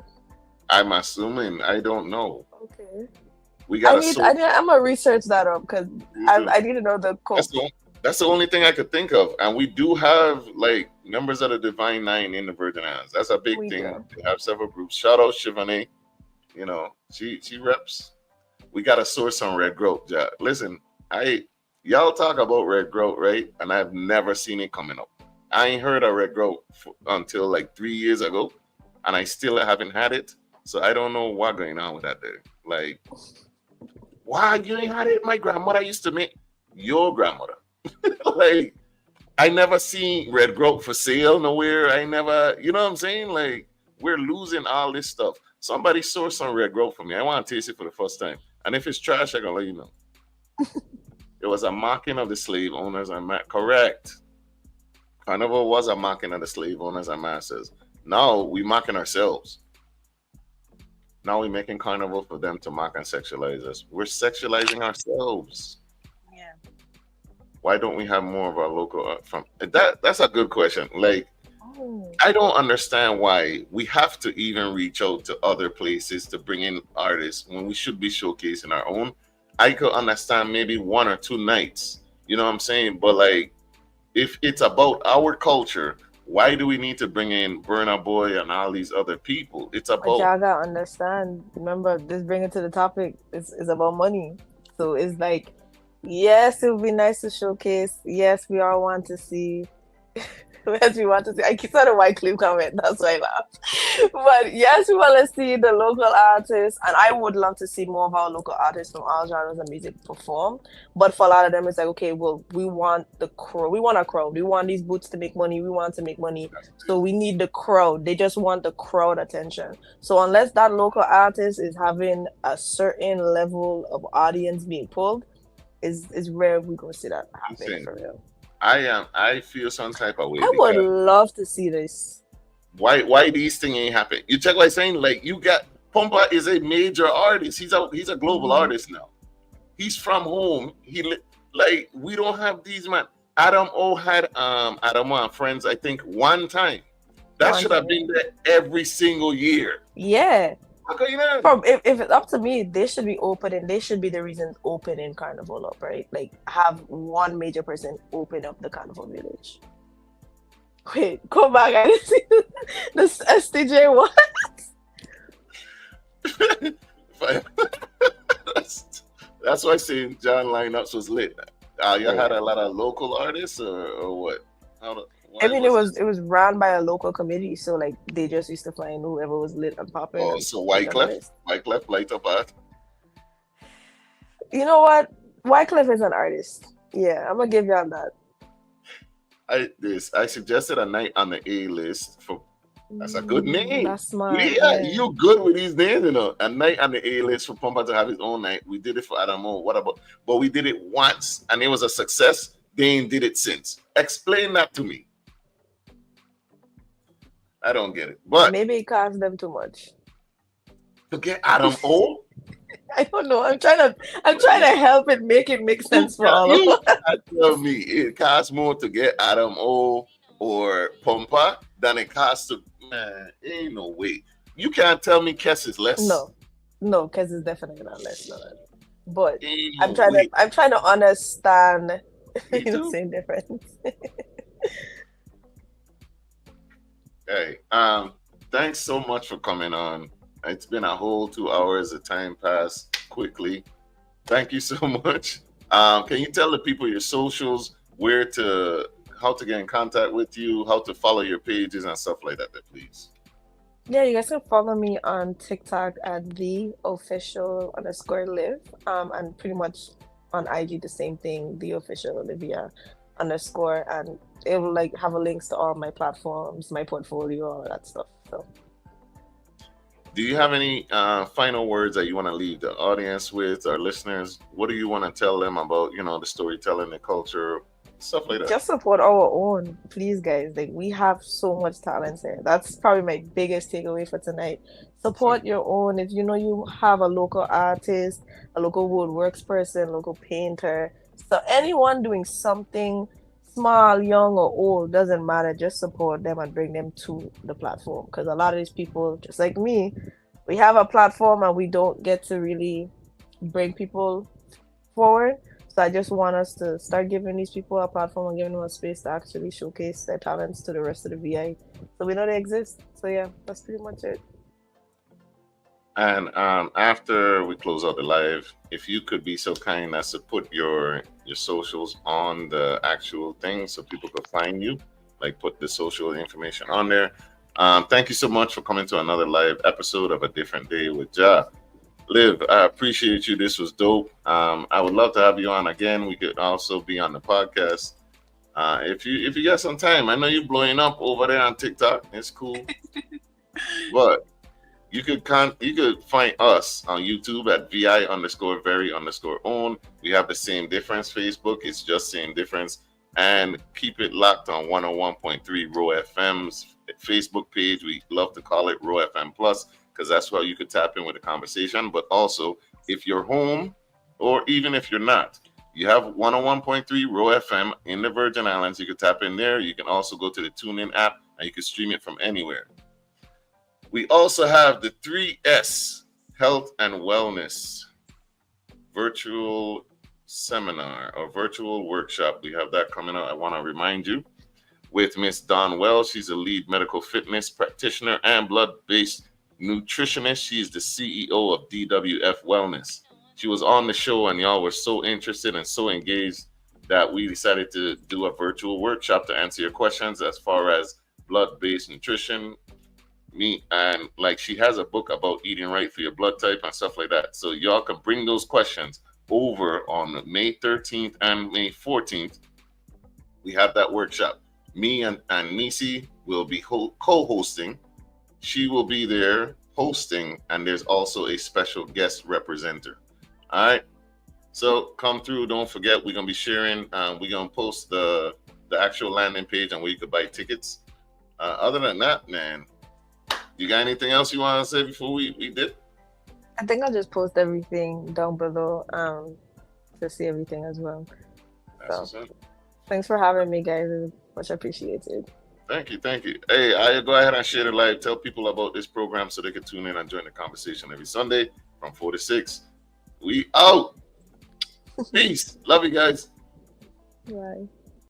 I'm assuming. I don't know. Okay. I'm gonna research that up because I need to know the code. That's the only thing I could think of, and we do have like members of the Divine Nine in the Virgin Islands. That's a big thing. We have several groups. Shout out Shivane. You know, she reps. We got a source on Red Growth. Yeah. Listen, y'all talk about Red Growth, right? And I've never seen it coming up. I ain't heard of Red Growth until like 3 years ago, and I still haven't had it. So I don't know what's going on with that there. Like, why you ain't had it? My grandmother used to make your grandmother. Like, I never seen Red Growth for sale nowhere. I never, you know what I'm saying? Like, we're losing all this stuff. Somebody source some Red Growth for me. I want to taste it for the first time. And if it's trash, I'm going to let you know. It was a mocking of the slave owners and correct. Carnival was a mocking of the slave owners and masters. Now we mocking ourselves. Now we're making Carnival for them to mock and sexualize us. We're sexualizing ourselves. Yeah. Why don't we have more of our local art from that? That's a good question. Like, I don't understand why we have to even reach out to other places to bring in artists when we should be showcasing our own. I could understand maybe 1 or 2 nights, you know what I'm saying? But like, if it's about our culture, why do we need to bring in Burna Boy and all these other people? It's about. But y'all gotta understand. Remember, this bringing to the topic is about money. So it's like, yes, it would be nice to showcase. Yes, we all want to see. Yes, we want to see. I saw the White Clip comment. That's why I laughed. But yes, we want to see the local artists, and I would love to see more of our local artists from all genres of music perform. But for a lot of them, it's like, okay, well, we want the crowd. We want a crowd. We want these boots to make money. We want to make money. So we need the crowd. They just want the crowd attention. So unless that local artist is having a certain level of audience being pulled, is rare we're gonna see that happen for real. I feel some type of way. I would love to see this. Why these things ain't happen? You check what I'm saying? Like, you got Pumpa is a major artist. He's a global artist now. He's from home. Like we don't have these man. Adam O had Adam O and Friends, I think, one time. That should have been there every single year. Yeah. Okay, you know. If it's up to me, they should be open, and they should be the reasons opening Carnival up, right? Like have one major person open up the Carnival Village. Wait, come back. I didn't see this STJ what? That's why St. John lineups was lit. You had a lot of local artists, or what? I mean, it was run by a local committee, so like they just used to find whoever was lit and popping. Oh, so Wyclef light up art. You know what? Wyclef is an artist. Yeah, I'm gonna give you on that. I suggested a night on the A list for. That's a good name. That's smart. Yeah, you good with these names, you know. A night on the A list for Pumper to have his own night. We did it for Adamo. But we did it once and it was a success. They ain't did it since. Explain that to me. I don't get it. But maybe it cost them too much. To get Adam O? I don't know. I'm trying to help it make sense for all of us. Tell me it costs more to get Adam O or Pumper than it costs to. Man, ain't no way. You can't tell me Kess is less. No, Kess is definitely not less than that. But I'm trying to understand the same difference. Hey, thanks so much for coming on. It's been a whole 2 hours. The time passed quickly. Thank you so much. Can you tell the people your socials, how to get in contact with you, how to follow your pages and stuff like that, please? Yeah, you guys can follow me on TikTok at @theofficial_live. And pretty much on IG the same thing, @theofficialolivia_, and it will like have a links to all my platforms, my portfolio, all that stuff. So do you have any final words that you want to leave the audience with, our listeners? What do you want to tell them about, the storytelling, the culture, stuff like that? Just support our own, please, guys. Like we have so much talent here. That's probably my biggest takeaway for tonight. Support your own. If you know you have a local artist, a local woodworks person, local painter, so anyone doing something small, young or old, doesn't matter. Just support them and bring them to the platform, because a lot of these people, just like me, we have a platform and we don't get to really bring people forward. So I just want us to start giving these people a platform and giving them a space to actually showcase their talents to the rest of the VI, so we know they exist. So yeah, that's pretty much it. And after we close out the live, if you could be so kind as to put your socials on the actual thing so people could find you, like put the social information on there. Thank you so much for coming to another live episode of A Different Day with Ja. Liv, I appreciate you. This was dope. I would love to have you on again. We could also be on the podcast. If you got some time. I know you're blowing up over there on TikTok. It's cool. But you could find us on YouTube at VI_very_own. We have the same difference. Facebook, it's just same difference. And keep it locked on 101.3 Raw FM's Facebook page. We love to call it Raw FM Plus, because that's where you could tap in with the conversation. But also, if you're home, or even if you're not, you have 101.3 Raw FM in the Virgin Islands. You can tap in there. You can also go to the TuneIn app, and you can stream it from anywhere. We also have the 3S Health and Wellness virtual seminar or virtual workshop. We have that coming up. I want to remind you, with Miss Dawn Wells. She's a lead medical fitness practitioner and blood-based nutritionist. She's the CEO of DWF Wellness. She was on the show and y'all were so interested and so engaged that we decided to do a virtual workshop to answer your questions as far as blood-based nutrition. And like she has a book about eating right for your blood type and stuff like that. So y'all can bring those questions over on May 13th and May 14th. We have that workshop. Me and Nisi will be co-hosting. She will be there hosting, and there's also a special guest representative. All right. So come through. Don't forget, we're gonna be sharing. We're gonna post the actual landing page and where you could buy tickets. Other than that, man, you got anything else you want to say before we did? I think I'll just post everything down below. to see everything as well. That's So thanks for having me, guys. It's much appreciated. Thank you. Hey, I go ahead and share the live. Tell people about this program so they can tune in and join the conversation every Sunday from 4 to 6. We out. Peace. Love you guys. Bye.